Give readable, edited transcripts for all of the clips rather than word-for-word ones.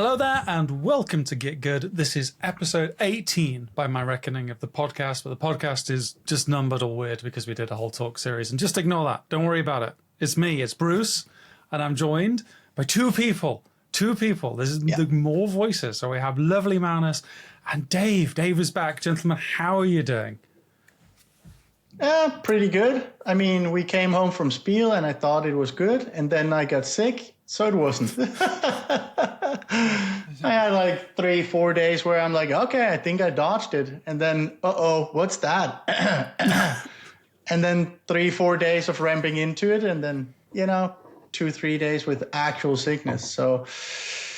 Hello there and welcome to GitGud. This is episode 18 by my reckoning of the podcast, but the podcast is just numbered all weird because we did a whole talk series. And just ignore that. Don't worry about it. It's me, it's Bruce, and I'm joined by two people. This is the more voices. So we have lovely Manus and Dave. Dave is back. Gentlemen, how are you doing? Pretty good. I mean, we came home from Spiel and I thought it was good. And then I got sick, so it wasn't. I had like 3-4 days where I'm like, okay, I think I dodged it. And then, what's that? And then 3-4 days of ramping into it. And then, 2-3 days with actual sickness. So,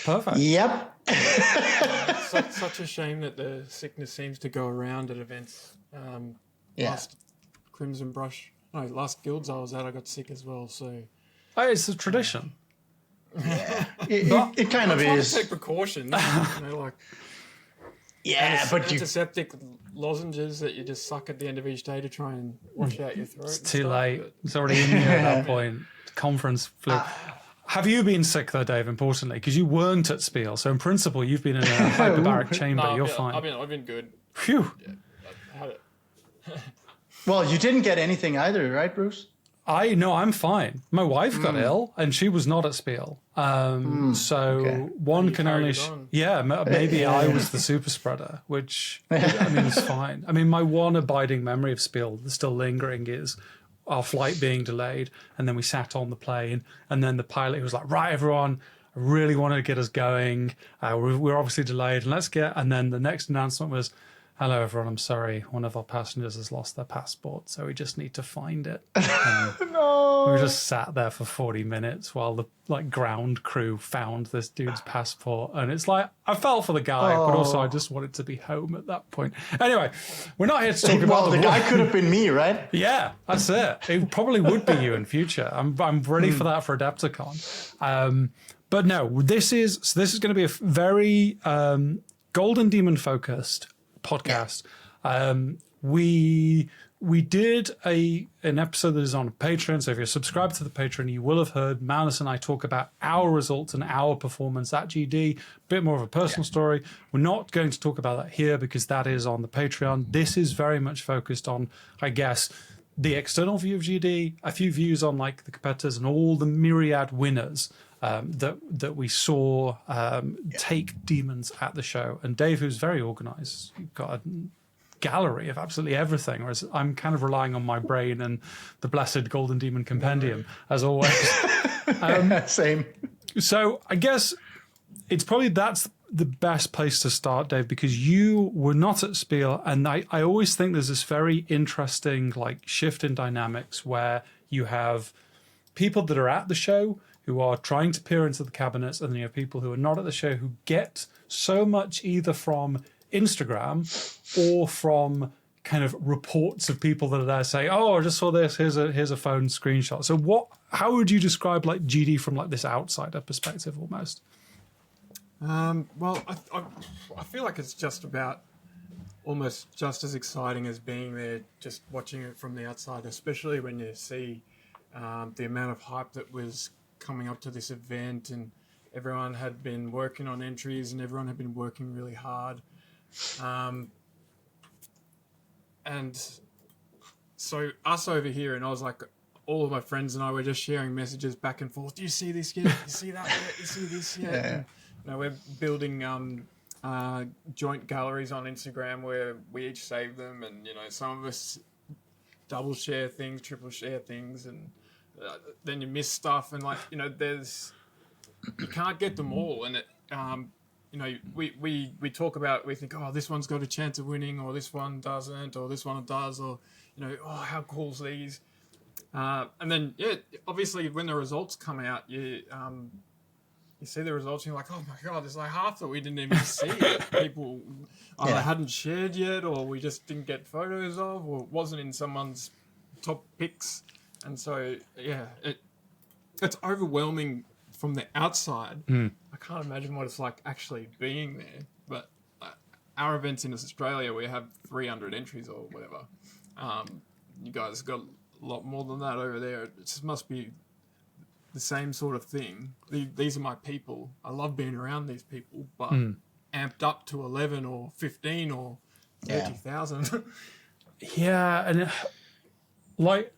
perfect. Yep. It's such a shame that the sickness seems to go around at events. Last Guilds I was at, I got sick as well. So it's a tradition. Yeah, it kind of is. Take precautions, but you antiseptic lozenges that you just suck at the end of each day to try and wash out your throat. It's too late. It's already in you at that point. Conference flu. Have you been sick though, Dave? Importantly, because you weren't at Spiel, so in principle you've been in a hyperbaric chamber. No, You're fine. I've been good. Phew. Yeah, I had it. Well, you didn't get anything either, right, Bruce? I'm fine. My wife got ill, and she was not at Spiel. One can only. Maybe I was the super spreader, which is fine. I mean, my one abiding memory of Spiel, still lingering, is our flight being delayed, and then we sat on the plane, and then the pilot was like, "Right, everyone, I really wanted to get us going. We're obviously delayed, and then the next announcement was, hello, everyone. I'm sorry. One of our passengers has lost their passport, so we just need to find it." No. We just sat there for 40 minutes while the ground crew found this dude's passport, and it's like I felt for the guy, but also I just wanted to be home at that point. Anyway, we're not here to talk about the guy could have been me, right? Yeah, that's it. It probably would be you in future. I'm ready for that for Adepticon. But no, this is going to be a very Golden Demon focused podcast. We did an episode that is on Patreon, so if you're subscribed to the Patreon, you will have heard Manus and I talk about our results and our performance at GD, a bit more of a personal story. We're not going to talk about that here because that is on the Patreon. This is very much focused on, I guess, the external view of GD, a few views on the competitors and all the myriad winners that we saw take demons at the show. And Dave, who's very organized, you've got a gallery of absolutely everything, whereas I'm kind of relying on my brain and the blessed Golden Demon Compendium, as always. Same. So I guess it's probably that's the best place to start, Dave, because you were not at Spiel, and I always think there's this very interesting shift in dynamics where you have people that are at the show who are trying to peer into the cabinets, and then you have people who are not at the show who get so much either from Instagram or from kind of reports of people that are there saying, "Oh, I just saw this. Here's a phone screenshot." So how would you describe GD from this outsider perspective almost? Well, I feel like it's just about almost just as exciting as being there, just watching it from the outside, especially when you see the amount of hype that was coming up to this event, and everyone had been working on entries and everyone had been working really hard. And so us over here, and I was like, all of my friends and I were just sharing messages back and forth. Do you see this yet? You see that yet? You see this yet? Yeah. And, we're building joint galleries on Instagram where we each save them, and some of us double share things, triple share things, and then you miss stuff, and there's you can't get them all, and it we talk about, we think, oh, this one's got a chance of winning, or this one doesn't, or this one does, or oh, how cool's these, and then obviously when the results come out, you see the results and you're like, oh my god, there's half that we didn't even see. People either hadn't shared yet, or we just didn't get photos of, or it wasn't in someone's top picks. And so it's overwhelming from the outside. I can't imagine what it's like actually being there. But our events in Australia, we have 300 entries or whatever. You guys got a lot more than that over there. It just must be the same sort of thing. These are my people. I love being around these people, but amped up to 11 or 15 or 30,000. Yeah, and like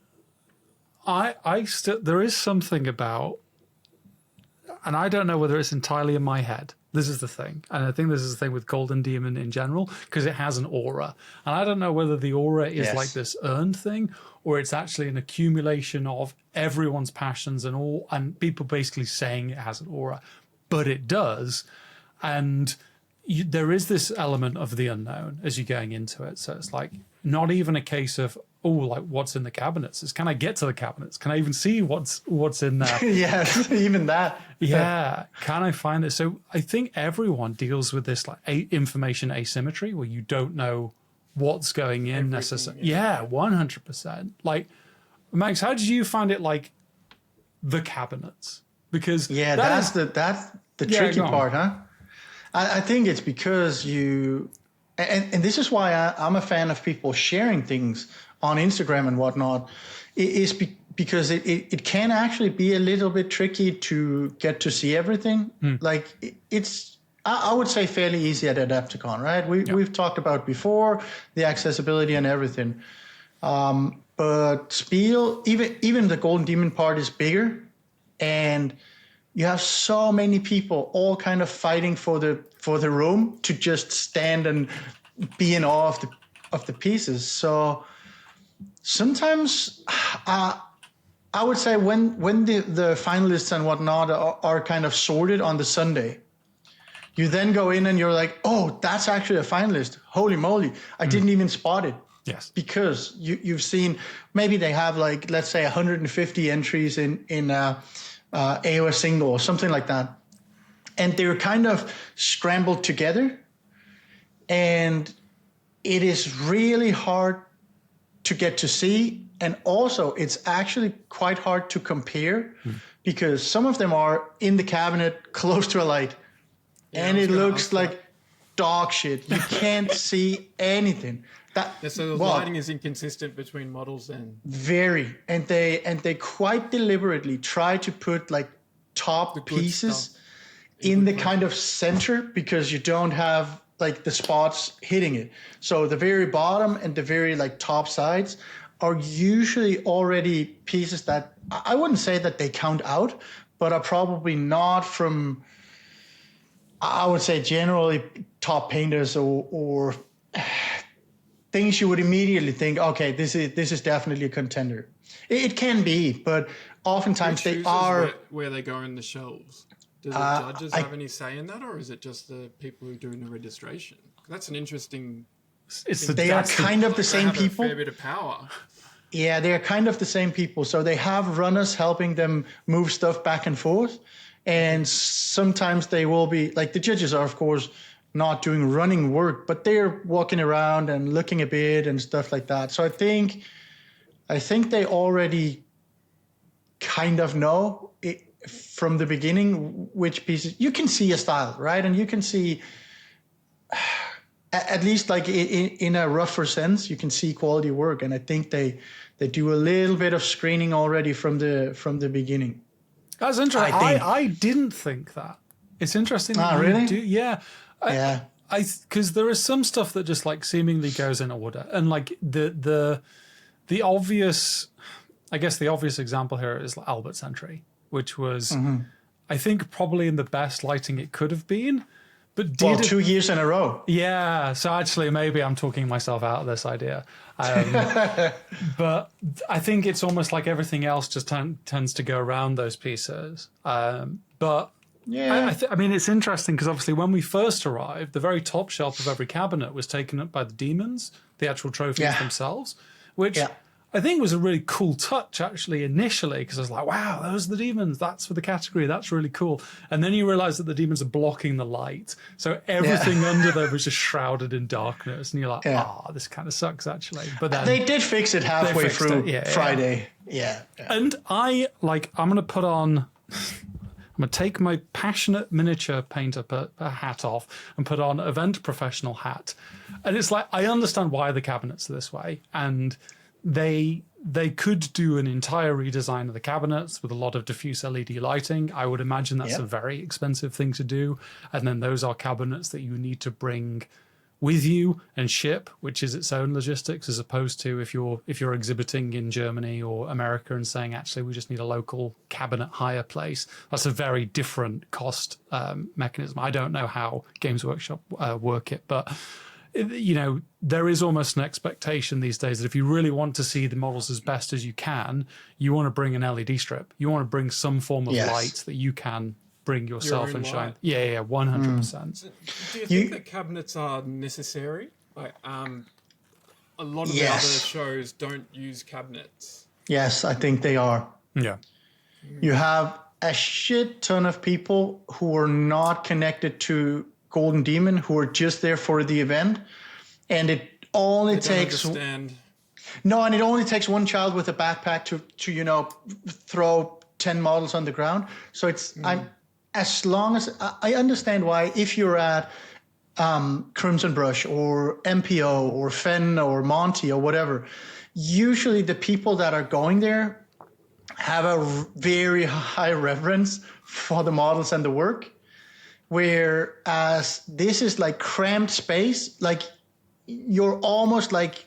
I still, there is something about, and I don't know whether it's entirely in my head. This is the thing, and I think this is the thing with Golden Demon in general, because it has an aura, and I don't know whether the aura is like this earned thing, or it's actually an accumulation of everyone's passions and people basically saying it has an aura, but it does, and there is this element of the unknown as you're going into it. So it's like not even a case of, oh, like what's in the cabinets. It's, can I get to the cabinets? Can I even see what's in there? Yes, even that. Yeah, can I find it? So I think everyone deals with this like information asymmetry where you don't know what's going in necessarily. Yeah, 100%. Like, Max, how did you find it, like the cabinets? Because that's the tricky part, huh? I think it's because you, and this is why I'm a fan of people sharing things on Instagram and whatnot, because it can actually be a little bit tricky to get to see everything. Like it's, I would say fairly easy at Adepticon, right? We've talked about before the accessibility and everything. But Spiel, even the Golden Demon part is bigger, and you have so many people all kind of fighting for the room to just stand and be in awe of the pieces. So sometimes I would say when the finalists and whatnot are kind of sorted on the Sunday, you then go in and you're like, oh, that's actually a finalist. Holy moly, I didn't even spot it. Yes. Because you've seen, maybe they have like, let's say 150 entries in AOS single or something like that. And they're kind of scrambled together. And it is really hard to get to see. And also it's actually quite hard to compare because some of them are in the cabinet close to a light. And it looks like dog shit. You can't see anything. So the lighting is inconsistent between models then. Very, and they quite deliberately try to put like top pieces in the kind of center because you don't have like the spots hitting it. So the very bottom and the very like top sides are usually already pieces that I wouldn't say that they count out, but are probably not from, I would say generally top painters or things you would immediately think, okay, this is definitely a contender. It can be, but oftentimes they are. Where they go in the shelves. Do the judges have any say in that, or is it just the people who are doing the registration? That's an interesting. They are kind of the same people. A fair bit of power. Yeah, they are kind of the same people. So they have runners helping them move stuff back and forth, and sometimes they will be like the judges are, of course, not doing running work, but they're walking around and looking a bit and stuff like that. So I think they already kind of know it from the beginning which pieces. You can see a style, right? And you can see, at least like in a rougher sense, you can see quality work. And I think they do a little bit of screening already from the beginning. That's interesting. I didn't think that. It's interesting. Really? Yeah. Because there is some stuff that just like seemingly goes in order, and like the obvious, I guess the obvious example here is Albert's entry, which was, I think, probably in the best lighting it could have been, but 2 years in a row. Yeah, so actually maybe I'm talking myself out of this idea, but I think it's almost like everything else just tends to go around those pieces, but. Yeah, I mean, it's interesting because obviously when we first arrived, the very top shelf of every cabinet was taken up by the demons, the actual trophies themselves, which I think was a really cool touch actually initially, because I was like, wow, those are the demons. That's for the category. That's really cool. And then you realize that the demons are blocking the light. So everything under them was just shrouded in darkness. And you're like, this kind of sucks actually. But then they did fix it halfway through Friday. Yeah. And I'm going to put on... I'm going to take my passionate miniature painter hat off and put on event professional hat. And it's like, I understand why the cabinets are this way. And they they could do an entire redesign of the cabinets with a lot of diffuse LED lighting. I would imagine that's a very expensive thing to do. And then those are cabinets that you need to bring with you and ship, which is its own logistics, as opposed to if you're exhibiting in Germany or America and saying, actually, we just need a local cabinet hire place. That's a very different cost mechanism. I don't know how Games Workshop work it, but there is almost an expectation these days that if you really want to see the models as best as you can, you want to bring an LED strip. You want to bring some form of light that you can bring yourself and shine. Yeah, 100%. Do you think that cabinets are necessary? Like, a lot of the other shows don't use cabinets. Yes, I think they are. Yeah. You have a shit ton of people who are not connected to Golden Demon, who are just there for the event, and it only takes and it only takes one child with a backpack to throw 10 models on the ground. So it's as long as I understand why, if you're at Crimson Brush or MPO or Fen or Monty or whatever, usually the people that are going there have a very high reverence for the models and the work. Whereas this is like cramped space, like you're almost like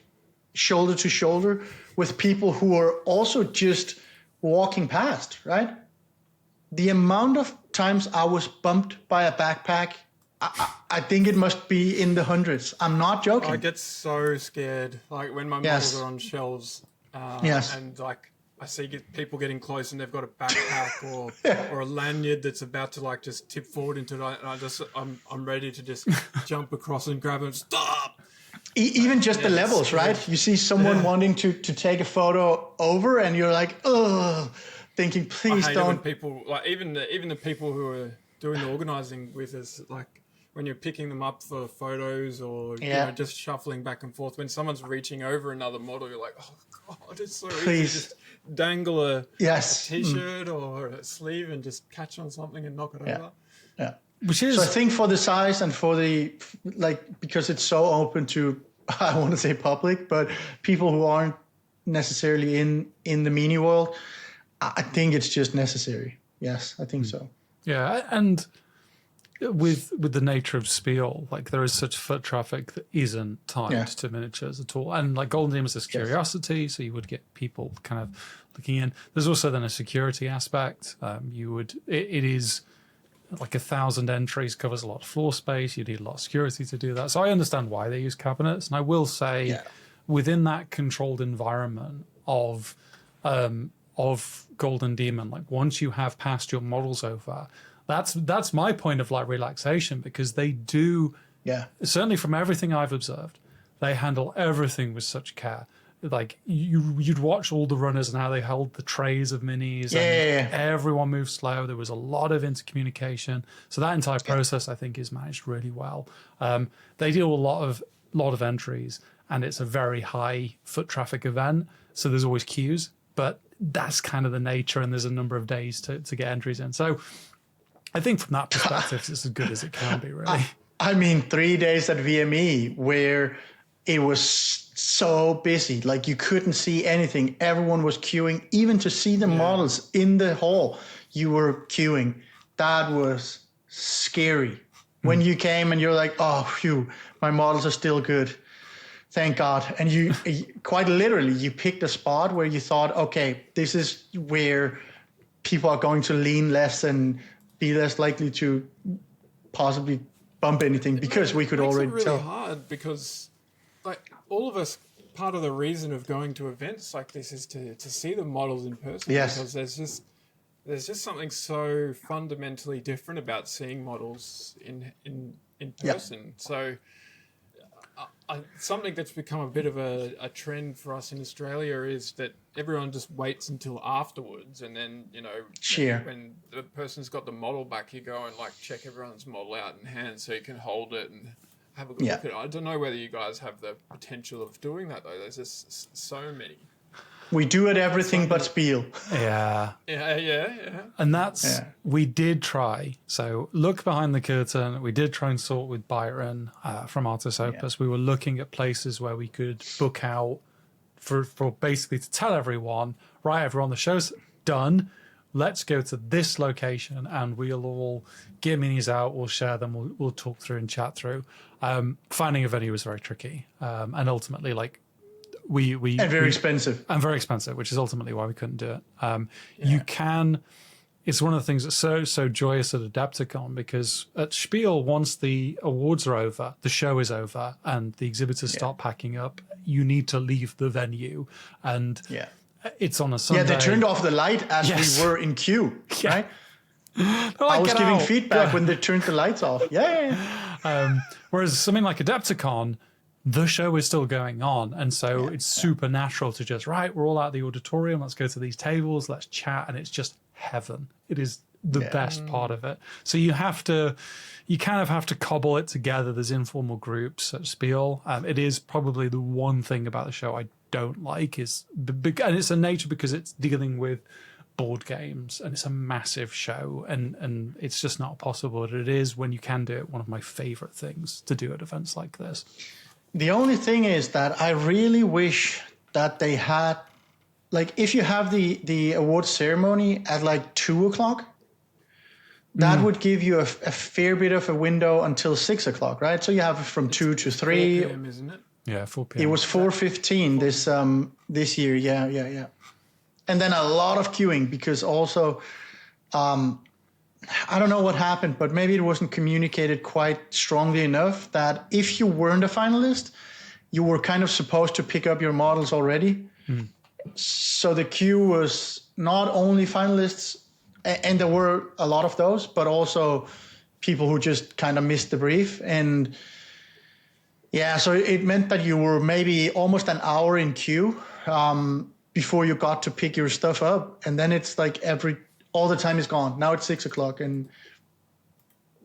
shoulder to shoulder with people who are also just walking past, right? The amount of times I was bumped by a backpack, I think it must be in the hundreds. I'm not joking. I get so scared, like when my models are on shelves, and like I see people getting close and they've got a backpack or a lanyard that's about to like just tip forward into it, and I'm ready to just jump across and grab them. Stop. Even just the levels, right? You see someone wanting to take a photo over, and you're like, ugh, thinking, please I hate don't. It when people, like even the people who are doing the organising with us, like when you're picking them up for photos or just shuffling back and forth. When someone's reaching over another model, you're like, oh God, it's so easy. Just dangle a t-shirt or a sleeve and just catch on something and knock it over. Yeah. So I think for the size and for the, like, because it's so open to, I want to say public, but people who aren't necessarily in the mini world, I think it's just necessary. Yes, I think so. Yeah, and with the nature of Spiel, like there is such foot traffic that isn't tied to miniatures at all. And like Golden Demon is this curiosity, so you would get people kind of looking in. There's also then a security aspect. It is like 1,000 entries, covers a lot of floor space. You need a lot of security to do that. So I understand why they use cabinets. And I will say within that controlled environment of Golden Demon, like once you have passed your models over, that's my point of like relaxation, because they do, certainly from everything I've observed, they handle everything with such care. Like you'd watch all the runners and how they held the trays of minis, and everyone moved slow. There was a lot of intercommunication, so that entire process I think is managed really well. They deal with a lot of entries, and it's a very high foot traffic event, so there's always queues, but that's kind of the nature, and there's a number of days to get entries in. So I think from that perspective, it's as good as it can be, really. I mean, 3 days at VME where it was so busy, like you couldn't see anything. Everyone was queuing, even to see the models in the hall. You were queuing. That was scary. When you came and you're like, oh, phew, my models are still good. Thank God. And you quite literally, you picked a spot where you thought, okay, this is where people are going to lean less and be less likely to possibly bump anything, because we could already really tell. It's really hard because, like, all of us, part of the reason of going to events like this is to see the models in person. Yes. Because there's just something so fundamentally different about seeing models in person. So something that's become a bit of a trend for us in Australia is that everyone just waits until afterwards, and then when the person's got the model back, you go and like check everyone's model out in hand so you can hold it and have a good look at it. I don't know whether you guys have the potential of doing that though. There's just so many. We do it everything but Spiel. Yeah. And that's, we did try. So look behind the curtain. We did try and sort with Byron from Artis Opus. We were looking at places where we could book out for basically to tell everyone, right, everyone, the show's done. Let's go to this location and we'll all get minis out. We'll share them. We'll talk through and chat through. Finding a venue was very tricky. And ultimately, like, and very expensive. And very expensive, which is ultimately why we couldn't do it. You can... It's one of the things that's so joyous at Adepticon, because at Spiel, once the awards are over, the show is over, and the exhibitors start packing up, you need to leave the venue. And it's on a Sunday. Yeah, they turned off the light as we were in queue, right? Like, I was giving feedback when they turned the lights off. Whereas something like Adepticon, the show is still going on, and so it's supernatural to just, right, we're all out of the auditorium, let's go to these tables, let's chat, and it's just heaven. It is the best part of it. So you kind of have to cobble it together. There's informal groups at Spiel. It is probably the one thing about the show I don't like, is and it's a nature because it's dealing with board games and it's a massive show, and it's just not possible. But it is, when you can do it, one of my favorite things to do at events like this. The only thing is that I really wish that they had, like, if you have the awards ceremony at like 2:00, that would give you a fair bit of a window until 6:00, right? So you have from 2 to 3. 4 p.m., isn't it? Yeah, 4 p.m. It was 4:15 this year. Yeah. And then a lot of queuing, because also, I don't know what happened, but maybe it wasn't communicated quite strongly enough that if you weren't a finalist, you were kind of supposed to pick up your models already. So the queue was not only finalists, and there were a lot of those, but also people who just kind of missed the brief. And so it meant that you were maybe almost an hour in queue before you got to pick your stuff up. And then it's like all the time is gone. Now it's 6:00 and,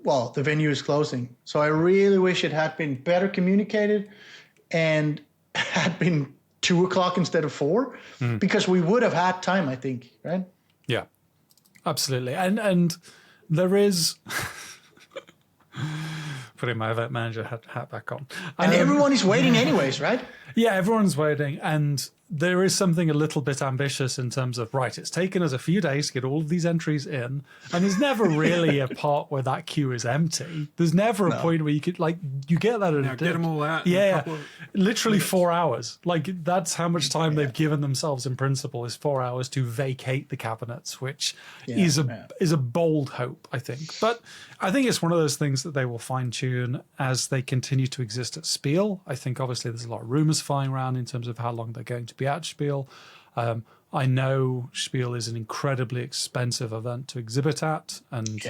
well, the venue is closing. So I really wish it had been better communicated and had been 2:00 instead of 4, because we would have had time, I think, right? Yeah, absolutely. And there is putting my event manager hat back on. And everyone is waiting anyways, right? Yeah, everyone's waiting. And there is something a little bit ambitious in terms of, right, it's taken us a few days to get all of these entries in, and there's never really a part where that queue is empty. There's never a point where you could, like, you get that at Get them all out. Yeah, literally 4 hours. Like, that's how much time they've given themselves in principle, is 4 hours to vacate the cabinets, which is a bold hope, I think. But I think it's one of those things that they will fine tune as they continue to exist at Spiel. I think obviously there's a lot of rumors flying around in terms of how long they're going to be at Spiel. I know Spiel is an incredibly expensive event to exhibit at, and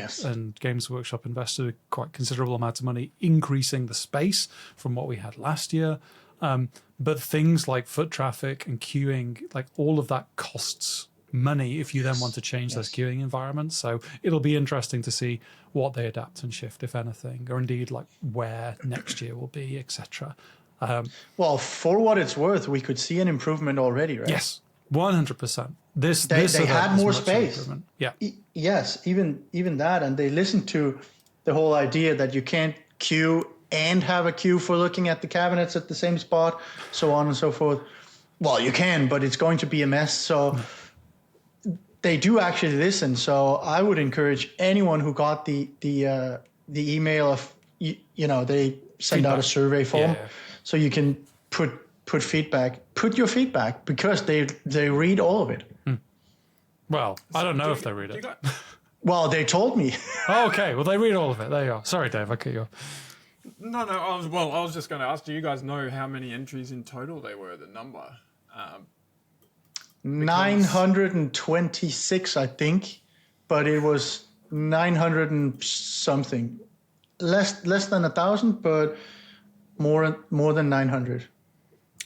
Games Workshop invested a quite considerable amount of money increasing the space from what we had last year. But things like foot traffic and queuing, like, all of that costs money if you then want to change those queuing environments. So it'll be interesting to see what they adapt and shift, if anything, or indeed like where next year will be, etc. Well, for what it's worth, we could see an improvement already, right? Yes, 100%. They had more space. Yeah. Yes, even that, and they listened to the whole idea that you can't queue and have a queue for looking at the cabinets at the same spot, so on and so forth. Well, you can, but it's going to be a mess. So they do actually listen. So I would encourage anyone who got the email of, they send out a survey form, so you can put your feedback, because they read all of it. Well, I don't know if they read it. Well, they told me. Oh, okay. Well, they read all of it. There you are. Sorry, Dave. I cut you off. No. I was just going to ask, do you guys know how many entries in total they were, the number? 926, I think, but it was 900 and something. Less than 1,000, but more than 900.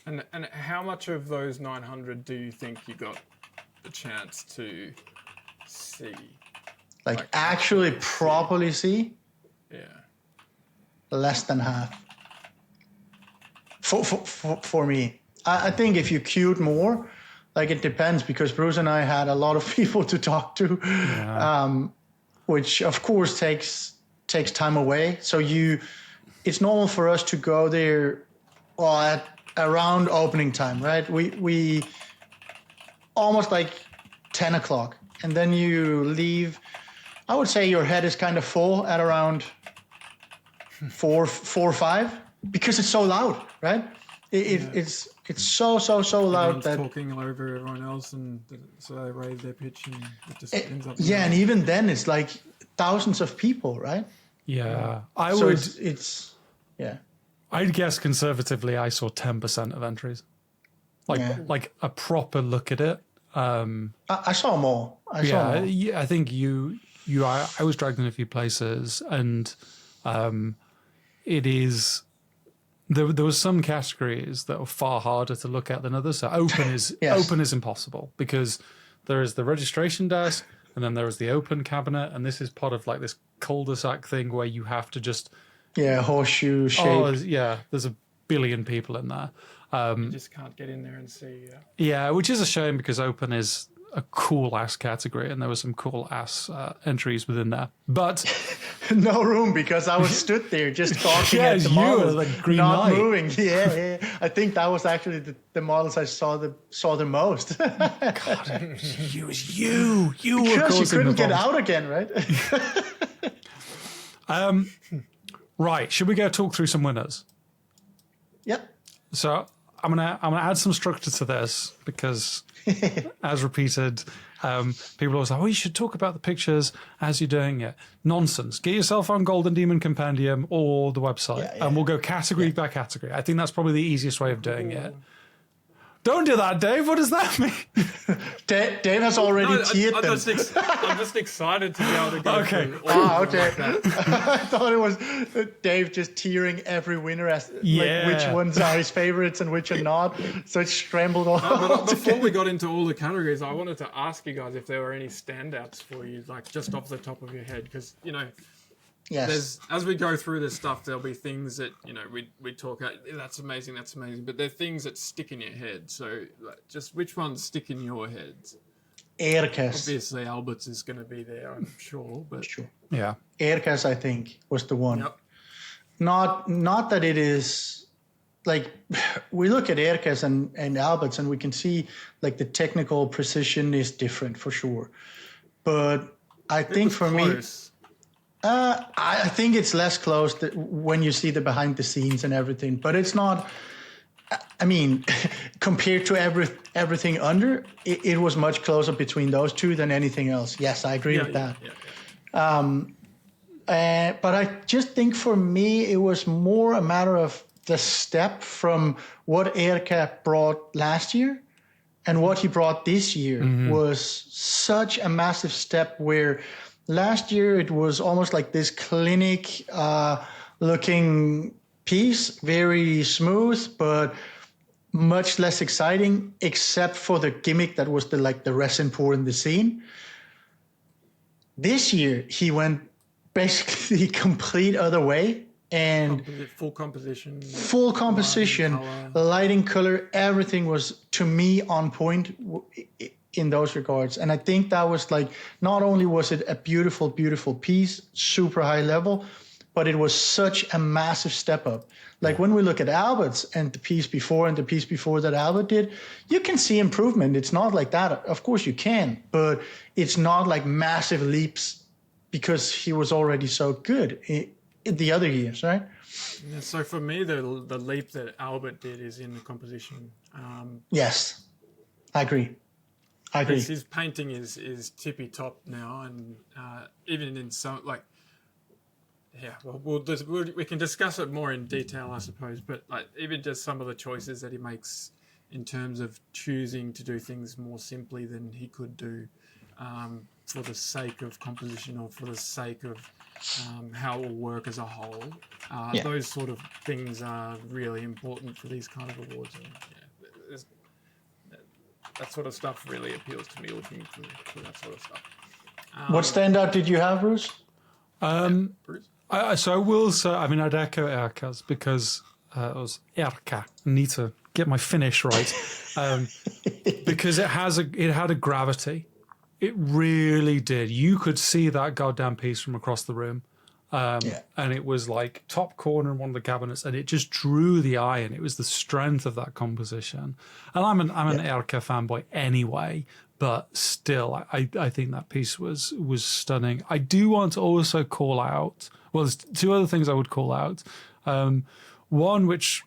And how much of those 900 do you think you got the chance to see? Like actually properly see? Yeah. Less than half. For me. I think if you queued more, like, it depends, because Bruce and I had a lot of people to talk to, which of course takes time away. So it's normal for us to go there at around opening time, right? We almost like 10 o'clock, and then you leave. I would say your head is kind of full at around 4 or 5 because it's so loud, right? It's so loud Everyone's that talking over everyone else, and so they raise their pitch, and it just ends up. yeah, and even then it's like thousands of people, right? Yeah, It's yeah. I'd guess conservatively, I saw 10% of entries, like a proper look at it. I saw more. Yeah, I think I was dragged in a few places, and it is. There was some categories that were far harder to look at than others. So open is open is impossible because there is the registration desk, and then there is the open cabinet, and this is part of like this cul-de-sac thing where you have to just horseshoe shape. Oh yeah, there's a billion people in there. You just can't get in there and see. Yeah, which is a shame because open is a cool ass category, and there were some cool ass entries within there. But no room because I was stood there just talking at the models, like green not light. moving. Yeah. I think that was actually the models I saw the most. God, it was you. You were because you causing couldn't the get bombs. out again, right? Right, should we go talk through some winners? Yep. So I'm gonna add some structure to this because, as repeated, people always like, "Oh, you should talk about the pictures as you're doing it." Nonsense. Get yourself on Golden Demon Compendium or the website, and we'll go category by category. I think that's probably the easiest way of doing it. Don't do that, Dave. What does that mean? Dave has already tiered them. I'm just excited to be able to go. Okay. Through all of them Okay. like that. I thought it was Dave just tiering every winner as like which ones are his favorites and which are not. So it scrambled all. But before we got into all the categories, I wanted to ask you guys if there were any standouts for you, like just off the top of your head, because Yes. as we go through this stuff, there'll be things that we talk about. That's amazing, but they're things that stick in your head. So, just which ones stick in your heads? Erkes. Obviously, Albert's is going to be there, I'm sure. But Sure. Yeah. Erkes, I think, was the one. Yep. Not that it is like we look at Erkes and Alberts and we can see like the technical precision is different for sure. But I think for me, I think it's less close when you see the behind the scenes and everything. But it's not. I mean, compared to everything under, it was much closer between those two than anything else. Yes, I agree with that. But I just think for me, it was more a matter of the step from what Erka brought last year and what he brought this year was such a massive step where last year it was almost like this clinic looking piece, very smooth, but much less exciting, except for the gimmick that was the resin pour in the scene. This year he went basically the complete other way and full composition, lighting, color, everything was to me on point in those regards. And I think that was like, not only was it a beautiful, beautiful piece, super high level, but it was such a massive step up. Like when we look at Albert's and the piece before and the piece before that Albert did, you can see improvement. It's not like that. Of course you can, but it's not like massive leaps because he was already so good in the other years, right? Yeah, so for me, the leap that Albert did is in the composition. Yes, I agree. His painting is tippy top now, and even in some we can discuss it more in detail, I suppose. But like even just some of the choices that he makes in terms of choosing to do things more simply than he could do for the sake of composition or for the sake of how it will work as a whole. Those sort of things are really important for these kind of awards. And, that sort of stuff really appeals to me, looking for that sort of stuff. What standout did you have, Bruce? Bruce? So I will say, I'd echo Erka's because it was Erka. I need to get my Finnish right because it had a gravity. It really did. You could see that goddamn piece from across the room. and it was like top corner in one of the cabinets, and it just drew the eye, and it was the strength of that composition. And I'm an Erka fanboy anyway, but still, I think that piece was stunning. I do want to also call out. Well, there's two other things I would call out. One which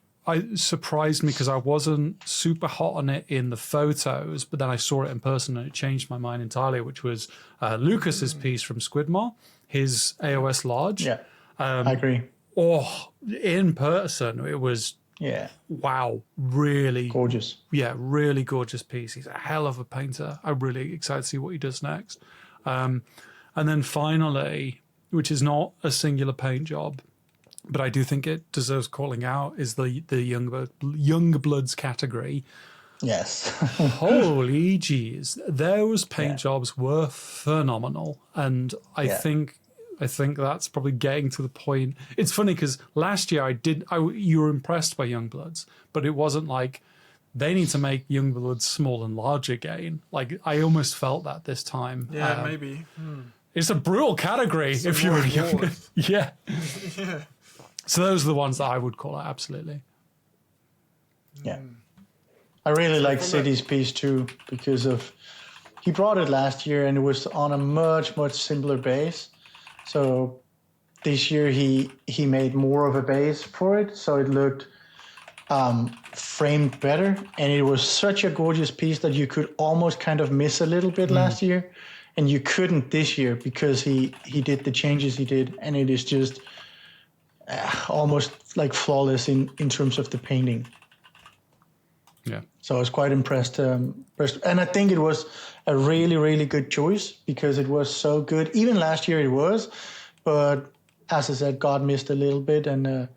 surprised me because I wasn't super hot on it in the photos, but then I saw it in person and it changed my mind entirely, which was Lucas's piece from Squidmore, his AOS Lodge. Yeah, I agree. Oh, in person, it was, wow, really gorgeous. Yeah, really gorgeous piece. He's a hell of a painter. I'm really excited to see what he does next. And then finally, which is not a singular paint job, but I do think it deserves calling out, is the young bloods category. Yes. Holy jeez, those paint jobs were phenomenal, and I think that's probably getting to the point. It's funny because last year you were impressed by young bloods, but it wasn't like they need to make young bloods small and large again. Like I almost felt that this time. Yeah, maybe. It's a brutal category if you're young. Yeah. Yeah. So those are the ones that I would call out, absolutely. Yeah. I really like City's piece too, because he brought it last year and it was on a much, much simpler base. So this year he made more of a base for it, so it looked framed better. And it was such a gorgeous piece that you could almost kind of miss a little bit last year. And you couldn't this year because he did the changes he did. And it is just almost like flawless in terms of the painting. Yeah. So I was quite impressed. And I think it was a really, really good choice because it was so good. Even last year it was. But as I said, God missed a little bit. And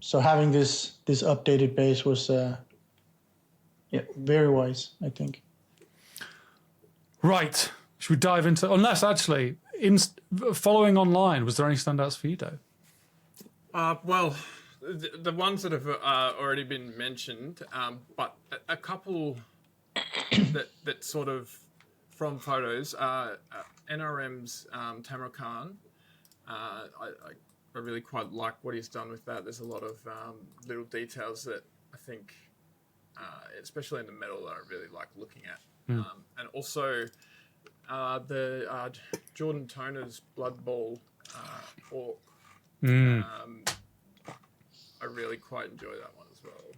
so having this updated base was very wise, I think. Right. Should we dive into... Unless, actually, following online, was there any standouts for you, though? Well, the ones that have already been mentioned, but a couple that sort of from photos, NRM's Tamara Khan. I really quite like what he's done with that. There's a lot of little details that I think, especially in the metal, that I really like looking at. And also the Jordan Toner's Blood Bowl Orc. I really quite enjoy that one as well.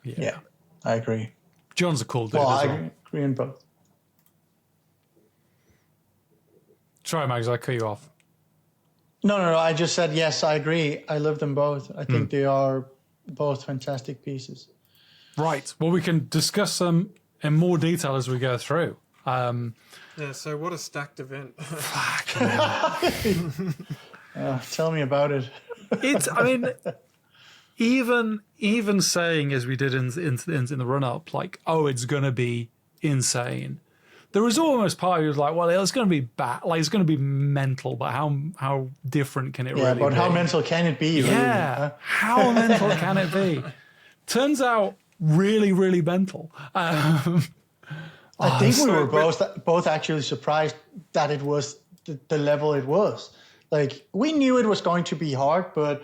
Yeah, I agree. John's a cool dude. Well, I agree on both. Sorry, Mags, I cut you off. No. I just said yes. I agree. I love them both. I think they are both fantastic pieces. Right. Well, we can discuss them in more detail as we go through. So what a stacked event. Tell me about it. I mean, even saying as we did in the run up, like, oh, it's gonna be insane. There was almost part of you was like, well, it's gonna be bad, like it's gonna be mental, but how different can it really be? But how mental can it be? Yeah, really? how mental can it be? Turns out, really, really mental. I think we were both actually surprised that it was the level it was. Like, we knew it was going to be hard, but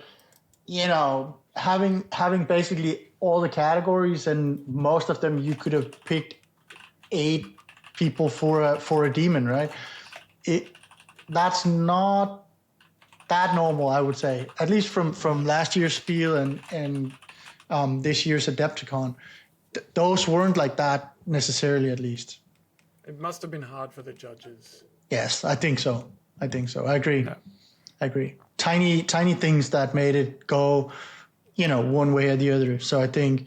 having basically all the categories and most of them, you could have picked 8 people for a demon, right? That's not that normal, I would say. At least from last year's Spiel and this year's Adepticon, those weren't like that necessarily, at least. It must have been hard for the judges. Yes, I think so. I agree. Yeah. I agree. Tiny things that made it go, one way or the other. So I think,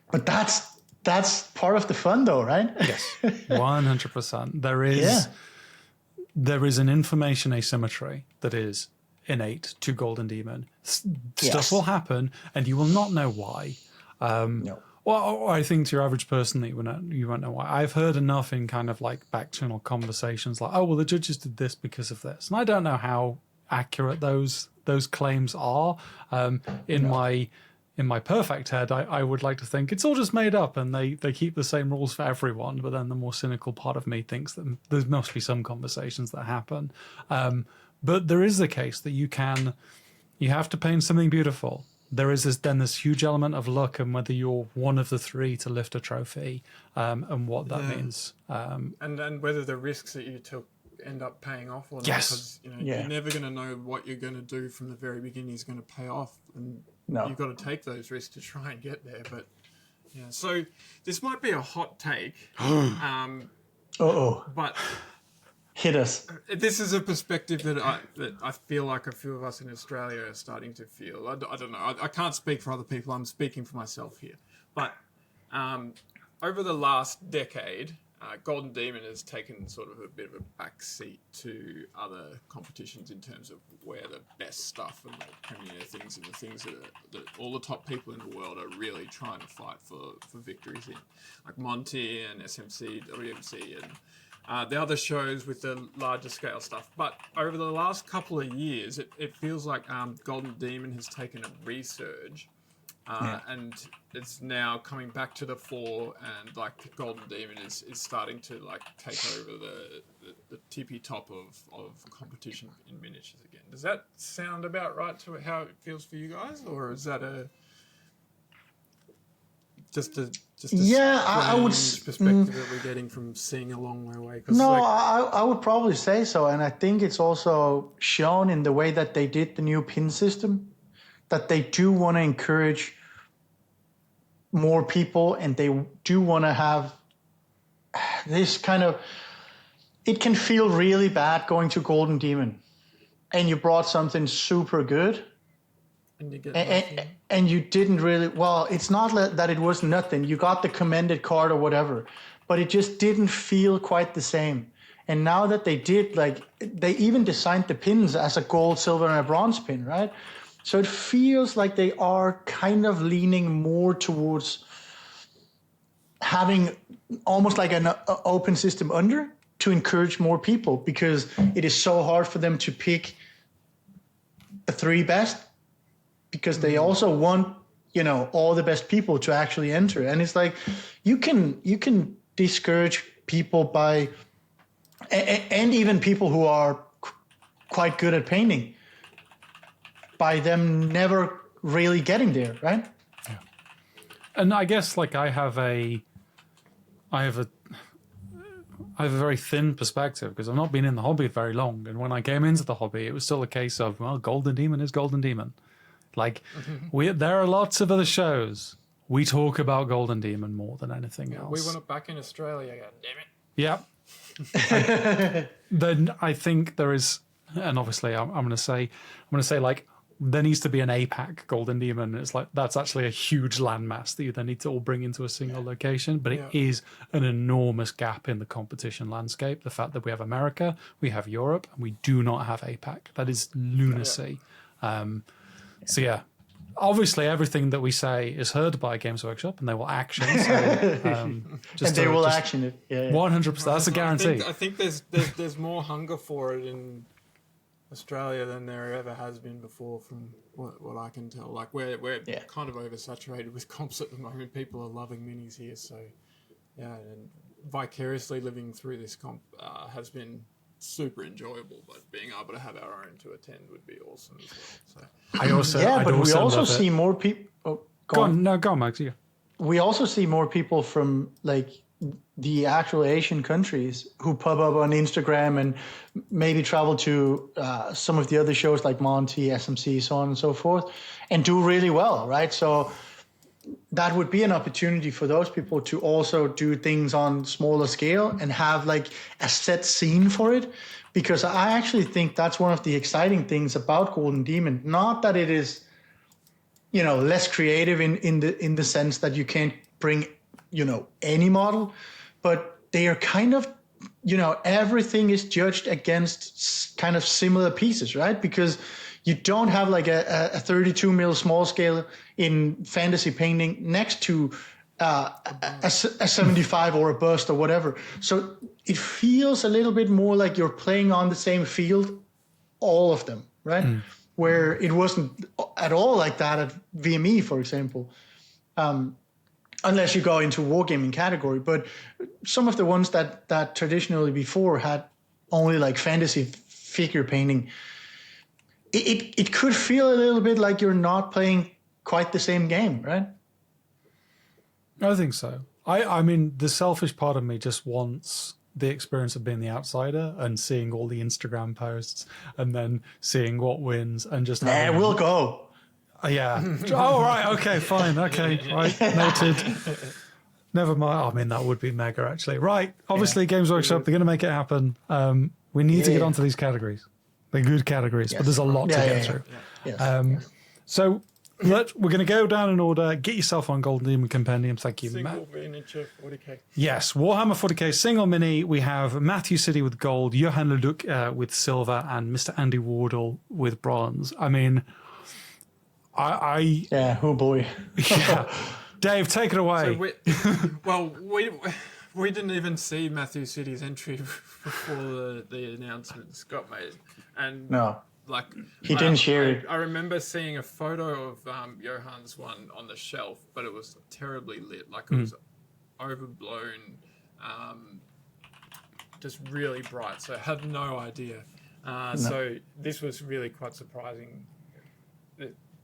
but that's part of the fun, though, right? Yes, 100%. There is an information asymmetry that is innate to Golden Demon. Stuff will happen, and you will not know why. No. Well, I think to your average person that you won't know why. I've heard enough in kind of like back channel conversations like, oh, well, the judges did this because of this. And I don't know how accurate those claims are. In my perfect head, I would like to think it's all just made up and they keep the same rules for everyone. But then the more cynical part of me thinks that there must be some conversations that happen. But there is the case that you have to paint something beautiful. There is this huge element of luck and whether you're one of the three to lift a trophy, and what that means. And whether the risks that you took end up paying off or not. Yes. Because you're never going to know what you're going to do from the very beginning is going to pay off, and you've got to take those risks to try and get there. But yeah, so this might be a hot take. But hit us. This is a perspective that I feel like a few of us in Australia are starting to feel. I don't know. I can't speak for other people. I'm speaking for myself here. But over the last decade, Golden Demon has taken sort of a bit of a backseat to other competitions in terms of where the best stuff and the premier things and the things that all the top people in the world are really trying to fight for victories in. Like Monty and SMC, WMC and the other shows with the larger scale stuff. But over the last couple of years, it feels like Golden Demon has taken a resurge. And it's now coming back to the fore, and like Golden Demon is starting to like take over the tippy top of competition in miniatures again. Does that sound about right to how it feels for you guys, or is that just a I would perspective that we're getting from seeing a long way away? No, I would probably say so, and I think it's also shown in the way that they did the new pin system, that they do want to encourage more people, and they do want to have this kind of. It can feel really bad going to Golden Demon, and you brought something super good, and you get and you didn't really. Well, it's not that it was nothing. You got the commended card or whatever, but it just didn't feel quite the same. And now that they did, like, they even designed the pins as a gold, silver, and a bronze pin, right? So it feels like they are kind of leaning more towards having almost like an open system under to encourage more people, because it is so hard for them to pick the three best, because they also want, all the best people to actually enter. And it's like, you can discourage people by, and even people who are quite good at painting, by them never really getting there, right? Yeah. And I guess like I have a very thin perspective because I've not been in the hobby very long. And when I came into the hobby, it was still a case of, well, Golden Demon is Golden Demon. Like there are lots of other shows. We talk about Golden Demon more than anything else. We want it back in Australia again, damn it. Yeah. Then I think there is, and obviously I'm going to say like, there needs to be an APAC Golden Demon. It's like, that's actually a huge landmass that you then need to all bring into a single location. But it is an enormous gap in the competition landscape. The fact that we have America, we have Europe, and we do not have APAC. That is lunacy. So yeah, obviously everything that we say is heard by Games Workshop, and they will action. So, and they will action it. 100%. That's a guarantee. I think there's more hunger for it in Australia than there ever has been before, from what I can tell. Like we're kind of oversaturated with comps at the moment. People are loving minis here, so yeah, and vicariously living through this comp has been super enjoyable. But being able to have our own to attend would be awesome as well. So we also see more people. Oh, go on, Max. Yeah. We also see more people from like the actual Asian countries who pop up on Instagram and maybe travel to some of the other shows like Monty, SMC, so on and so forth, and do really well, right? So that would be an opportunity for those people to also do things on smaller scale and have like a set scene for it, because I actually think that's one of the exciting things about Golden Demon. Not that it is, less creative in the sense that you can't bring any model, but they are kind of, everything is judged against kind of similar pieces, right? Because you don't have like a 32 mil small scale in fantasy painting next to a 75 or a bust or whatever. So it feels a little bit more like you're playing on the same field, all of them, right? Where it wasn't at all like that at VME, for example. Unless you go into wargaming category, but some of the ones that traditionally before had only like fantasy figure painting, it could feel a little bit like you're not playing quite the same game, right? I think so. I mean, the selfish part of me just wants the experience of being the outsider and seeing all the Instagram posts and then seeing what wins and just having... we'll go. Yeah. Oh, right. Okay, fine. Okay, right. Noted. Never mind. I mean, that would be mega, actually. Right. Obviously, Games Workshop, they're going to make it happen. We need to get onto these categories. They're good categories, but there's a lot to get through. Yes. So we're going to go down in order. Get yourself on Golden Demon Compendium. Thank you, Matt. Single miniature 40k. Yes, Warhammer 40k single mini. We have Matthew City with gold, Johan Leduc with silver, and Mr. Andy Wardle with bronze. I mean, oh boy. Yeah. Dave, take it away. So we didn't even see Matthew City's entry before the announcements got made, and like he didn't share it. I remember seeing a photo of Johan's one on the shelf, but it was terribly lit, like it was overblown, just really bright. So I had no idea. So this was really quite surprising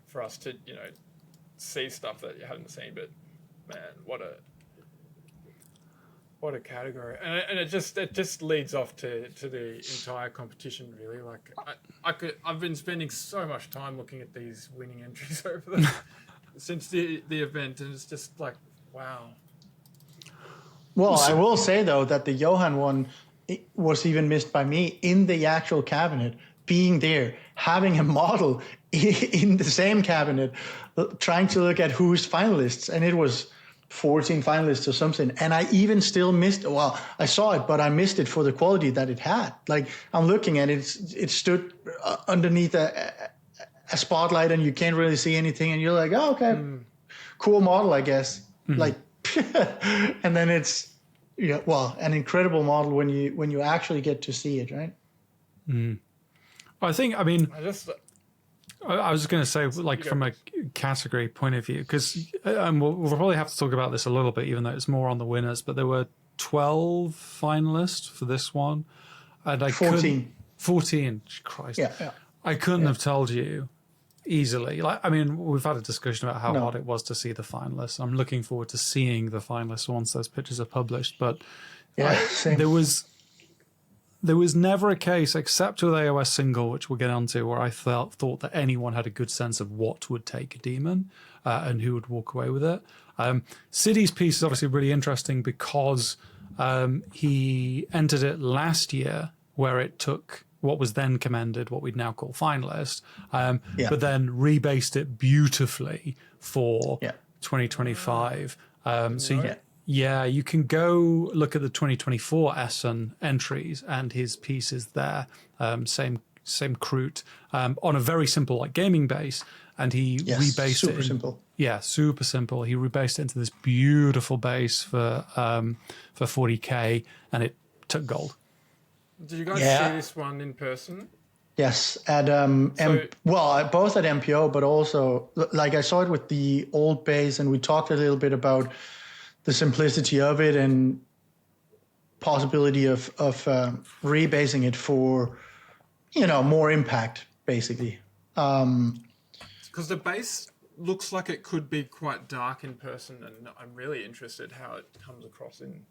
for us to see stuff that you hadn't seen. But man, what a category, and it just leads off to the entire competition, really. Like I've been spending so much time looking at these winning entries over since the event, and it's just like, wow. Well, I will say though that the Johan one was even missed by me in the actual cabinet, being there, having a model in the same cabinet, trying to look at who's finalists, and it was 14 finalists or something, and I even still missed. Well, I saw it, but I missed it for the quality that it had. Like I'm looking at it, it stood underneath a spotlight, and you can't really see anything, and you're like, oh, okay, cool model, I guess. Like, and then it's an incredible model when you actually get to see it, right? I was going to say, like, from a category point of view, because we'll probably have to talk about this a little bit, even though it's more on the winners, but there were 12 finalists for this one. And 14. 14, Christ. Yeah. I couldn't have told you easily. Like, I mean, we've had a discussion about how hard it was to see the finalists. I'm looking forward to seeing the finalists once those pictures are published. But there was never a case, except with AOS Single, which we'll get onto, where I thought that anyone had a good sense of what would take a demon and who would walk away with it. City's piece is obviously really interesting because he entered it last year, where it took what was then commended, what we'd now call finalist, but then rebased it beautifully for 2025. You can go look at the 2024 Essen entries, and his piece is there, same Kroot, on a very simple gaming base, and he rebased it. Super simple. Yeah, super simple. He rebased it into this beautiful base for 40k, and it took gold. Did you guys see this one in person? Yes, at both at MPO, but also like I saw it with the old base, and we talked a little bit about the simplicity of it and possibility of rebasing it for, more impact, basically. Because the base looks like it could be quite dark in person, and I'm really interested how it comes across in.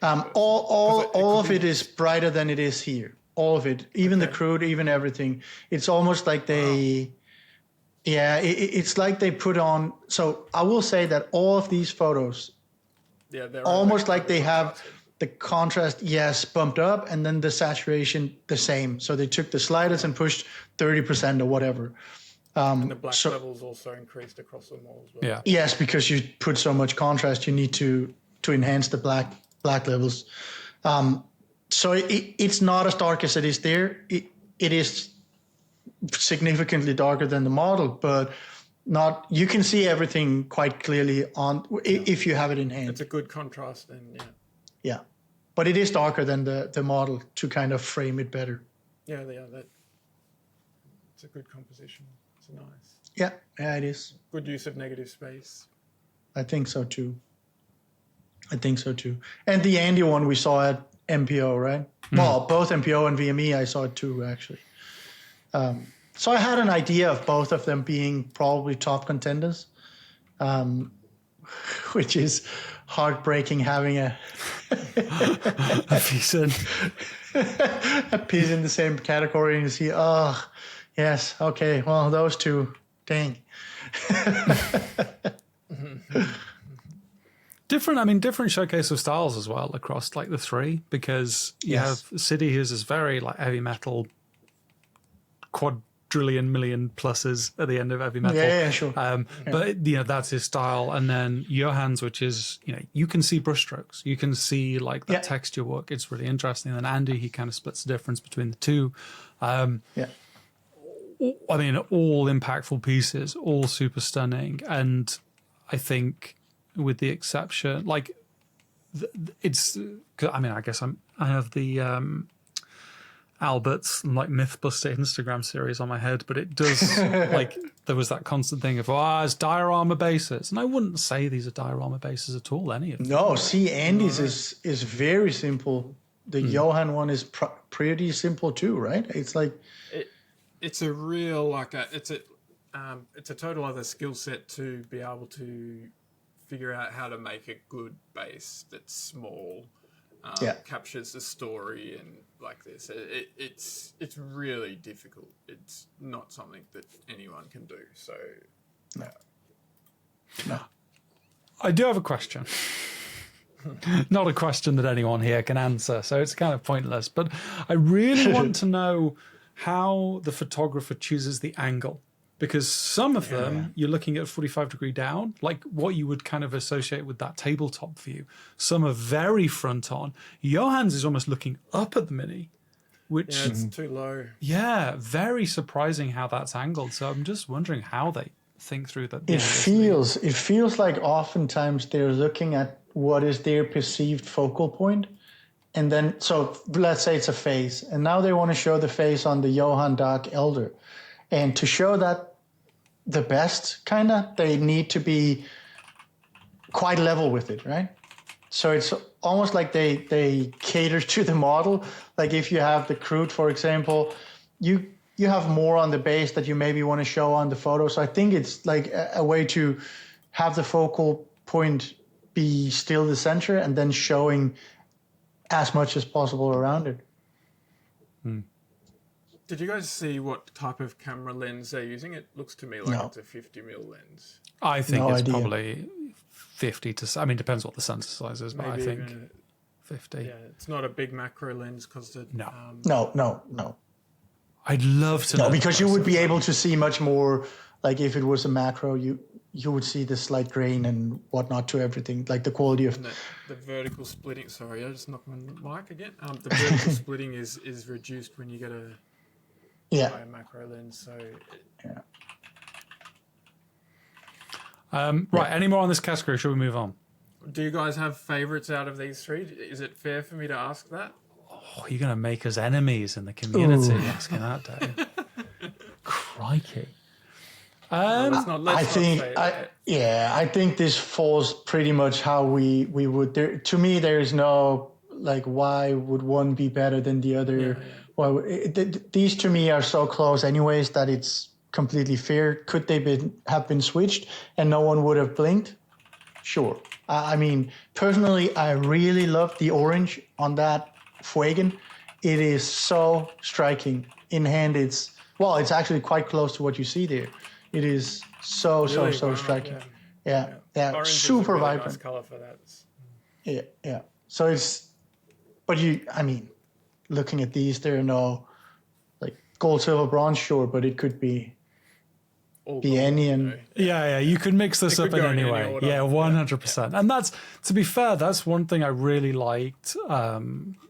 All of it is brighter than it is here. All of it, even the Kroot, even everything. It's almost like they. Yeah, it's like they put on. So I will say that all of these photos. Yeah, they're almost like they have the contrast, bumped up, and then the saturation the same. So they took the sliders and pushed 30% or whatever. And the black levels also increased across them all as well. Yeah. Yes, because you put so much contrast, you need to enhance the black levels. So it's not as dark as it is there. It is significantly darker than the model, but not. You can see everything quite clearly if you have it in hand. It's a good contrast, then. Yeah, but it is darker than the model to kind of frame it better. Yeah, it's a good composition. It's nice. Yeah, it is. Good use of negative space. I think so too. And the Andy one we saw at MPO, right? Well, both MPO and VME, I saw it too, actually. So I had an idea of both of them being probably top contenders, which is heartbreaking having a piece in. a piece in the same category, and you see, oh, yes, okay, well, those two, dang. Different showcase of styles as well across like the three, because you have City, who's this very like heavy metal, quadrillion million pluses at the end of heavy metal. Yeah, sure. But that's his style, and then Johann's, which is you can see brushstrokes, you can see like that texture work. It's really interesting. And then Andy, he kind of splits the difference between the two. All impactful pieces, all super stunning, and I think with the exception, like it's. I guess I have the Albert's like Mythbuster Instagram series on my head, but it does like there was that constant thing of it's diorama bases, and I wouldn't say these are diorama bases at all. Any of them. No, see, Andy's is very simple. The Johann one is pretty simple too, right? It's like. It's a real it's a total other skill set to be able to figure out how to make a good base that's small, captures the story and like this. It's really difficult. It's not something that anyone can do. So No. I do have a question. Not a question that anyone here can answer, so it's kind of pointless. But I really want to know how the photographer chooses the angle, because some of them you're looking at 45 degree down, like what you would kind of associate with that tabletop view. Some are very front on. Johann's is almost looking up at the mini, which it's too low. Yeah, very surprising how that's angled. So I'm just wondering how they think through that. It feels like oftentimes they're looking at what is their perceived focal point. And then, so let's say it's a face, and now they want to show the face on the Johann Dark Elder. And to show that the best, they need to be quite level with it, right? So it's almost like they cater to the model. Like if you have the Crude, for example, you have more on the base that you maybe want to show on the photo. So I think it's like a way to have the focal point be still the center and then showing as much as possible around it. Did you guys see what type of camera lens they're using? It looks to me like it's a 50mm lens. I think it's probably 50 to. Depends what the sensor size is, but Maybe I think 50. Yeah, it's not a big macro lens because No. I'd love to know. No, because you would be able to see much more. Like if it was a macro, you would see the slight grain and whatnot to everything, like the quality of the vertical splitting. Sorry, I just knocked my mic again. The vertical splitting is reduced when you get a macro lens. So right. Any more on this category? Should we move on? Do you guys have favorites out of these three? Is it fair for me to ask that? Oh, you're going to make us enemies in the community asking that, Dave. Crikey. I think this falls pretty much how we would. To me, there is no like why would one be better than the other. Yeah. Well, these to me are so close, anyways, that it's completely fair. Could they have been switched and no one would have blinked? Sure. Personally, I really love the orange on that Fuegen. It is so striking in hand. It's actually quite close to what you see there. It is so striking. Yeah. Orange Super is a really vibrant. nice color for that. Yeah. So it's, looking at these, there are no like gold, silver, bronze, sure, but it could be any and you could mix this up in any way. Order. 100%. And that's, to be fair, that's one thing I really liked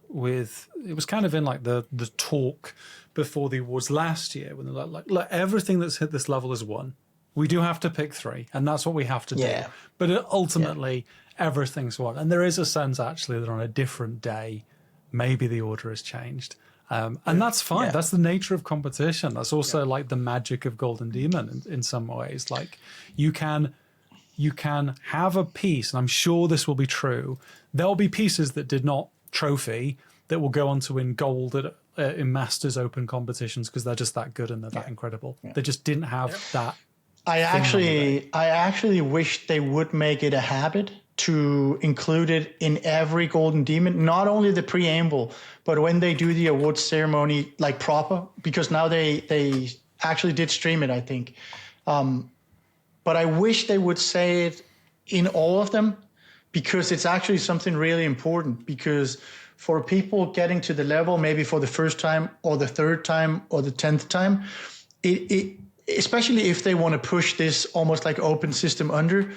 with, it was kind of in like the talk before the awards last year when they're like, look, everything that's hit this level is one. We do have to pick three, and that's what we have to do. But ultimately, everything's one. And there is a sense, actually, that on a different day, maybe the order has changed. And that's fine. Yeah. That's the nature of competition. That's also like the magic of Golden Demon in some ways. Like you can have a piece, and I'm sure this will be true. There'll be pieces that did not trophy that will go on to win gold in Masters Open competitions because they're just that good and they're that incredible. They just didn't have that. I actually wish they would make it a habit to include it in every Golden Demon, not only the preamble, but when they do the awards ceremony, like proper, because now they actually did stream it, I think. But I wish they would say it in all of them, because it's actually something really important, because for people getting to the level, maybe for the first time or the third time or the 10th time, especially if they want to push this almost like open system under,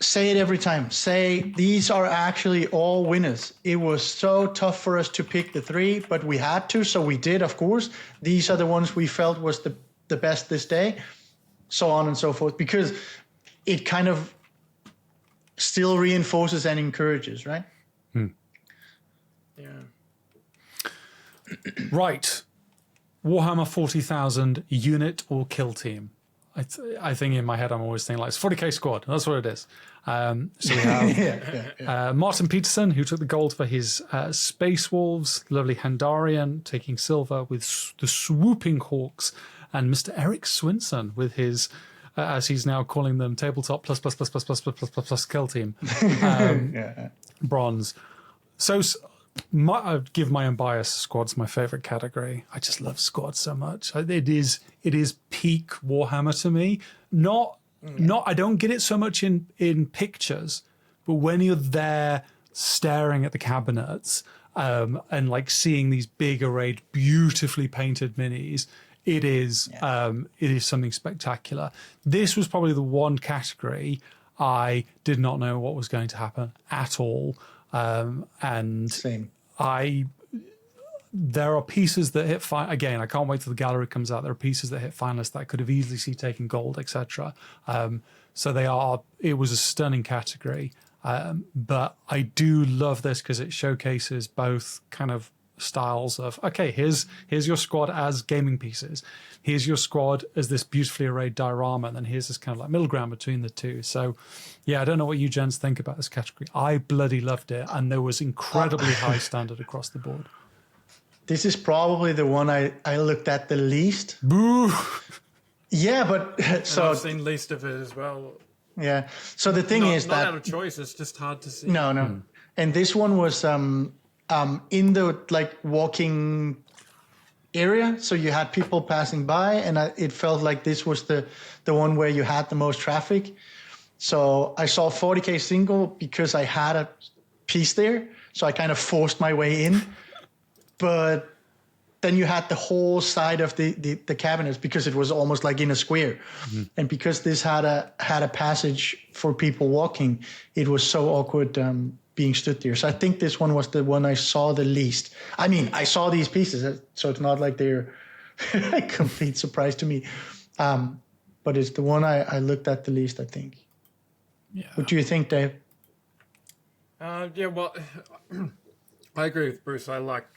say it every time. Say, these are actually all winners. It was so tough for us to pick the 3, but we had to, so we did, of course. These are the ones we felt was the best this day, so on and so forth, because it kind of still reinforces and encourages, right? Yeah. Right. Warhammer 40,000 unit or kill team. I think in my head I'm always thinking like it's 40k squad. That's what it is. So we have Martin Peterson, who took the gold for his Space Wolves, lovely Handarian taking silver with the Swooping Hawks, and Mr. Eric Swinson with his, as he's now calling them, tabletop plus kill team, bronze. So I give my unbiased squad's my favorite category. I just love squad so much. It is peak Warhammer to me. Not I don't get it so much in pictures, but when you're there staring at the cabinets and like seeing these big arrayed, beautifully painted minis, it is something spectacular. This was probably the one category I did not know what was going to happen at all. And Same. There are pieces that hit again, I can't wait till the gallery comes out. There are pieces that hit finalists that I could have easily seen taking gold, etc. So it was a stunning category. But I do love this because it showcases both kind of styles of, okay, here's your squad as gaming pieces. Here's your squad as this beautifully arrayed diorama, and then here's this kind of like middle ground between the two. So yeah, I don't know what you gents think about this category. I bloody loved it, and there was incredibly high standard across the board. This is probably the one I looked at the least. Boo! Yeah, but so I've seen least of it as well. Yeah. So the thing is not that out of choice, it's just hard to see. no. And this one was in the like walking area, so you had people passing by, and it felt like this was the one where you had the most traffic. So I saw 40k single because I had a piece there, so I kind of forced my way in. But then you had the whole side of the cabinets because it was almost like in a square. Mm-hmm. And because this had a passage for people walking, it was so awkward being stood there. So I think this one was the one I saw the least. I mean, I saw these pieces, so it's not like they're a complete surprise to me. But it's the one I looked at the least, I think. Yeah. What do you think, Dave? Well, I agree with Bruce. I like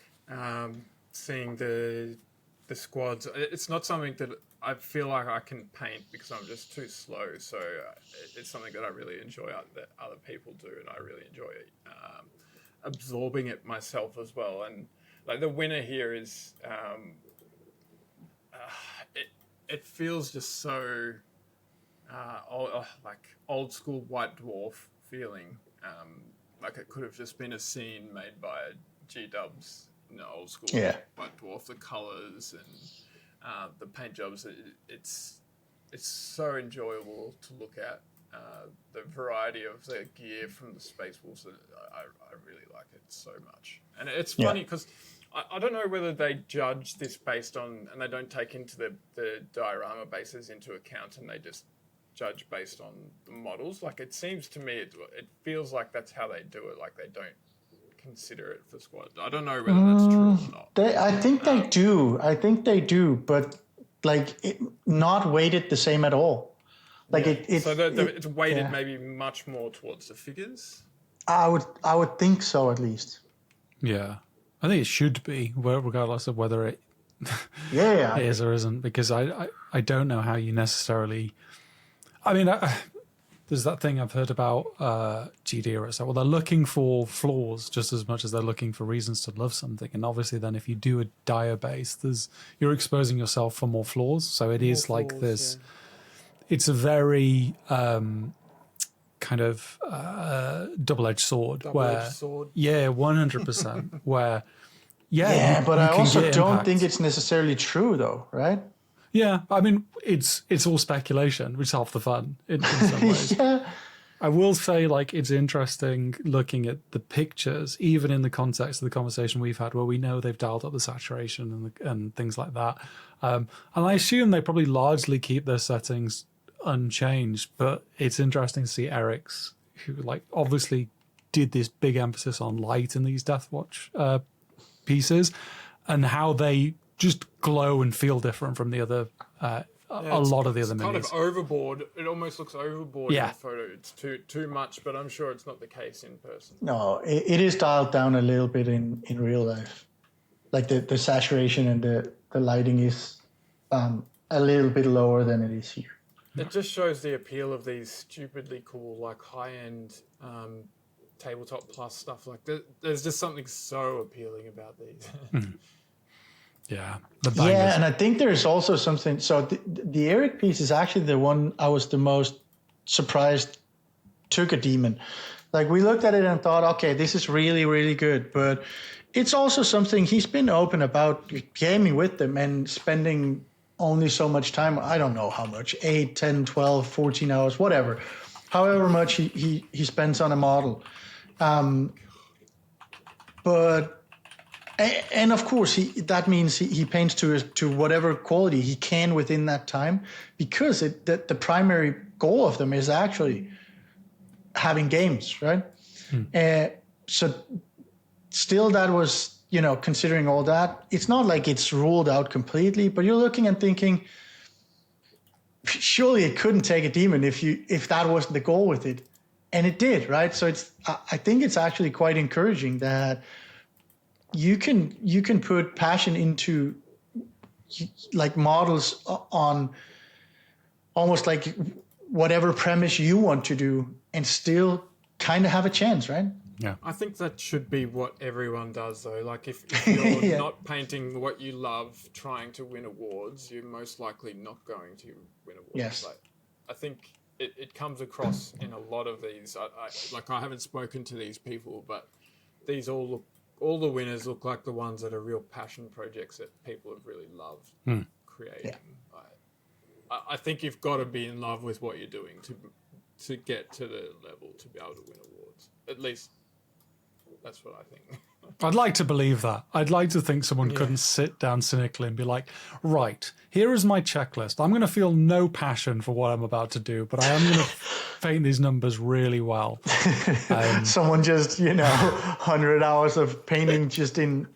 seeing the squads. It's not something that I feel like I can paint because I'm just too slow. So it's something that I really enjoy that other people do, and I really enjoy absorbing it myself as well. And like the winner here is, it feels just so like old school White Dwarf feeling. Like it could have just been a scene made by G-dubs. Old school White Dwarf, the colours and the paint jobs. It's so enjoyable to look at. The variety of the gear from the Space Wolves, I really like it so much. And it's funny because I don't know whether they judge this based on, and they don't take into the diorama bases into account, and they just judge based on the models. Like it seems to me, it feels like that's how they do it. Like they don't consider it for squad. I don't know whether that's true or not. I think they do. I think they do, but like not weighted the same at all. Like it's weighted maybe much more towards the figures. I would think so, at least. Yeah, I think it should be, regardless of whether it it is or isn't, because I don't know how you necessarily. I mean, there's that thing I've heard about GD, it's like, well, they're looking for flaws just as much as they're looking for reasons to love something. And obviously then if you do a dire base, you're exposing yourself for more flaws. So it is like flaws, this, it's a very kind of double-edged sword. Yeah, 100%. Where, but I also don't think it's necessarily true though, right? Yeah, I mean, it's all speculation, which is half the fun in some ways. Yeah. I will say, like, it's interesting looking at the pictures, even in the context of the conversation we've had, where we know they've dialed up the saturation and things like that. And I assume they probably largely keep their settings unchanged, but it's interesting to see Eric's, who, like, obviously did this big emphasis on light in these Deathwatch pieces, and how they just glow and feel different from the other a lot of the other minis. Kind of overboard. It almost looks overboard in the photo. It's too much, but I'm sure it's not the case in person. No, it is dialed down a little bit in real life. Like the saturation and the lighting is a little bit lower than it is here. It just shows the appeal of these stupidly cool, like high-end tabletop plus stuff. Like there's just something so appealing about these. Yeah. Yeah, and I think there's also something. So the Eric piece is actually the one I was the most surprised took a demon. Like we looked at it and thought, okay, this is really, really good. But it's also something he's been open about gaming with them and spending only so much time. I don't know how much, 8, 10, 12, 14 hours, whatever. However much he spends on a model. But... And of course, that means he paints to whatever quality he can within that time, because the primary goal of them is actually having games, right? So still, that was, considering all that, it's not like it's ruled out completely, but you're looking and thinking, surely it couldn't take a demon if that wasn't the goal with it, and it did, right? So I think it's actually quite encouraging that you can put passion into like models on almost like whatever premise you want to do and still kind of have a chance, right? Yeah. I think that should be what everyone does though. Like if you're not painting what you love trying to win awards, you're most likely not going to win awards. Yes. Like, I think it comes across in a lot of these. I haven't spoken to these people, but these all the winners look like the ones that are real passion projects that people have really loved creating. Yeah. I think you've got to be in love with what you're doing to get to the level to be able to win awards. At least that's what I think. I'd like to believe that. I'd like to think someone couldn't sit down cynically and be like, right, here is my checklist. I'm going to feel no passion for what I'm about to do, but I am going to paint these numbers really well. Someone just, 100 hours of painting just in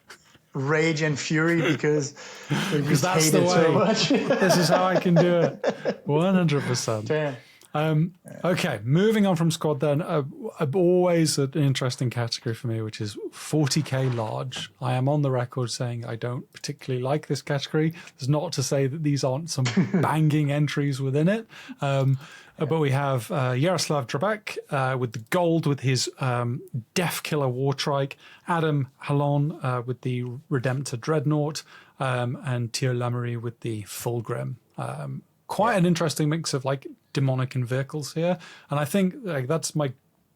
rage and fury because they just that's hate the it way. so much. This is how I can do it. 100%. Damn. Okay, moving on from squad then. Always an interesting category for me, which is 40k large. I am on the record saying I don't particularly like this category. It's not to say that these aren't some banging entries within it. But we have Yaroslav Trebek with the gold with his Death Killer Wartrike, Adam Halon with the Redemptor Dreadnought, and Thierry Lamery with the Fulgrim. Quite an interesting mix of like demonic and vehicles here, and I think like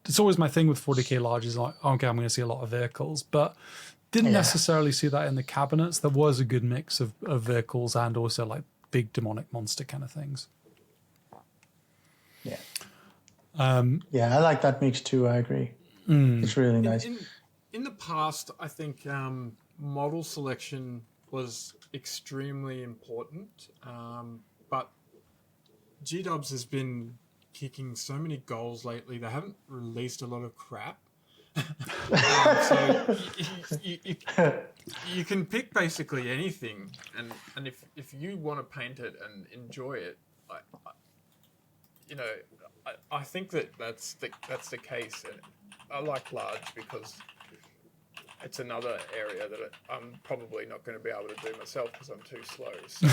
it's always my thing with 40k large is like, okay, I'm going to see a lot of vehicles, but didn't necessarily see that in the cabinets. There was a good mix of vehicles and also like big demonic monster kind of things. I like that mix too. I agree. It's really nice. In the past, I think model selection was extremely important, but G-Dubs has been kicking so many goals lately. They haven't released a lot of crap. So you can pick basically anything, and if you want to paint it and enjoy it, I think that's the case. And I like large because it's another area that I'm probably not going to be able to do myself because I'm too slow. So,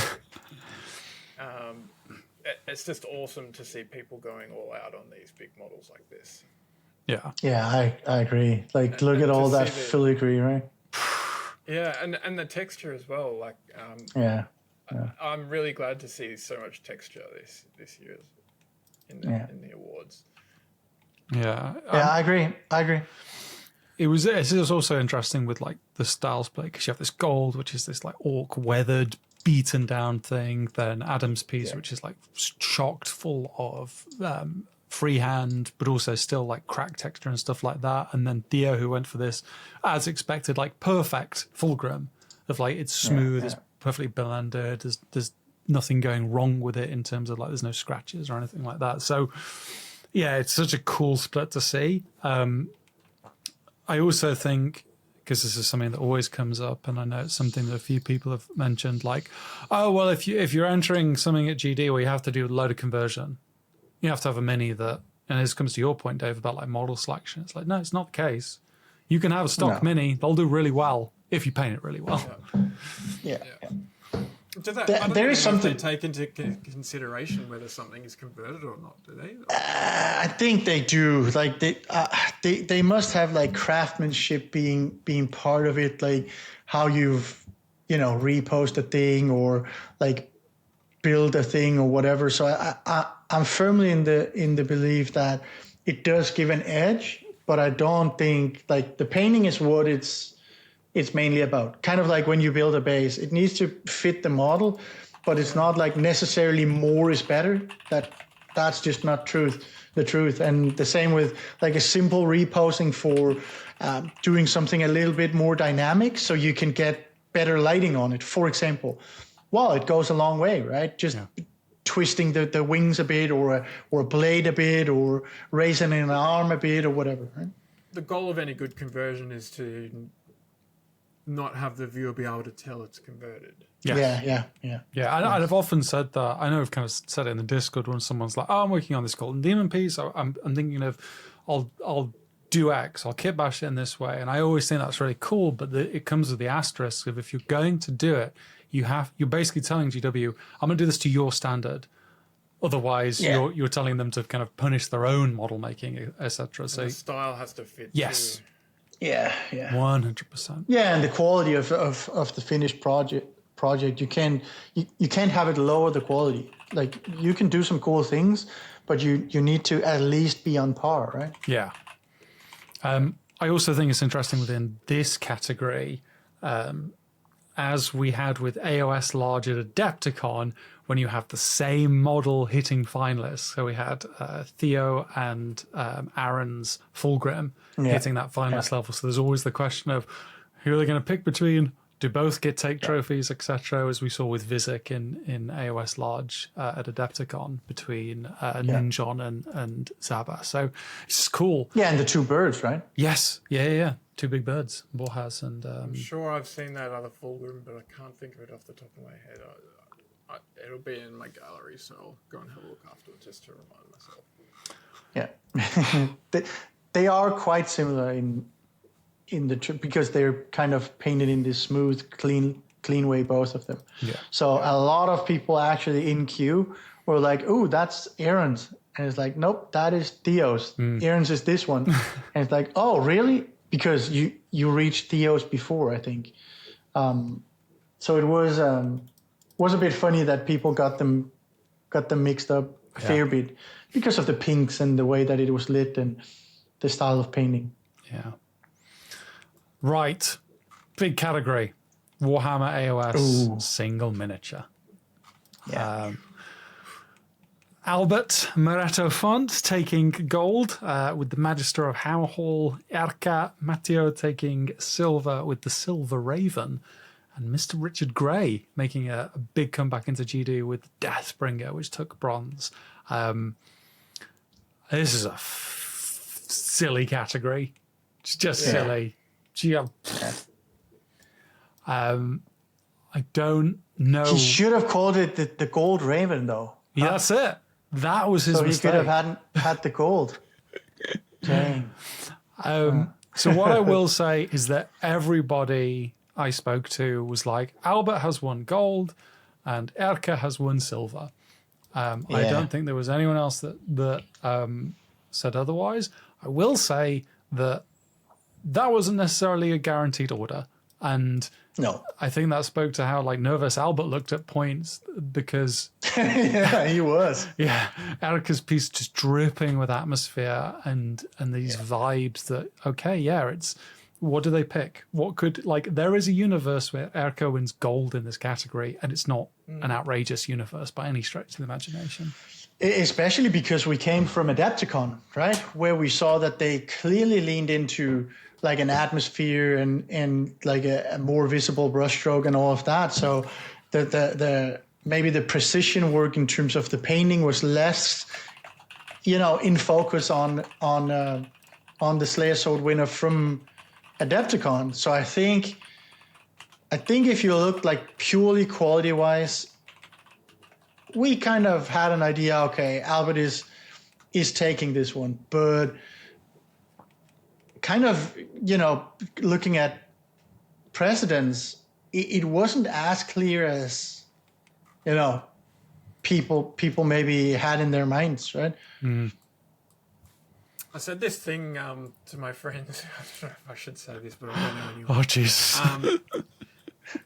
it's just awesome to see people going all out on these big models like this. Yeah. Yeah, I agree. Like, look at all that filigree, right? Yeah, and the texture as well. Like, Yeah. I'm really glad to see so much texture this year in the awards. Yeah. Yeah, I agree. It was also interesting with like the style split, because you have this gold, which is this like orc weathered, beaten down thing. Then Adam's piece, which is like chocked full of freehand, but also still like crack texture and stuff like that. And then Theo, who went for this, as expected, like perfect fulgrim of like it's smooth, it's perfectly blended. There's nothing going wrong with it in terms of like there's no scratches or anything like that. So yeah, it's such a cool split to see. I also think, because this is something that always comes up, and I know it's something that a few people have mentioned, like, oh well, if you're entering something at GD where you have to do a load of conversion, you have to have a mini that, and this comes to your point, Dave, about like model selection. It's like, no, it's not the case. You can have a stock mini; they'll do really well if you paint it really well. Yeah. There is something they take into consideration whether something is converted or not. Do they? I think they do. Like they must have like craftsmanship being part of it, like how you've repost a thing or like build a thing or whatever. So I'm firmly in the belief that it does give an edge, but I don't think like the painting is what it's mainly about. Kind of like when you build a base, it needs to fit the model, but it's not like necessarily more is better. That's just not the truth. And the same with like a simple reposing for doing something a little bit more dynamic so you can get better lighting on it, for example. Well, it goes a long way, right? Just twisting the wings a bit or a blade a bit or raising an arm a bit or whatever, right? The goal of any good conversion is to not have the viewer be able to tell it's converted. Yeah. I've often said that. I know I've kind of said it in the Discord when someone's like, "Oh, I'm working on this Golden Demon piece. I'm thinking of, I'll do X. I'll kit bash it in this way." And I always think that's really cool, but it comes with the asterisk of if you're going to do it, you're basically telling GW, "I'm going to do this to your standard." Otherwise, you're telling them to kind of punish their own model making, etc. So the style has to fit. Yes. Too. Yeah. 100%. Yeah, and the quality of the finished project you can't have it lower the quality. Like you can do some cool things, but you need to at least be on par, right? Yeah. I also think it's interesting within this category, as we had with AOS Large at Adepticon, when you have the same model hitting finalists. So we had Theo and Aaron's Fulgrim hitting that finalist level. So there's always the question of who are they going to pick between? Do both take trophies, etc., as we saw with Vizic in AOS Large at Adepticon between Ninjon and Zaba. So it's just cool. Yeah, and the two birds, right? Yes. Yeah. Two big birds, Borjas and... I'm sure I've seen that other Fulgrim, but I can't think of it off the top of my head. It'll be in my gallery, so I'll go and have a look afterwards just to remind myself. Yeah. They are quite similar in the because they're kind of painted in this smooth, clean way, both of them. Yeah. So a lot of people actually in queue were like, "Oh, that's Aaron's," and it's like, "Nope, that is Theo's. Aaron's is this one," and it's like, "Oh, really?" Because you reached Theo's before, I think. So it was a bit funny that people got them mixed up a fair bit because of the pinks and the way that it was lit and the style of painting. Yeah. Right. Big category. Warhammer AOS single miniature. Yeah. Albert Moretto Font taking gold with the Magister of Howhall. Erka Matteo taking silver with the Silver Raven. And Mr. Richard Gray making a big comeback into GD with Deathbringer, which took bronze. This is a silly category. It's just silly. I don't know. He should have called it the Gold Raven, though. Yeah, that's it. That was his mistake. So he could have had the gold. Dang. So what I will say is that everybody I spoke to was like, Albert has won gold and Erka has won silver. I Yeah. don't think there was anyone else that said otherwise. I will say that wasn't necessarily a guaranteed order, and No. I think that spoke to how like nervous Albert looked at points, because Yeah, he was. Erica's piece just dripping with atmosphere and these vibes that, okay, it's, what do they pick? What could, like, there is a universe where Erica wins gold in this category, and it's not an outrageous universe by any stretch of the imagination. Especially because we came from Adepticon, right? Where we saw that they clearly leaned into like an atmosphere and like a more visible brushstroke and all of that. So the maybe the precision work in terms of the painting was less, in focus on the Slayer Sword winner from Adepticon. So I think if you look like purely quality wise, we kind of had an idea, okay, Albert is taking this one, but kind of, looking at precedents, it wasn't as clear as, people maybe had in their minds, right? Mm. I said this thing to my friends. I don't know if I should say this, but I'm going to anyway. Oh, Jesus.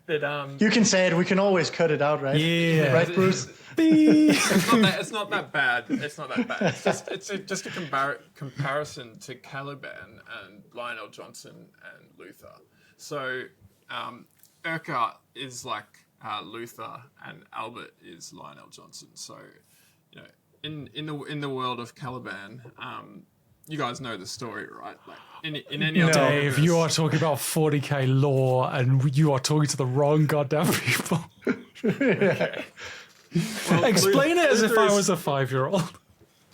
But You can say it. We can always cut it out, right? Yeah. Right, Bruce? it's not that bad. It's not that bad. It's just a comparison to Caliban and Lionel Johnson and Luther. So Urquhart is like Luther, and Albert is Lionel Johnson. So in the world of Caliban, you guys know the story, right? Like in any other Dave, universe, you are talking about 40k lore, and you are talking to the wrong goddamn people. Well, Explain it as if Luther I is- was a 5-year-old.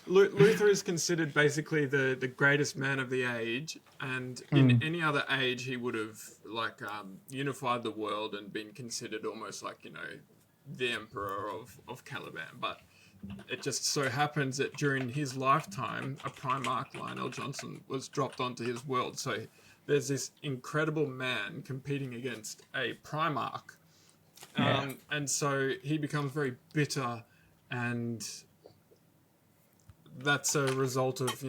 Luther is considered basically the greatest man of the age, and in any other age he would have unified the world and been considered almost like the emperor of Caliban. But it just so happens that during his lifetime, a Primarch, Lionel Johnson, was dropped onto his world. So there's this incredible man competing against a Primarch, and so he becomes very bitter, and that's a result of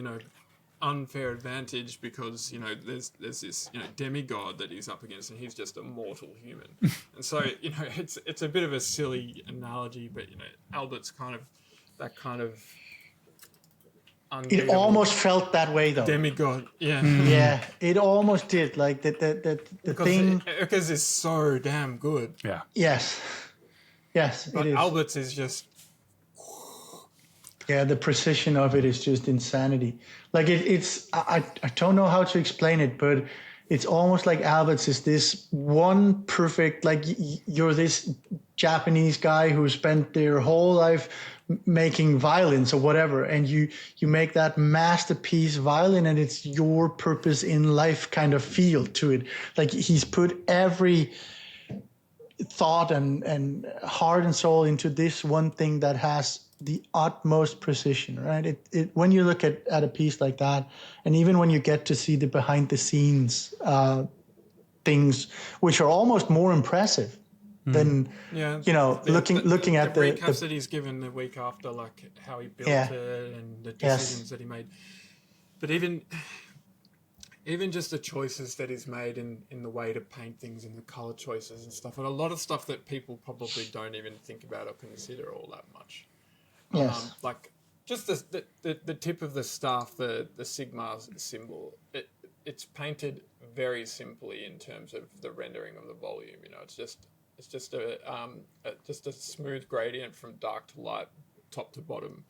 unfair advantage, because there's this demigod that he's up against, and he's just a mortal human. And so it's a bit of a silly analogy, but Albert's kind of that kind of It unbeatable almost felt that way, though. demigod. Yeah. Yeah, it almost did. Like the thing. Because it's so damn good. Yeah. Yes, But it is. Albert's is just Yeah, the precision of it is just insanity. Like it's I don't know how to explain it, but it's almost like Albert's is this one perfect, like you're this Japanese guy who spent their whole life making violins or whatever, and you make that masterpiece violin, and it's your purpose in life kind of feel to it. Like he's put every thought and heart and soul into this one thing that has the utmost precision, right? It when you look at a piece like that, and even when you get to see the behind the scenes things, which are almost more impressive than looking at the recaps that he's given the week after, like how he built it and the decisions that he made. But even just the choices that he's made in the way to paint things and the color choices and stuff, and a lot of stuff that people probably don't even think about or consider all that much. Yes. Like just the tip of the staff, the Sigma symbol, it's painted very simply in terms of the rendering of the volume. It's just a smooth gradient from dark to light, top to bottom.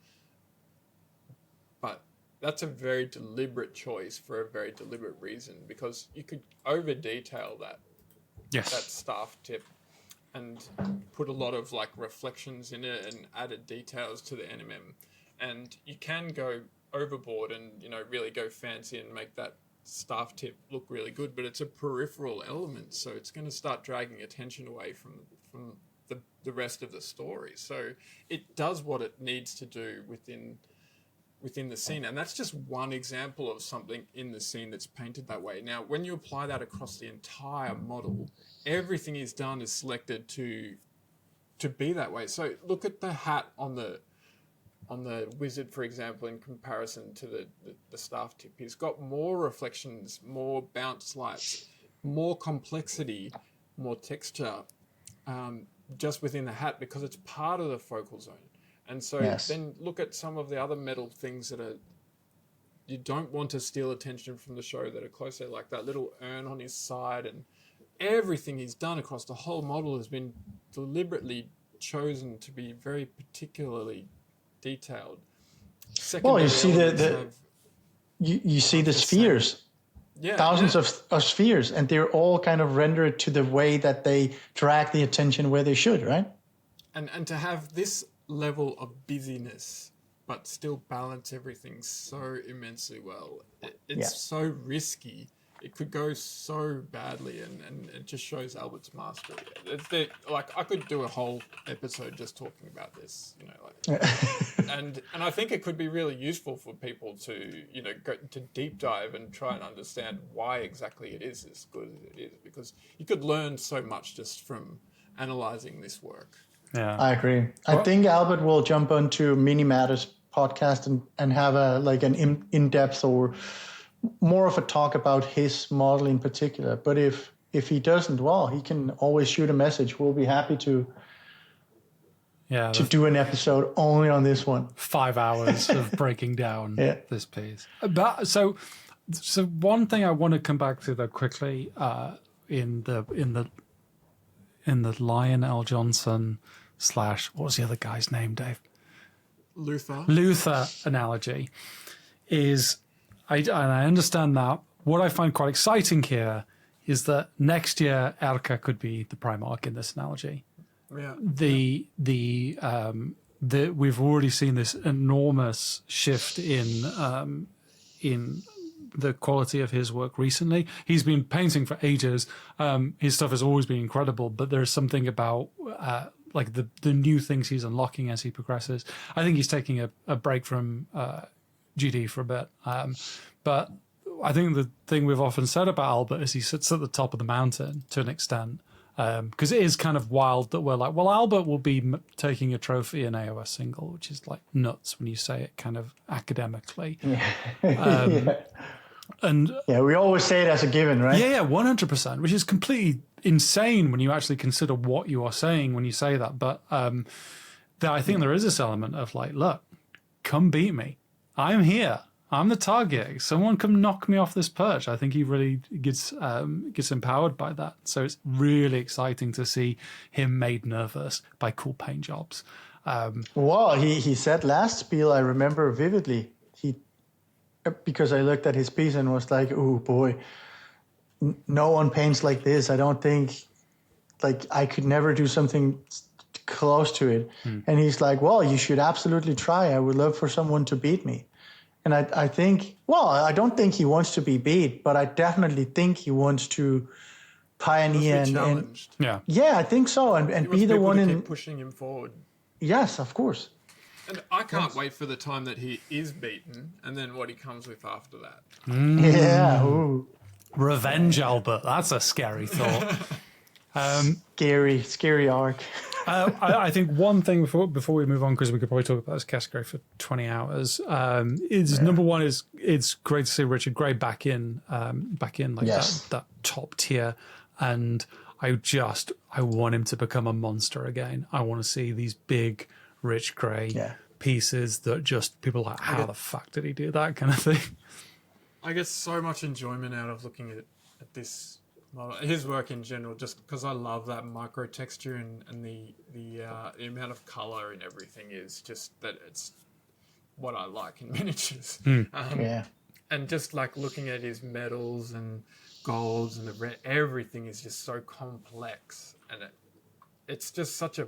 But that's a very deliberate choice for a very deliberate reason, because you could over detail that staff tip and put a lot of like reflections in it and added details to the NMM, and you can go overboard and really go fancy and make that staff tip look really good, but it's a peripheral element, so it's going to start dragging attention away from the rest of the story. So it does what it needs to do within the scene, and that's just one example of something in the scene that's painted that way. Now, when you apply that across the entire model, everything is done is selected to be that way. So look at the hat on the on the wizard, for example, in comparison to the staff tip. He's got more reflections, more bounce lights, more complexity, more texture, just within the hat because it's part of the focal zone. And so then look at some of the other metal things that you don't want to steal attention from the show that are closer, like that little urn on his side, and everything he's done across the whole model has been deliberately chosen to be very particularly detailed. Well, you see you see the spheres, thousands of spheres, and they're all kind of rendered to the way that they drag the attention where they should, right? And to have this level of busyness but still balance everything so immensely well, it's so risky. It could go so badly, and it just shows Albert's mastery. Like, I could do a whole episode just talking about this, and I think it could be really useful for people to, go to deep dive and try and understand why exactly it is as good as it is, because you could learn so much just from analyzing this work. Yeah, I agree. I think Albert will jump onto Mini Matters podcast and have an in-depth or more of a talk about his model in particular. But if he doesn't, well, he can always shoot a message. We'll be happy to do an episode only on this one. 5 hours of breaking down this piece. But so one thing I want to come back to though quickly in the Lion L. Johnson / what was the other guy's name, Dave? Luther analogy is. And I understand that. What I find quite exciting here is that next year Erka could be the Primarch in this analogy. Yeah. We've already seen this enormous shift in the quality of his work recently. He's been painting for ages. His stuff has always been incredible, but there's something about like the new things he's unlocking as he progresses. I think he's taking a break from GD for a bit. But I think the thing we've often said about Albert is he sits at the top of the mountain to an extent. Because it is kind of wild that we're like, well, Albert will be taking a trophy in AOS single, which is like nuts when you say it kind of academically. And we always say it as a given, right? Yeah, 100%, which is completely insane when you actually consider what you are saying when you say that. But I think there is this element of like, look, come beat me. I'm here. I'm the target. Someone come knock me off this perch. I think he really gets empowered by that. So it's really exciting to see him made nervous by cool paint jobs. Well, he said last spiel, I remember vividly, because I looked at his piece and was like, oh boy, no one paints like this. I don't think, like, I could never do something close to it. And he's like, well, you should absolutely try. I would love for someone to beat me. And I think, well, I don't think he wants to be beat, but I definitely think he wants to pioneer and challenged. I think so, and be the one in pushing him forward. Yes, of course. And I can't wait for the time that he is beaten, and then what he comes with after that. Yeah, ooh. Revenge, Albert. That's a scary thought. Scary arc. I think one thing before we move on, because we could probably talk about this category for 20 hours, is number one is it's great to see Richard Gray back in like that top tier, and I want him to become a monster again. I want to see these big Rich Gray pieces that just people are like, how the fuck did he do that kind of thing? I get so much enjoyment out of looking at this. His work in general, just because I love that micro texture and the amount of color and everything is just that it's what I like in miniatures. And just like looking at his metals and golds and the red, everything is just so complex, and it's just such a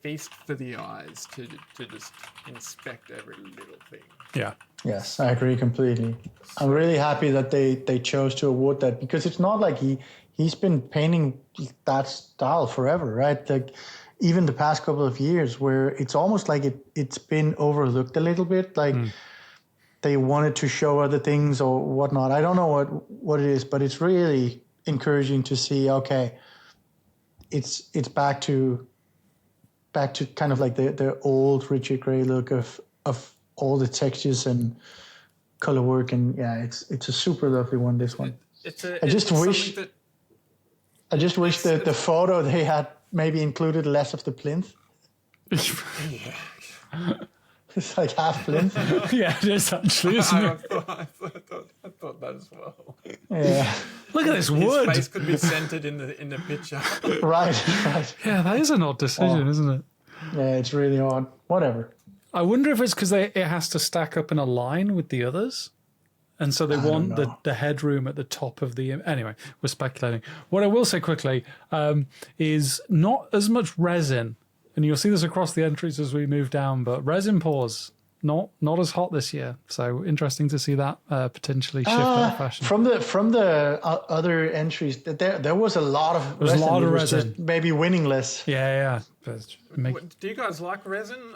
feast for the eyes to just inspect every little thing. Yeah. Yes, I agree completely. I'm really happy that they chose to award that, because it's not like he's been painting that style forever, right? Like even the past couple of years, where it's almost like it's been overlooked a little bit. Like they wanted to show other things or whatnot. I don't know what it is, but it's really encouraging to see. Okay, it's back to back to kind of like the old Richard Gray look of all the textures and color work, and yeah, it's a super lovely one. This one. I just wish that the photo they had maybe included less of the plinth. It's like half plinth. Yeah, it is actually, isn't it? I thought that as well. Yeah. Look at this wood. His face could be centered in the picture. Right. Yeah, that is an odd decision, isn't it? Yeah, it's really odd. Whatever. I wonder if it's because it has to stack up in a line with the others. And so they want the headroom at the top of the... Anyway, we're speculating. What I will say quickly is not as much resin. And you'll see this across the entries as we move down, but resin pours, not as hot this year. So interesting to see that potentially shift that fashion. From the other entries, there was a lot of resin. A lot of resin. Just maybe winningless. Yeah. Do you guys like resin?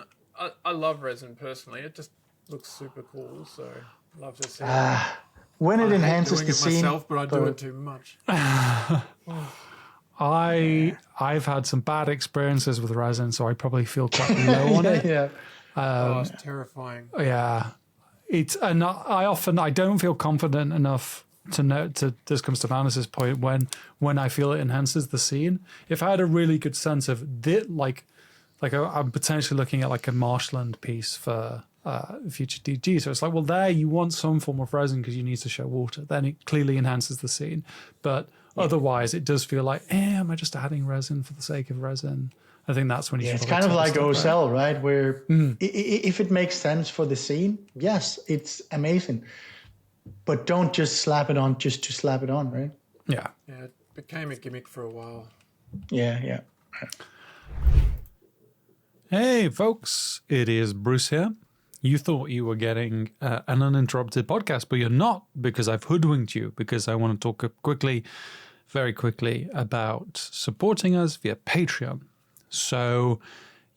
I love resin personally. It just looks super cool. So love to see it. When it enhances the scene. Myself, but I do it too much. I've had some bad experiences with resin, so I probably feel quite low on it. Yeah. It's terrifying. Yeah, I don't feel confident enough to know. This comes to Manus's point when I feel it enhances the scene. If I had a really good sense of this, like I'm potentially looking at like a marshland piece for future DG. So it's like, well, there you want some form of resin because you need to show water. Then it clearly enhances the scene, but. Otherwise, it does feel like, am I just adding resin for the sake of resin? I think that's when you. Yeah, it's kind of like OSL, right? Where if it makes sense for the scene, yes, it's amazing. But don't just slap it on just to slap it on, right? Yeah. Yeah, it became a gimmick for a while. Yeah. Hey, folks, it is Bruce here. You thought you were getting an uninterrupted podcast, but you're not, because I've hoodwinked you, because I want to talk very quickly about supporting us via Patreon. So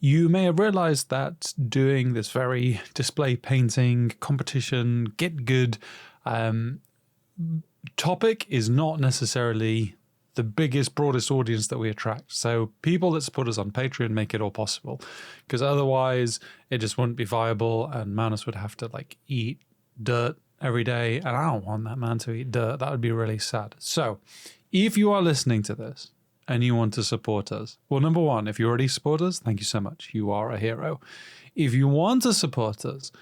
you may have realized that doing this very display painting competition, GitGud topic is not necessarily the biggest, broadest audience that we attract. So people that support us on Patreon make it all possible, because otherwise it just wouldn't be viable, and Manus would have to like eat dirt every day, and I don't want that man to eat dirt. That would be really sad. So if you are listening to this and you want to support us, well, number one, if you already support us, thank you so much. You are a hero. If you want to support us,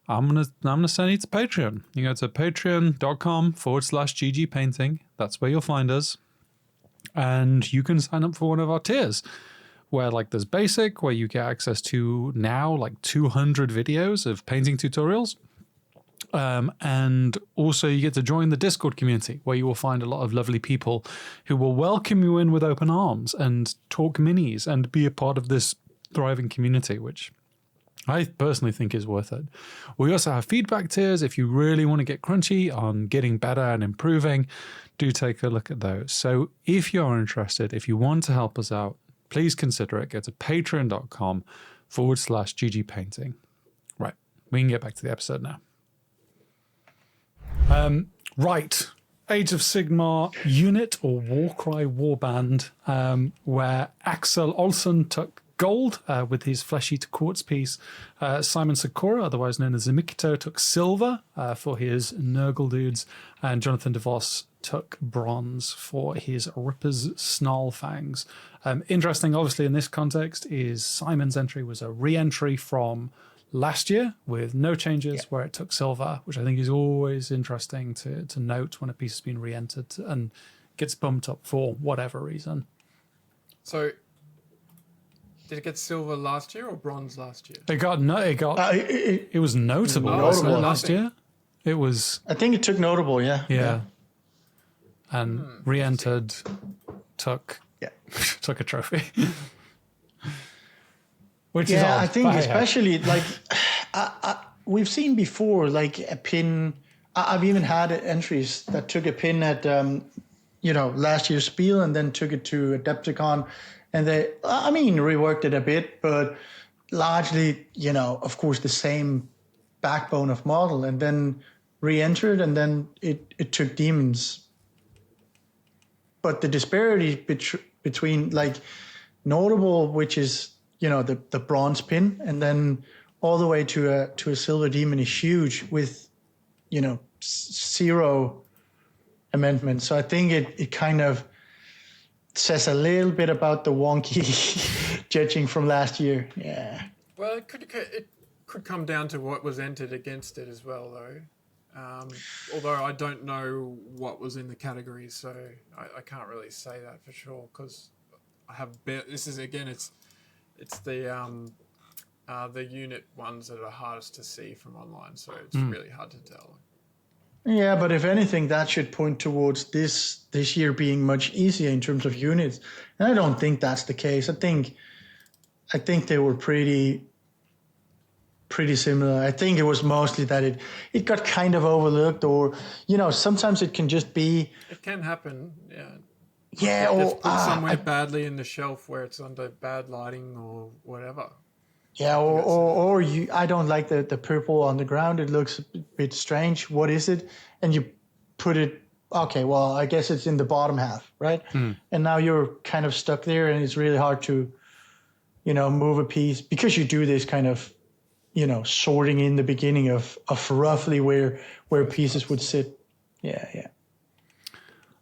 I'm gonna send you to Patreon. You go to patreon.com/GG Painting. That's where you'll find us. And you can sign up for one of our tiers, where like there's basic, where you get access to now like 200 videos of painting tutorials. And also you get to join the Discord community, where you will find a lot of lovely people who will welcome you in with open arms and talk minis and be a part of this thriving community, which I personally think is worth it. We also have feedback tiers. If you really want to get crunchy on getting better and improving, do take a look at those. So if you're interested, if you want to help us out, please consider it. Go to patreon.com/GG Painting. Right. We can get back to the episode now. Right. Age of Sigmar unit or Warcry warband, where Axel Olsen took gold with his Flesh Eater Quartz piece. Simon Sakura, otherwise known as Zemikito, took silver for his Nurgle dudes, and Jonathan DeVos took bronze for his Ripper's Snarl Fangs. Interesting, obviously, in this context, is Simon's entry was a re-entry from last year with no changes, where it took silver, which I think is always interesting to note when a piece has been re-entered and gets bumped up for whatever reason. So, did it get silver last year or bronze last year? It was notable, wasn't it, last year? It was. I think it took notable, yeah. Yeah. And re-entered, took a trophy. Which is odd, I think especially like we've seen before, like a pin. I've even had entries that took a pin at last year's Spiel and then took it to Adepticon, and they reworked it a bit, but largely of course the same backbone of model, and then re-entered, and then it took demons. But the disparity between like notable, which is the bronze pin, and then all the way to a silver demon is huge with, zero amendments. So I think it kind of says a little bit about the wonky judging from last year. Yeah. Well, it could come down to what was entered against it as well, though. Although I don't know what was in the categories, so I can't really say that for sure, because I have this is again it's the unit ones that are hardest to see from online, so it's really hard to tell. Yeah, but if anything, that should point towards this year being much easier in terms of units, and I don't think that's the case. I think they were pretty similar. I think it was mostly that it got kind of overlooked, or sometimes it can just be. It can happen, yeah. Yeah, or put somewhere badly in the shelf where it's under bad lighting or whatever. Yeah, or I don't like the purple on the ground. It looks a bit strange. What is it? And you put it. Okay, well, I guess it's in the bottom half, right? And now you're kind of stuck there, and it's really hard to, move a piece, because you do this kind of, sorting in the beginning of roughly where pieces would sit. Yeah.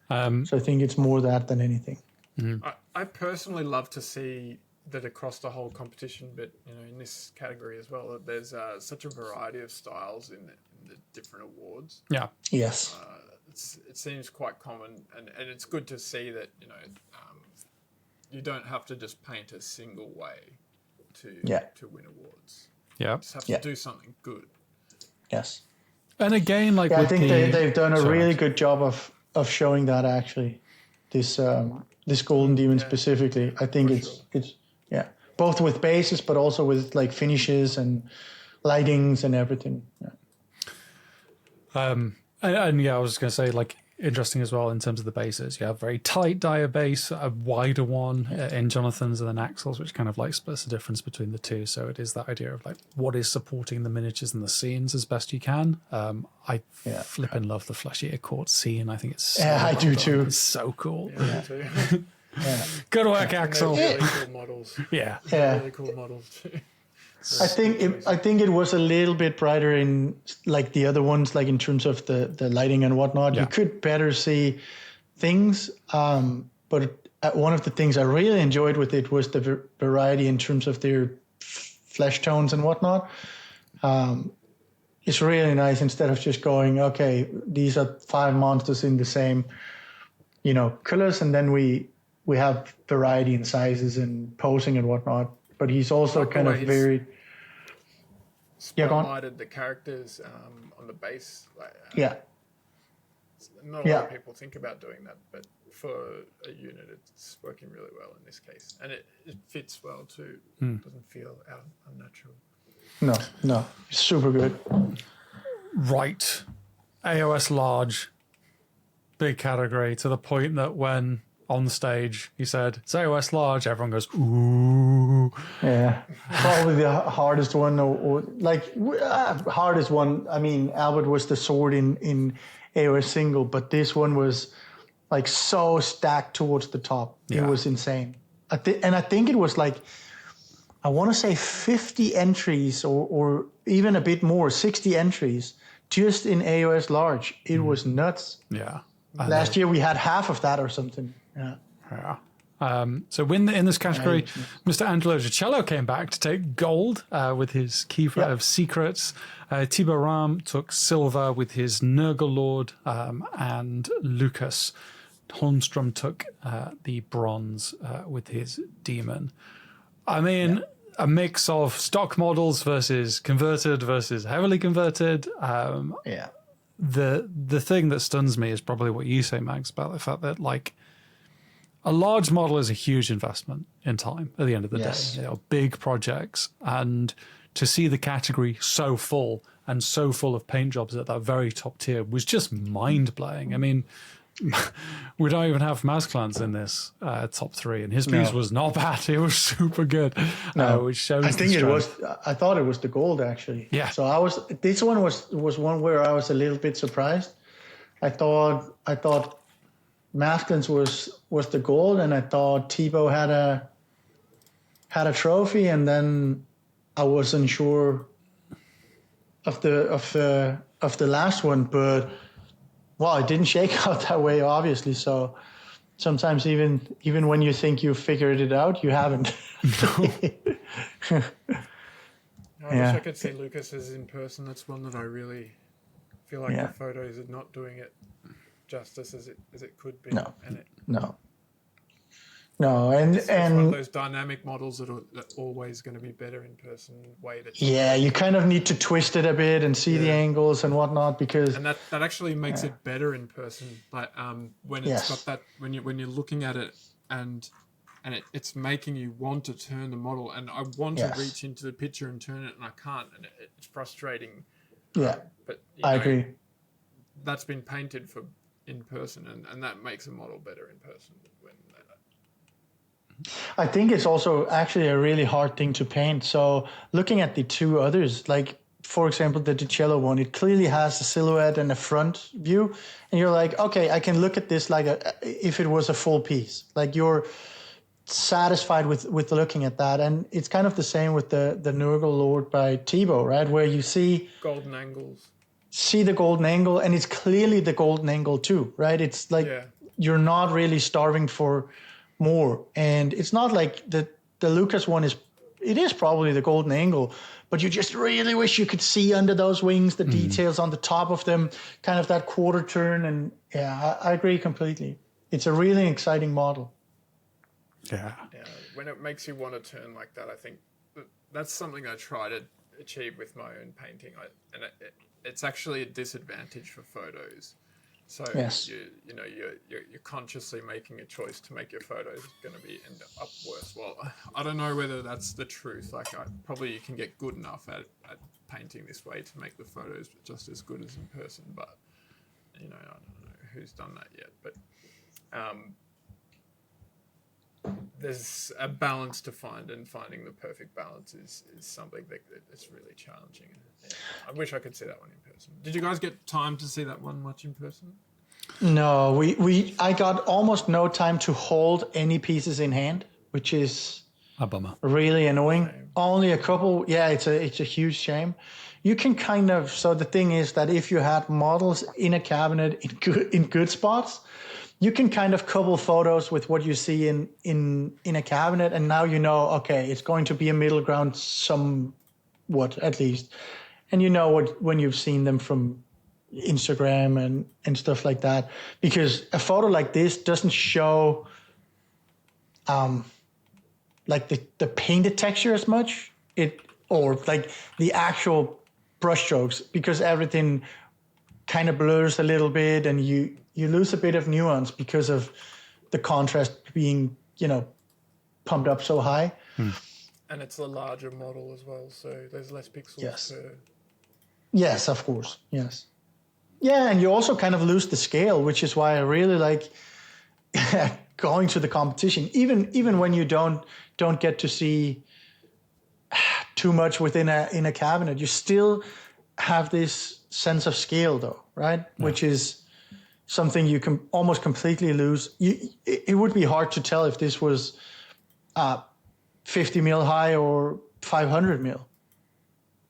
So I think it's more that than anything. I personally love to see that across the whole competition, but in this category as well, that there's such a variety of styles in the different awards. Yeah. Yes. It seems quite common, and it's good to see that you don't have to just paint a single way to win awards. Yeah. You just have to do something good. Yes. And again, I think they've done a really good job of showing that, actually. This Golden Demon specifically. I think it's both with bases, but also with like finishes and lightings and everything. Yeah. And I was going to say, like, interesting as well in terms of the bases. You have a very tight dia base, a wider one in Jonathan's, and then Axel's, which kind of like splits the difference between the two. So it is that idea of like what is supporting the miniatures and the scenes as best you can. I flippin' love the Flesh Eater Court scene. I think it's so I do too. It's so cool. Yeah, me too. Good work, Axel. Really cool models. Yeah. Really cool models too. I think it was a little bit brighter in like the other ones, like in terms of the lighting and whatnot. You could better see things, but one of the things I really enjoyed with it was the variety in terms of their flesh tones and whatnot. It's really nice, instead of just going, okay, these are 5 monsters in the same, colors, and then we have variety in sizes and posing and whatnot. But he's also kind of very spotlighted the characters on the base. Not a lot of people think about doing that, but for a unit, it's working really well in this case, and it fits well too. It doesn't feel unnatural. No, super good. Right, AOS large, big category, to the point that when on the stage he said it's AOS large, everyone goes ooh. Yeah, probably the hardest one, or hardest one. I mean, Albert was the sword in AOS single, but this one was like so stacked towards the top. It was insane. And I think it was like, I want to say 50 entries or even a bit more, 60 entries just in AOS large. It was nuts. Yeah. Last year we had half of that or something. Yeah. So in this category, Mr. Angelo Gicello came back to take gold with his Key of Secrets. Thibaut Ram took silver with his Nurgle and Lucas Holmstrom took the bronze with his Demon. I mean, a mix of stock models versus converted versus heavily converted. The thing that stuns me is probably what you say, Max, about the fact that like a large model is a huge investment in time at the end of the day. They are big projects, and to see the category so full and so full of paint jobs at that very top tier was just mind-blowing. I mean, we don't even have Mouse Clans in this top three, and his piece was not bad. It was super good. Which shows I thought it was the gold, actually. Yeah. So this one was one where I was a little bit surprised. I thought Maskins was the gold, and I thought Thibaut had had a trophy, and then I wasn't sure of the last one, but well, it didn't shake out that way, obviously. So sometimes even when you think you figured it out, you haven't. I wish I could see Lucas's in person. That's one that I really feel like the photos are not doing it justice as it could be. No, and it's one of those dynamic models that are always going to be better in person. You kind of need to twist it a bit and see the angles and whatnot, because that actually makes it better in person. Like when it's got that when you're looking at it and it's making you want to turn the model, and I want to reach into the picture and turn it, and I can't, and it's frustrating. Yeah, but I agree. That's been painted for in person, and that makes a model better in person. I think it's also actually a really hard thing to paint. So looking at the two others, like for example, the Dicello one, it clearly has a silhouette and a front view, and you're like, okay, I can look at this like if it was a full piece. Like you're satisfied with looking at that, and it's kind of the same with the Nurgle Lord by Thibaut, right? Where you see golden angles, see the golden angle, and it's clearly the golden angle too, right? It's like you're not really starving for more, and it's not like the Lucas one is probably the golden angle, but you just really wish you could see under those wings the details on the top of them, kind of that quarter turn. And I agree completely. It's a really exciting model. Yeah, when it makes you want to turn like that, I think that's something I try to achieve with my own painting, and it's actually a disadvantage for photos. So you're consciously making a choice to make your photos going to be end up worse. Well, I don't know whether that's the truth. Like probably you can get good enough at painting this way to make the photos just as good as in person. But I don't know who's done that yet. But there's a balance to find, and finding the perfect balance is something that's really challenging. I wish I could see that one in person. Did you guys get time to see that one much in person? No, I got almost no time to hold any pieces in hand, which is a bummer. Really annoying. Shame. Only a couple. Yeah, it's a huge shame. You can kind of, so the thing is that if you had models in a cabinet in good spots, you can kind of couple photos with what you see in a cabinet, and now you know, okay, it's going to be a middle ground somewhat at least. And you know what when you've seen them from Instagram and stuff like that, because a photo like this doesn't show like the painted texture as much, or like the actual brushstrokes, because everything kind of blurs a little bit, and you lose a bit of nuance because of the contrast being, pumped up so high. And it's a larger model as well, so there's less pixels per... Yes, of course. Yes. Yeah, and you also kind of lose the scale, which is why I really like going to the competition. Even when you don't get to see too much within a cabinet, you still have this sense of scale, though, right? Yeah. Which is something you can almost completely lose. It would be hard to tell if this was 50 mil high or 500 mil.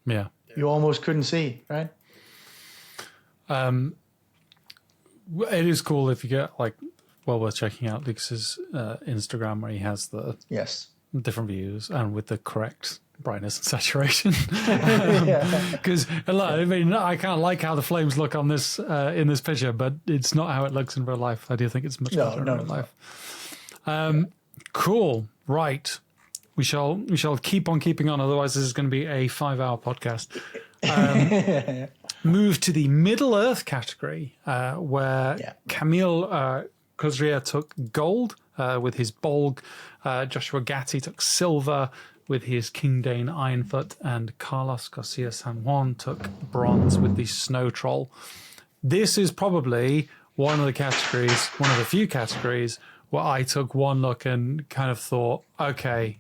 Yeah. You almost couldn't see, right? It is cool if you get worth checking out Lucas's Instagram, where he has the different views and with the correct brightness and saturation. Because I mean, I kind of like how the flames look on this in this picture, but it's not how it looks in real life. I do think it's much better in real life. Cool. Right. We shall keep on keeping on. Otherwise, this is going to be a 5-hour podcast. Move to the Middle Earth category, where Camille Kozria took gold with his Bolg. Joshua Gatti took silver with his King Dane Ironfoot, and Carlos Garcia San Juan took bronze with the Snow Troll. This is probably one of the few categories where I took one look and kind of thought, okay,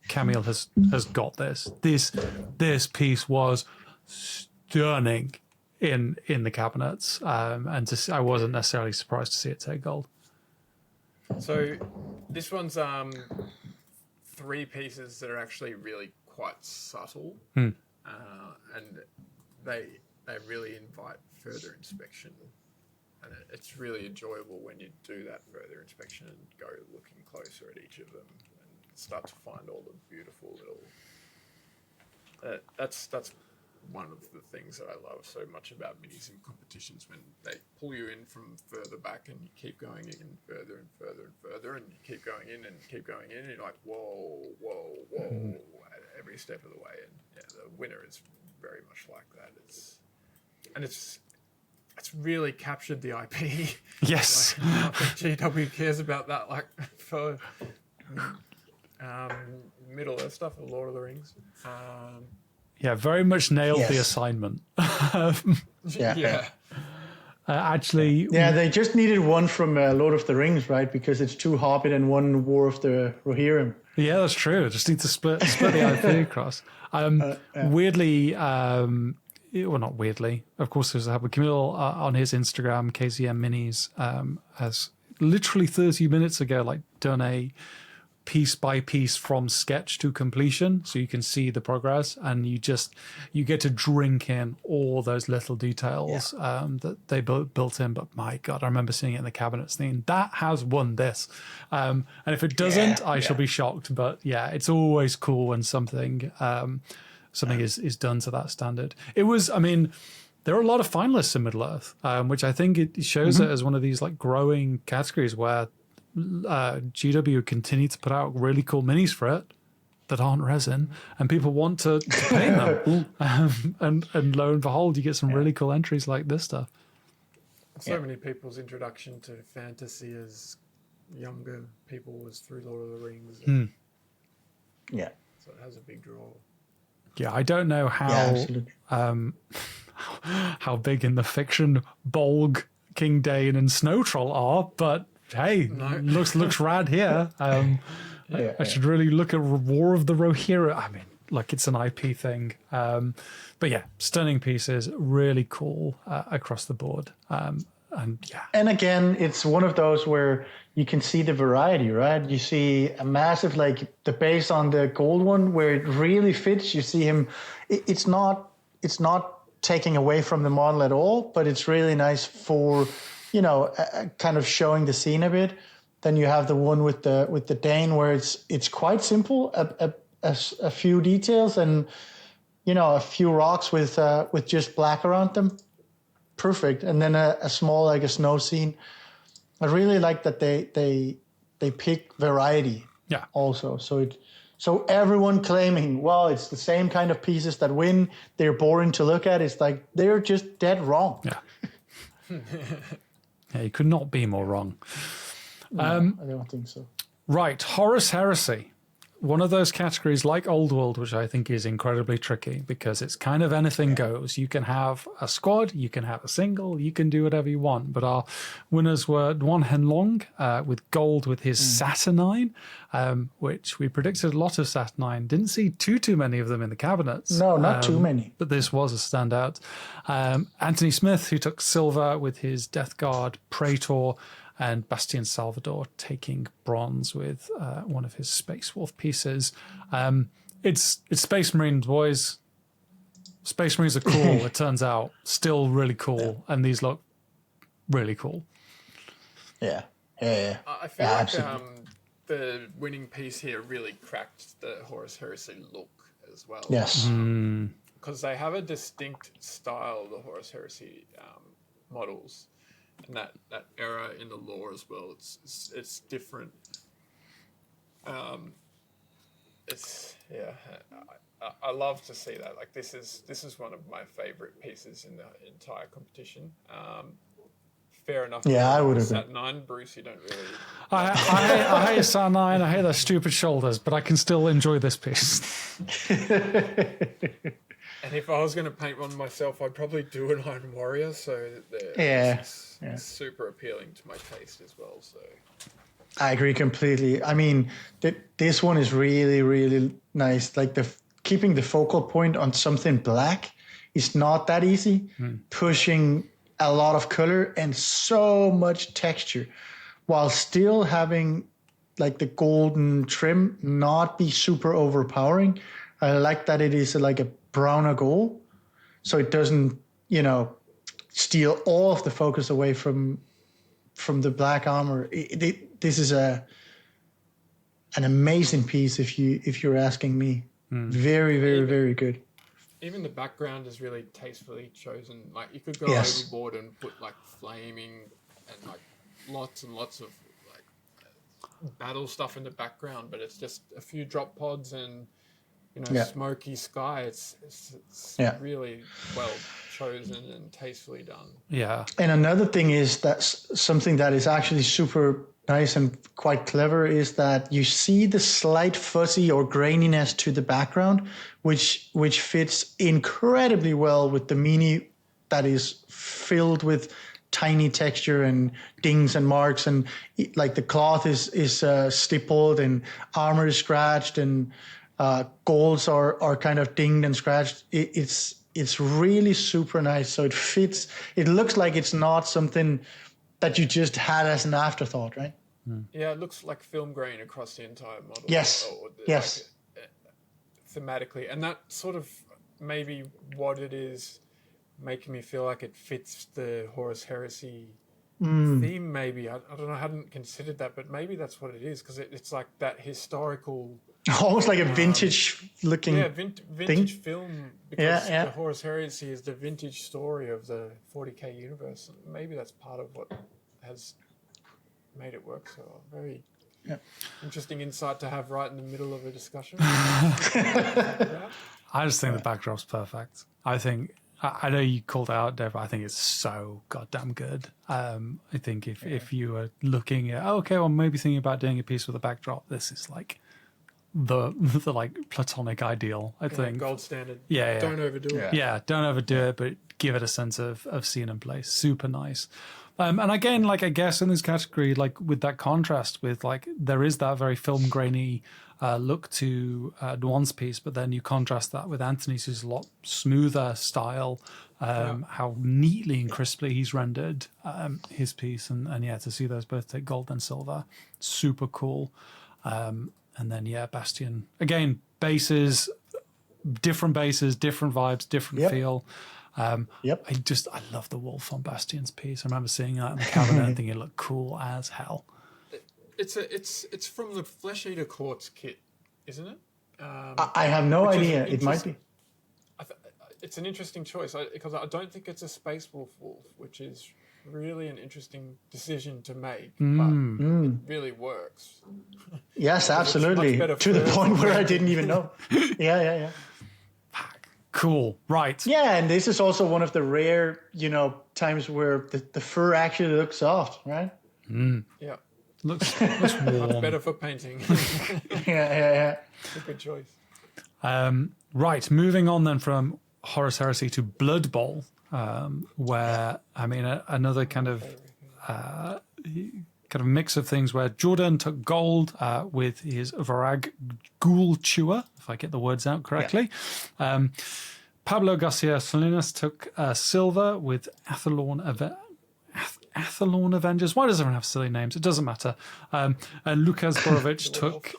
Camille has got this. This piece was stunning in the cabinets, and I wasn't necessarily surprised to see it take gold. So this one's 3 pieces that are actually really quite subtle, Hmm. and they really invite further inspection. And it's really enjoyable when you do that further inspection and go looking closer at each of them and start to find all the beautiful little. That's one of the things that I love so much about minis and competitions, when they pull you in from further back and you keep going in further and further and further, and you keep going in and keep going in, and you're like, whoa, whoa, whoa, at every step of the way. And yeah, the winner is very much like that. It's really captured the IP. Yes. Not that GW cares about that, like for Middle Earth stuff, or Lord of the Rings. Yeah, very much nailed the Yes. assignment. Yeah. Actually, Yeah, they just needed one from Lord of the Rings, right? Because it's 2 Hobbit and 1 War of the Rohirrim. yeah, that's true. Just need to split the IP across. Weirdly, well, not weirdly. Of course, there's Camille on his Instagram, KZM Minis, has literally 30 minutes ago, done a piece by piece from sketch to completion, so you can see the progress, and you get to drink in all those little details that they built in. But my God, I remember seeing it in the cabinets thinking, that has won this. And if it doesn't, I shall be shocked. But yeah, it's always cool when something is done to that standard. It was, there are a lot of finalists in Middle-earth, which I think it shows it as one of these growing categories where GW continue to put out really cool minis for it that aren't resin, and people want to paint them. And lo and behold, you get some really cool entries like this stuff. So many people's introduction to fantasy as younger people was through Lord of the Rings. Yeah. So it has a big draw. Yeah, I don't know absolutely. how big in the fiction Bolg, King Dane, and Snow Troll are, but hey, looks rad here. I should really look at War of the Rohirrim. It's an IP thing. But yeah, stunning pieces, really cool across the board. And again, it's one of those where you can see the variety, right? You see a massive, the base on the gold one where it really fits. You see him. It's not taking away from the model at all, but it's really nice for, kind of showing the scene a bit. Then you have the one with the Dane where it's quite simple, a few details and a few rocks with just black around them. Perfect. And then a small a snow scene. I really like that they pick variety. Yeah. Also, so everyone claiming, well, it's the same kind of pieces that win. They're boring to look at. It's they're just dead wrong. Yeah. Yeah, you could not be more wrong. No, I don't think so. Right, Horus Heresy. One of those categories like Old World, which I think is incredibly tricky because it's kind of anything goes. You can have a squad, you can have a single, you can do whatever you want. But our winners were Duan Henlong with gold with his Saturnine, which we predicted a lot of Saturnine. Didn't see too many of them in the cabinets. No, not too many. But this was a standout. Anthony Smith, who took silver with his Death Guard Praetor, and Bastian Salvador taking bronze with one of his Space Wolf pieces. It's Space Marines, boys. Space Marines are cool, it turns out. Still really cool, and these look really cool. Yeah. I feel like the winning piece here really cracked the Horus Heresy look as well. Yes. Because they have a distinct style, the Horus Heresy models. And that era in the lore as well, it's different. I love to see that. This is one of my favorite pieces in the entire competition. Fair enough. Yeah, I would agree. Saturnine, Bruce, you don't really. I hate Saturnine. I hate their stupid shoulders, but I can still enjoy this piece. And if I was going to paint one myself, I'd probably do an Iron Warrior. So it's super appealing to my taste as well. So I agree completely. This one is really, really nice. Keeping the focal point on something black is not that easy. Pushing a lot of color and so much texture while still having like the golden trim not be super overpowering. I like that it is like a browner gold, so it doesn't, steal all of the focus away from the black armor. This is an amazing piece if you're asking me. Very, very, very good. Even the background is really tastefully chosen. Like you could go Yes. overboard and put like flaming and like lots and lots of like battle stuff in the background, but it's just a few drop pods and smoky sky. It's really well chosen and tastefully done. Yeah. And another thing is that something that is actually super nice and quite clever is that you see the slight fuzzy or graininess to the background, which fits incredibly well with the mini that is filled with tiny texture and dings and marks, and like the cloth is stippled and armor is scratched and golds are kind of dinged and scratched. It's really super nice. So it fits. It looks like it's not something that you just had as an afterthought, right? Yeah, it looks like film grain across the entire model. Yes. Yes. Like, thematically, and that sort of maybe what it is making me feel like it fits the Horus Heresy theme. Maybe I don't know. I hadn't considered that, but maybe that's what it is, because it's like that historical. Almost like a vintage looking vintage film, because Yeah. the Horus Heresy is the vintage story of the 40k universe. And maybe that's part of what has made it work so well. Very interesting insight to have right in the middle of a discussion. I just think the backdrop's perfect. I know you called it out, Dave, but I think it's so goddamn good. I think if you were looking at, maybe thinking about doing a piece with a backdrop, this is like the like platonic ideal, I think. Gold standard. Yeah. Don't overdo it. Yeah, don't overdo it, but give it a sense of scene and place. Super nice. And again, like I guess in this category, like with that contrast with like there is that very film grainy look to Dwan's piece, but then you contrast that with Anthony's, who's a lot smoother style, how neatly and crisply he's rendered his piece, and to see those both take gold and silver, super cool. And then Bastion again, bases, different vibes, different feel. I love the wolf on Bastion's piece. I remember seeing that in the cabinet and thinking it looked cool as hell. It's from the Flesh Eater Quartz kit, isn't it? I have no idea. It might be. It's an interesting choice because I don't think it's a Space Wolf, which is really an interesting decision to make, but it really works. Yes, absolutely. To the point where I didn't even know. Yeah. Cool. Right. Yeah, and this is also one of the rare, times where the fur actually looks soft, right? Yeah. Looks warm. Much better for painting. Yeah. It's a good choice. Right. Moving on then from Horus Heresy to Blood Bowl, where another kind of mix of things where Jordan took gold with his Varag Ghoul Chewer, if I get the words out correctly. Yeah. Pablo Garcia Salinas took silver with Athlorn Avengers. Why does everyone have silly names? It doesn't matter. And Lukas Borovic took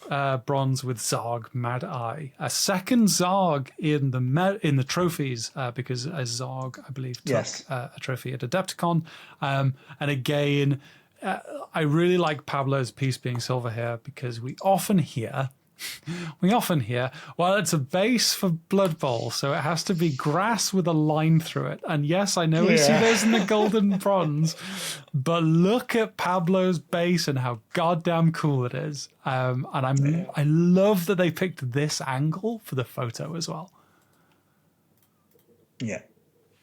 bronze with Zarg Mad Eye. A second Zarg in the trophies, because a Zarg, I believe, took a trophy at Adepticon. And again, I really like Pablo's piece being silver here, because we often hear, well, it's a base for Blood Bowl, so it has to be grass with a line through it. And yes, I know we see those in the gold and bronze, but look at Pablo's base and how goddamn cool it is. And I love that they picked this angle for the photo as well. Yeah.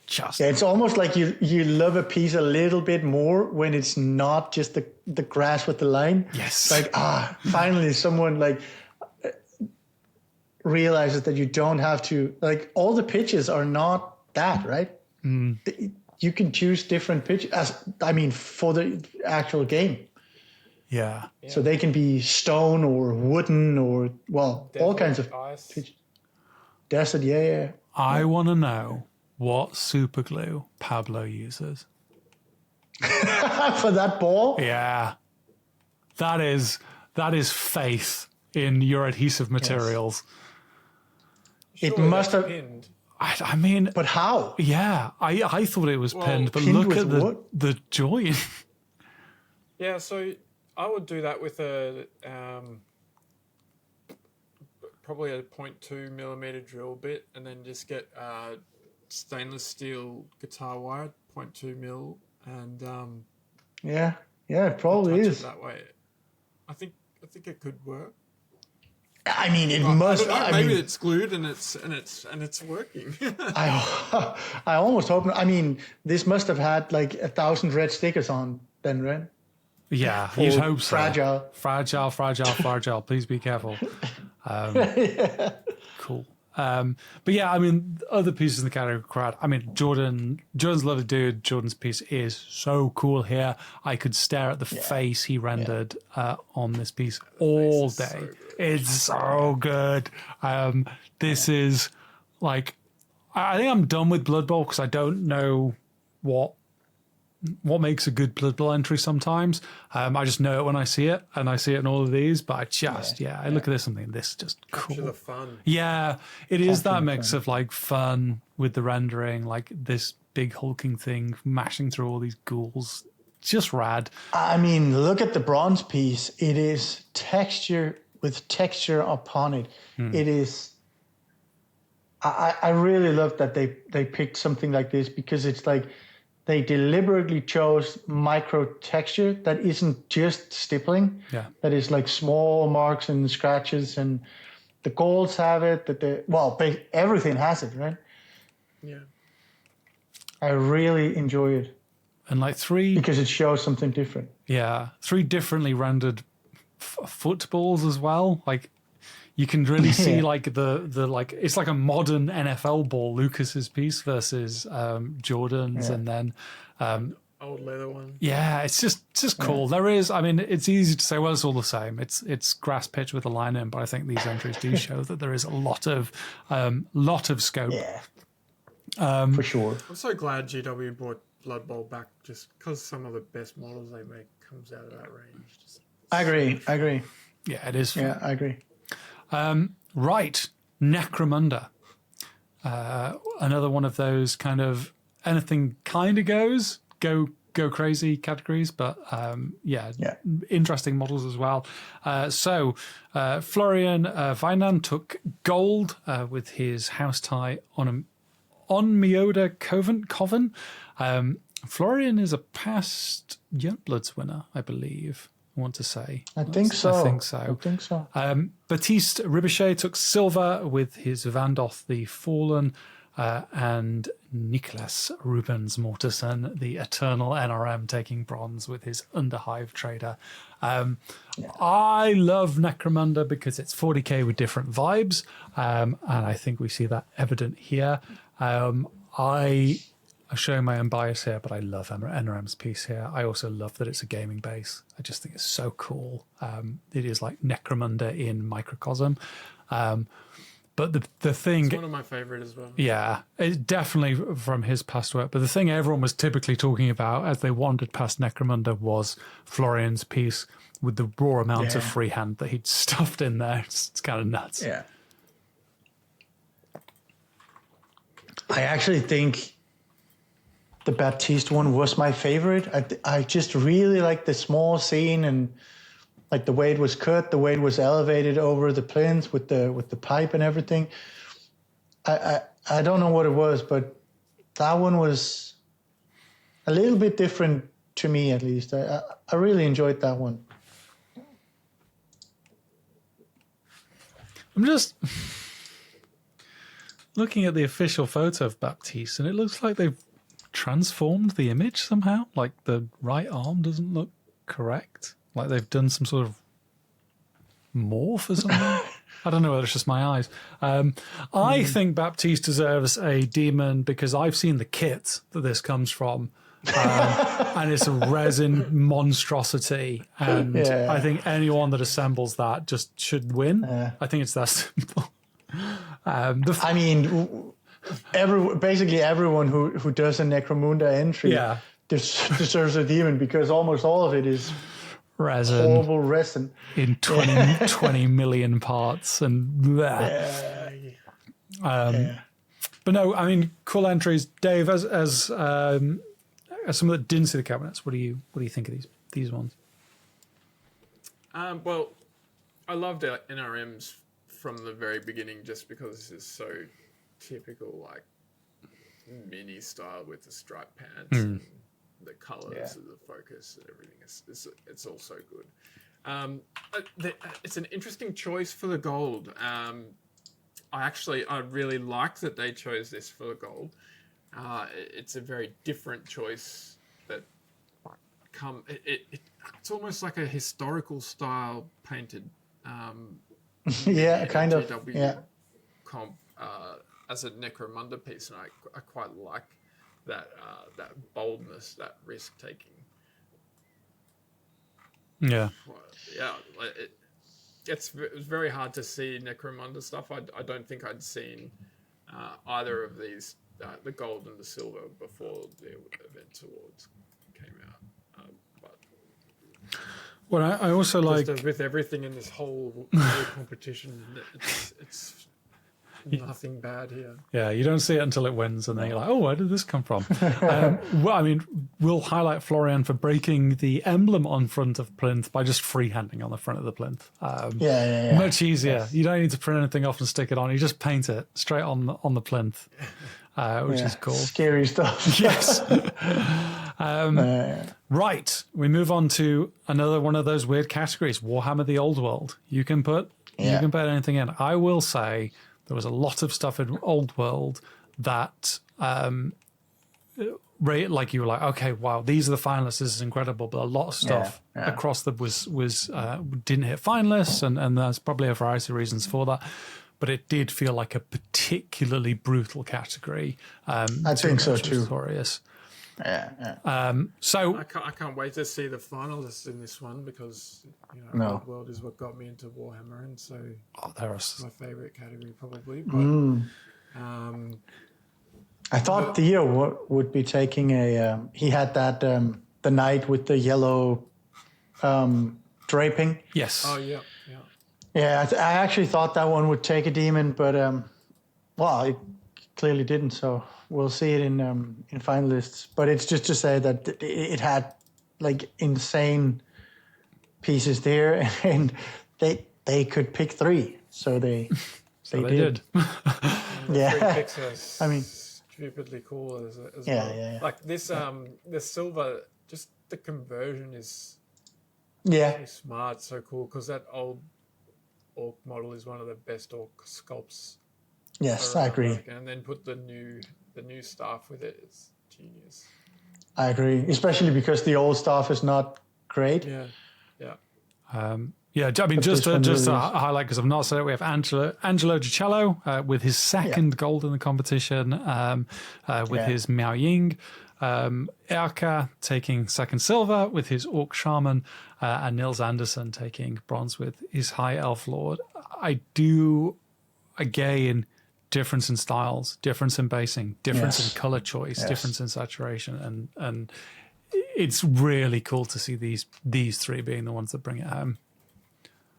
It's almost like you love a piece a little bit more when it's not just the grass with the line. Yes. Like, finally someone realizes that you don't have to, all the pitches are not that, right? You can choose different pitches, for the actual game. Yeah. So they can be stone or wooden or, desert, all kinds of pitch. Desert, yeah. I want to know what super glue Pablo uses. For that ball? Yeah. That is That is faith in your adhesive materials. It Surely must that's have. pinned. I mean, But how? yeah, I thought it was pinned, but pinned look with at what? the join. Yeah, so I would do that with a probably a 0.2 millimeter drill bit, and then just get stainless steel guitar wire, 0.2 mil, and Yeah, it probably touch is. it that way. I think it could work. I mean, it I must. don't know, I maybe mean, it's glued and it's working. I almost hope. I mean, this must have had like 1,000 red stickers on then, right? Yeah, you'd Or hope so. Fragile. Please be careful. Cool. But yeah, I mean, other pieces in the category crowd. I mean, Jordan's Lovely Dude. Jordan's piece is so cool here. I could stare at the face he rendered on this piece all day. It's so good. This is like, I think I'm done with Blood Bowl because I don't know what makes a good Blood Bowl entry sometimes. I just know it when I see it, and I see it in all of these, but I just, I look at this and think, this is just cool. Capture the fun. Yeah, it is that mix of like fun with the rendering, like this big hulking thing mashing through all these ghouls. Just rad. I mean, look at the bronze piece. It is texture with texture upon it. It is. I really love that they picked something like this because it's like they deliberately chose micro texture that isn't just stippling. Yeah. That is like small marks and scratches, and the golds have it. Everything has it, right? Yeah. I really enjoy it And like because it shows something different. Yeah, 3 differently rendered footballs as well. Like you can really see like the like it's like a modern NFL ball. Lucas's piece versus Jordan's, and then Old leather one. yeah, it's just cool. There is, I mean, it's easy to say, well, it's all the same. It's grass pitch with a line in, but I think these entries do show that there is a lot of scope. Yeah, for sure. I'm so glad GW brought Blood Bowl back, just because some of the best models they make comes out of that range. I agree. Yeah, it is fun. Yeah, I agree. Right, Necromunda. Another one of those kind of anything kind of goes, go crazy categories, but interesting models as well. So Florian Weinan took gold with his house tie on Mioda Coven. Florian is a past Youngbloods winner, I believe. I want to say. I think so. Baptiste Ribichet took silver with his Vandoth the Fallen, and Nicholas Rubens Mortensen, the eternal NRM, taking bronze with his Underhive Trader. I love Necromunda because it's 40k with different vibes, and I think we see that evident here. I'm showing my own bias here, but I love NRM's piece here. I also love that it's a gaming base. I just think it's so cool. It is like Necromunda in microcosm. But the thing... It's one of my favorite as well. Yeah, it's definitely from his past work. But the thing everyone was typically talking about as they wandered past Necromunda was Florian's piece with the raw amount of freehand that he'd stuffed in there. It's kind of nuts. Yeah. I actually think the Baptiste one was my favorite. I just really like the small scene and like the way it was cut, the way it was elevated over the plinth with the pipe and everything. I don't know what it was, but that one was a little bit different to me, at least. I really enjoyed that one. I'm just looking at the official photo of Baptiste, and it looks like they've transformed the image somehow. Like the right arm doesn't look correct. Like they've done some sort of morph or something. I don't know whether it's just my eyes. I think Baptiste deserves a demon because I've seen the kit that this comes from. And it's a resin monstrosity. And I think anyone that assembles that just should win. I think it's that simple. I mean, basically everyone who does a Necromunda entry deserves a demon because almost all of it is resin horrible resin. in 20 million parts and bleh. But no, I mean, cool entries. Dave, as someone that didn't see the cabinets, what do you think of these ones? Well, I loved our NRMs from the very beginning, just because this is so typical, like mini style with the striped pants and the colors of the focus and everything. It's all so good. It's an interesting choice for the gold. I really like that they chose this for the gold. It's a very different choice that it's almost like a historical style painted. Kind of. GW Yeah. Comp as a Necromunda piece, and I quite like that boldness, that risk taking. Yeah. Yeah, it was very hard to see Necromunda stuff. I don't think I'd seen either of these, the gold and the silver, before the Event Awards came out. Well, I also like with everything in this whole competition, it's nothing bad here. Yeah, you don't see it until it wins, and then you're like, "Oh, where did this come from?" Well, I mean, we'll highlight Florian for breaking the emblem on front of plinth by just freehanding on the front of the plinth. Much easier. Yes. You don't need to print anything off and stick it on. You just paint it straight on the plinth, which is cool. Scary stuff. Yes. Right, we move on to another one of those weird categories: Warhammer: The Old World. You can put anything in. I will say, there was a lot of stuff in Old World that, like you were like, okay, wow, these are the finalists. This is incredible. But a lot of stuff across the was didn't hit finalists, and there's probably a variety of reasons for that. But it did feel like a particularly brutal category. I think so too. Notorious. So I can't wait to see the finalists in this one, because Old World is what got me into Warhammer, and so it's my favorite category probably. But I thought Theo would be taking he had that the knight with the yellow draping. Yes. Oh yeah. Yeah, I actually thought that one would take a demon, but it clearly didn't. So we'll see it in finalists. But it's just to say that it had like insane pieces there, and they could pick 3. So they did. Yeah. Picks I mean, stupidly cool as well. Yeah. Like this, the silver, just the conversion is so smart, so cool, because that old orc model is one of the best orc sculpts. Yes, I agree. And then put the new staff with it. It's genius. I agree, especially because the old staff is not great. Yeah. I mean, just to highlight, because I've not said it, we have Angelo Gicello with his second gold in the competition, with his Miao Ying. Erka taking second silver with his Orc Shaman, and Nils Anderson taking bronze with his High Elf Lord. I do, again, difference in styles, difference in basing, difference in color choice, difference in saturation, and it's really cool to see these 3 being the ones that bring it home.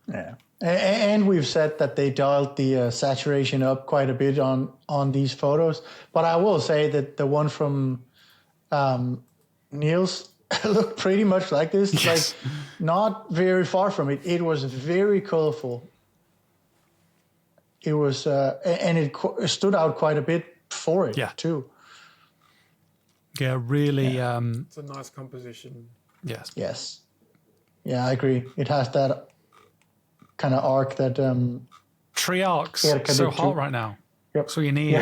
Yeah, and we've said that they dialed the saturation up quite a bit on these photos, but I will say that the one from Niels looked pretty much like this. Like, not very far from it. It was very colorful. It was, and it stood out quite a bit for it too. Yeah, really. It's a nice composition. Yes. Yeah, I agree. It has that kind of arc that. Tree arcs so hot right now. Yep. So you need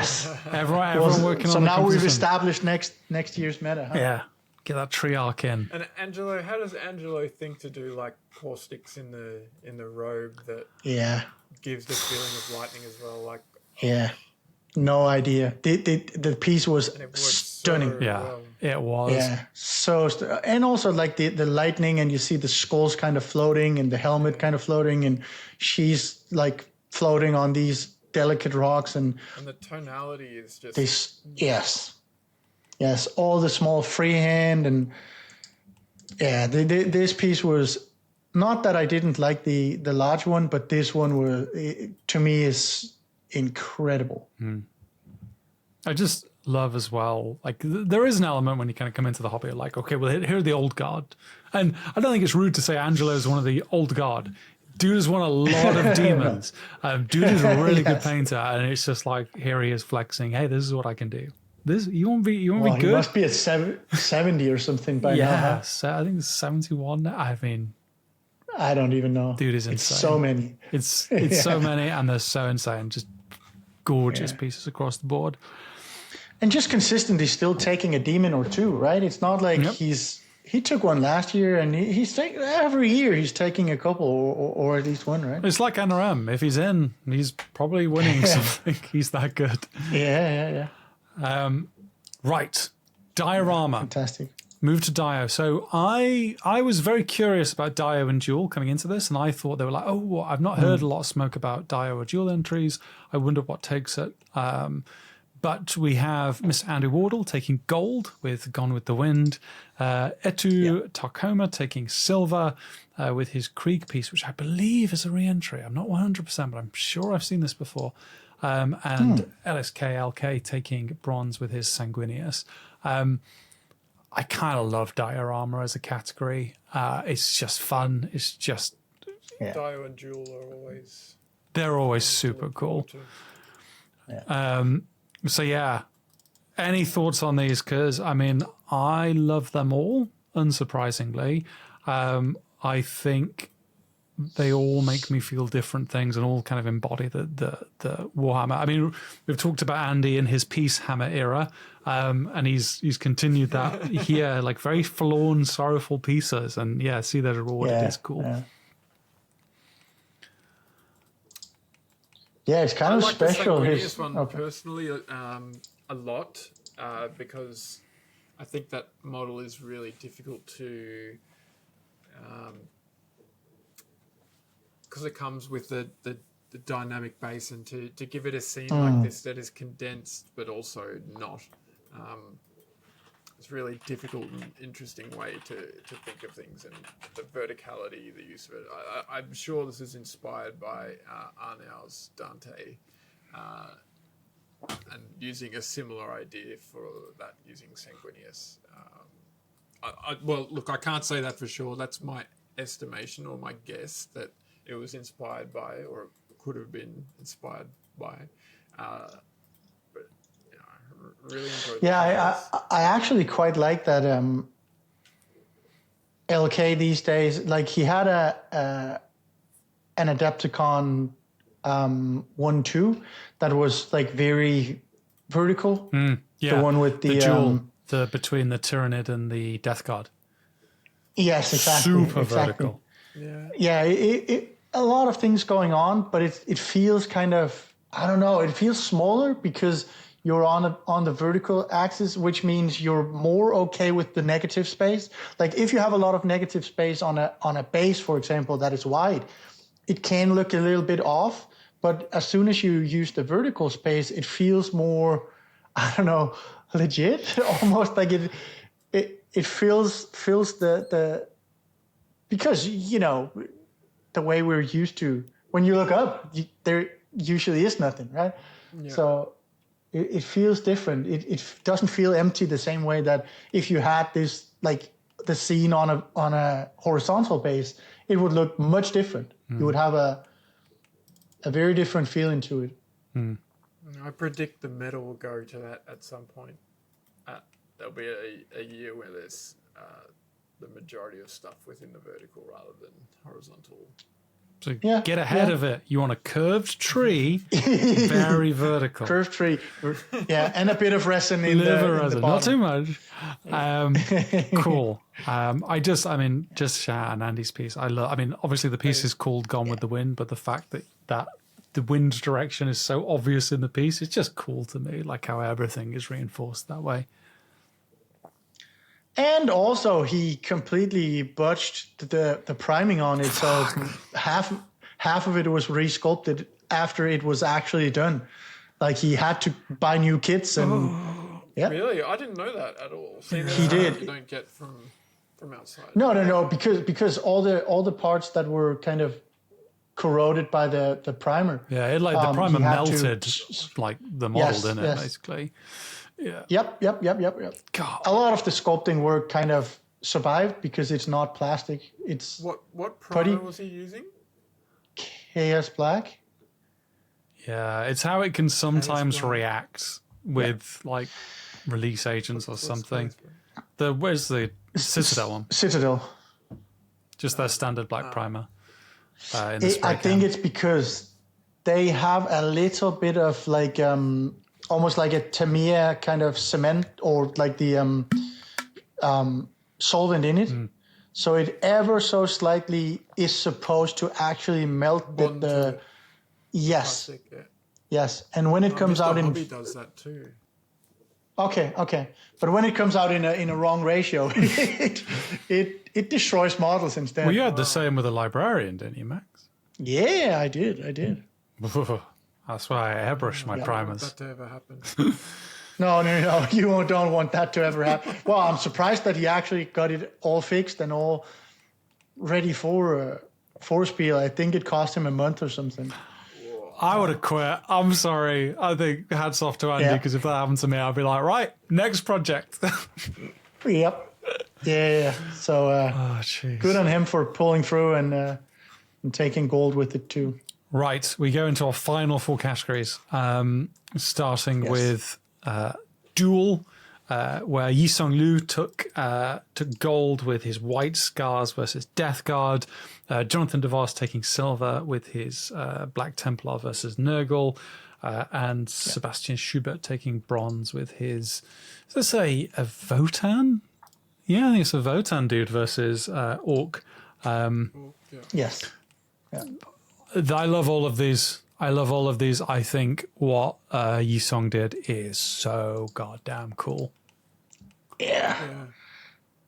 everyone working on. So now we've established next year's meta. Huh? Yeah, get that tree arc in. And Angelo, how does Angelo think to do like caustics in the robe that gives the feeling of lightning as well? Like no idea. The piece was stunning. So it was. Yeah, and also like the lightning, and you see the skulls kind of floating, and the helmet kind of floating, and she's like floating on these delicate rocks, and the tonality is just yes, all the small freehand, and this piece was not that I didn't like the large one, but this one to me is incredible. I just love as well, like there is an element when you kind of come into the hobby, like, okay, well, here are the old guard. And I don't think it's rude to say Angelo is one of the old guard. Dude has won a lot of demons. Dude is a really good painter, and it's just like, here he is flexing. Hey, this is what I can do. This you won't be good. He must be at 70 or something by now. Yeah, so I think it's 71. I mean, I don't even know. Dude is insane. It's so many. It's so many, and they're so insane. Just gorgeous pieces across the board. And just consistently still taking a demon or two, right? It's not like he took one last year, and he's taking every year. He's taking a couple or at least one, right? It's like NRM. If he's in, he's probably winning something. He's that good. Yeah. Right, Diorama. Fantastic. Move to Dio. So I was very curious about Dio and Duel coming into this, and I thought they were like, oh, I've not heard a lot of smoke about Dio or Duel entries. I wonder what takes it. But we have Miss Andy Wardle taking gold with Gone with the Wind. Etu Tarkoma taking silver with his Krieg piece, which I believe is a re-entry. I'm not 100%, but I'm sure I've seen this before. And LSK taking bronze with his Sanguinius. I kind of love Diorama as a category. It's just fun. It's just... Dio and Duel are always... They're always super cool. So yeah, any thoughts on these? Because I mean, I love them all, unsurprisingly. I think they all make me feel different things and all kind of embody the Warhammer. I mean, we've talked about Andy in his Peace Hammer era, and he's continued that here, like very forlorn, sorrowful pieces, and see that rewarded is cool. Yeah, it's kind of like special. I like this one personally a lot because I think that model is really difficult to, because it comes with the dynamic base, and to give it a scene like this that is condensed but also not. It's really difficult and interesting way to think of things, and the verticality, the use of it. I'm sure this is inspired by Arnau's Dante, and using a similar idea for that using Sanguinius. Well, look, I can't say that for sure. That's my estimation or my guess that it was inspired by, or could have been inspired by. Really enjoyed I actually quite like that LK these days. Like he had an Adepticon 1-2 that was like very vertical. The one with the duel, the between the Tyrannid and the Death Guard. Yes, exactly. Super vertical. It a lot of things going on, but it feels kind of, I don't know, it feels smaller because you're on the vertical axis, which means you're more okay with the negative space. Like if you have a lot of negative space on a base, for example, that is wide, it can look a little bit off. But as soon as you use the vertical space, it feels more, I don't know, legit. Almost like it feels the because the way we're used to, when you look up, there usually is nothing, right? Yeah. So it feels different. It doesn't feel empty the same way that if you had this, like the scene on a horizontal base, it would look much different. You would have a very different feeling to it. I predict the meta will go to that at some point. There'll be a year where there's the majority of stuff within the vertical rather than horizontal. So get ahead of it. You want a curved tree, very vertical. Curved tree, and a bit of resin in the bottom. Not too much. Cool. Just Shan and Andy's piece. Obviously the piece is called Gone with the Wind, but the fact that the wind direction is so obvious in the piece, it's just cool to me, like how everything is reinforced that way. And also, he completely botched the priming on it, so half of it was resculpted after it was actually done. Like he had to buy new kits and Really, I didn't know that at all. See, he did. You don't get from from outside. No, because all the parts that were kind of corroded by the primer. Yeah, it like the primer he had to- melted like the model, Yes, didn't it? yes. Basically. Yeah. Yep. God. A lot of the sculpting work kind of survived because it's not plastic. It's What primer Putty- was he using? Chaos Black. Yeah, it's how it can sometimes blind. react with like release agents or What's something. close, Where's the Citadel one? Citadel. Just their standard black primer. In the spray I think can. it's because they have a little bit of like almost like a Tamiya kind of cement or like the solvent in it. So it ever so slightly is supposed to actually melt Bond to the it. yes, Plastic, yeah. yes. And when it comes Mr. out in Hobby does that too. okay, but when it comes out in a wrong ratio, it destroys models instead. Well, you had the same with the librarian, didn't you, Max? Yeah, I did. That's why I airbrushed my I don't want primers. that to ever happen. No, you don't want that to ever happen. Well, I'm surprised that he actually got it all fixed and all ready for Spiel. I think it cost him a month or something. I would have quit. I'm sorry. I think hats off to Andy Yeah. because if that happened to me, I'd be like, right, next project. Yep. Yeah. So Oh, jeez. good on him for pulling through and taking gold with it too. Right, we go into our final four categories, starting Yes. with Duel, where Yisong Liu took gold with his White Scars versus Death Guard, Jonathan DeVos taking silver with his Black Templar versus Nurgle, and Sebastian Schubert taking bronze with his, let's say, a Votan? Yeah, I think it's a Votan dude versus Orc. Yes. I love all of these. I think what Yisong did is so goddamn cool. Yeah.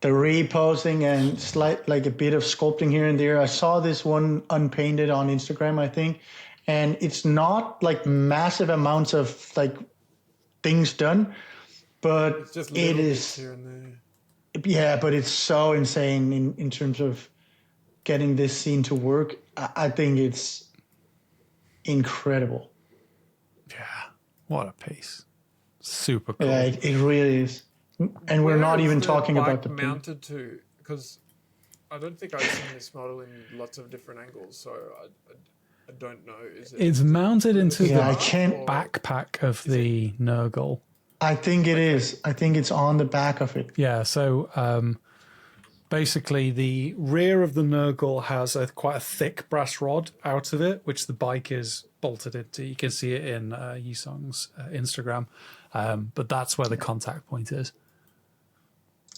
The reposing and slight like a bit of sculpting here and there. I saw this one unpainted on Instagram, I think, and it's not like massive amounts of like things done, but It's just it little bits is. here and there. Yeah, but it's so insane in terms of getting this scene to work. I think it's incredible. Yeah, what a piece. Super cool. Yeah, it really is. And we're Where not is even the talking about bike the mounted to, because I don't think I've seen this model in lots of different angles, so I don't know. Is it? It's mounted into Yeah, I the can't. backpack of the Nurgle. I think it is. I think it's on the back of it. Yeah, so basically the rear of the Nurgle has quite a thick brass rod out of it, which the bike is bolted into. You can see it in Yisong's Instagram, but that's where the contact point is.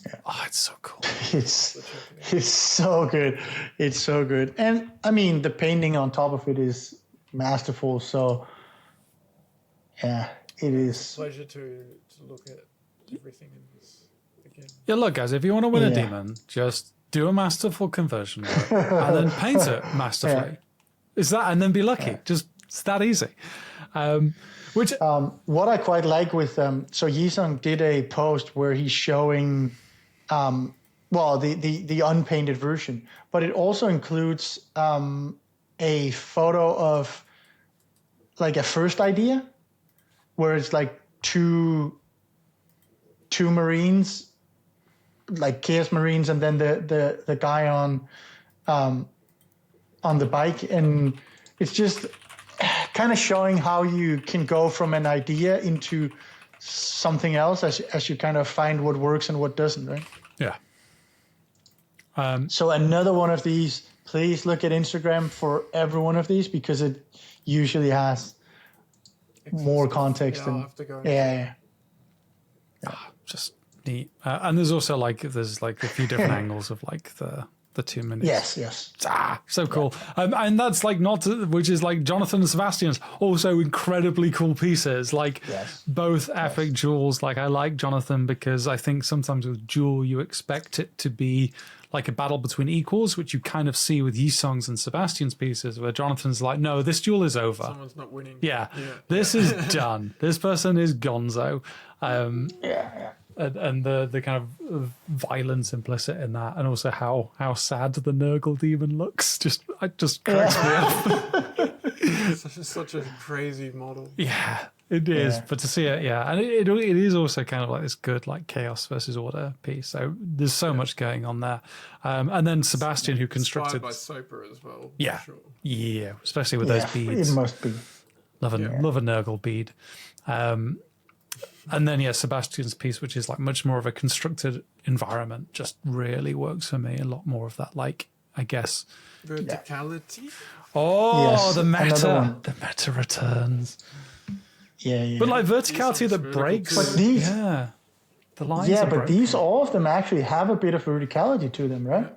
Yeah. Oh, it's so cool. It's so good. It's so good. And I mean, the painting on top of it is masterful. So yeah, it is. Pleasure to look at everything in this again. Yeah, look, guys, if you want to win a Yeah. demon, just do a masterful conversion work and then paint it masterfully. Is that, and then be lucky. Just it's that easy. Which What I quite like with so Yisung did a post where he's showing the unpainted version, but it also includes a photo of like a first idea where it's like two Marines, like Chaos Marines, and then the guy on the bike, and it's just kind of showing how you can go from an idea into something else as you kind of find what works and what doesn't, right? yeah. So another one of these, please look at Instagram for every one of these because it usually has more context. Yeah, I'll and have to go. yeah. Just neat. And there's also like a few different angles of like the 2 minutes. Yes. So cool. And that's like which is like Jonathan and Sebastian's also incredibly cool pieces. Like Yes. both epic duels. Like I like Jonathan because I think sometimes with duel you expect it to be like a battle between equals, which you kind of see with Yisong's and Sebastian's pieces, where Jonathan's like, no, this duel is over. Someone's not winning. Yeah, this is done. This person is gonzo. and the kind of violence implicit in that, and also how sad the Nurgle demon looks. Just cracks me up. Such a crazy model. Yeah, it is. Yeah. But to see it, and it is also kind of like this good like chaos versus order piece. So there's so much going on there. And then Sebastian, who constructed Inspired by Soper as well. Yeah. For sure. Yeah, especially with those beads. It must be. Love a Nurgle bead. And then Sebastian's piece, which is like much more of a constructed environment, just really works for me. A lot more of that, like, I guess, verticality. Oh, Yes, the another meta returns. Yeah. But like verticality that breaks. But these, the lines. yeah, are but broken. these all of them actually have a bit of verticality to them, right?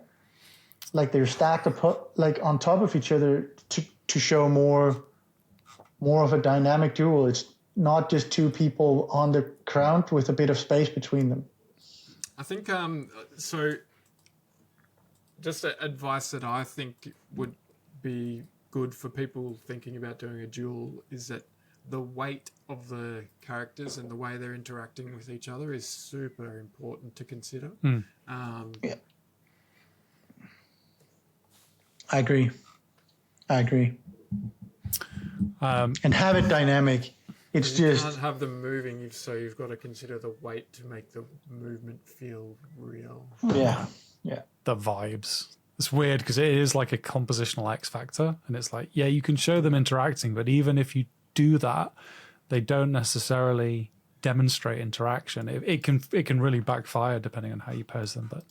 Like they're stacked up, like on top of each other to show more of a dynamic duel. It's not just two people on the ground with a bit of space between them. I think so. Just advice that I think would be good for people thinking about doing a duel is that the weight of the characters and the way they're interacting with each other is super important to consider. Yeah. I agree. And have it dynamic. It's You just can't have them moving, so you've got to consider the weight to make the movement feel real. yeah. The vibes. It's weird because it is like a compositional X factor, and it's like, yeah, you can show them interacting, but even if you do that, they don't necessarily demonstrate interaction. It can really backfire depending on how you pose them. But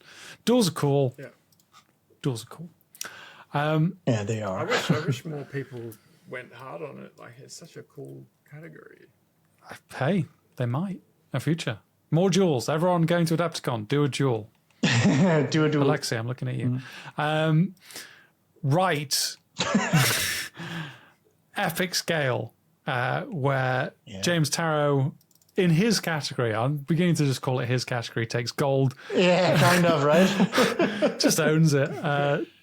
duels are cool. Yeah. Duels are cool. Yeah, they are. I wish more people went hard on it. Like, it's such a cool category. Hey, they might. A future. More duels. Everyone going to Adepticon, do a duel. do it. Alexei, I'm looking at you. Right. Epic scale, where James Tarrow, in his category, I'm beginning to just call it his category, takes gold. Yeah, kind of, right? Just owns it.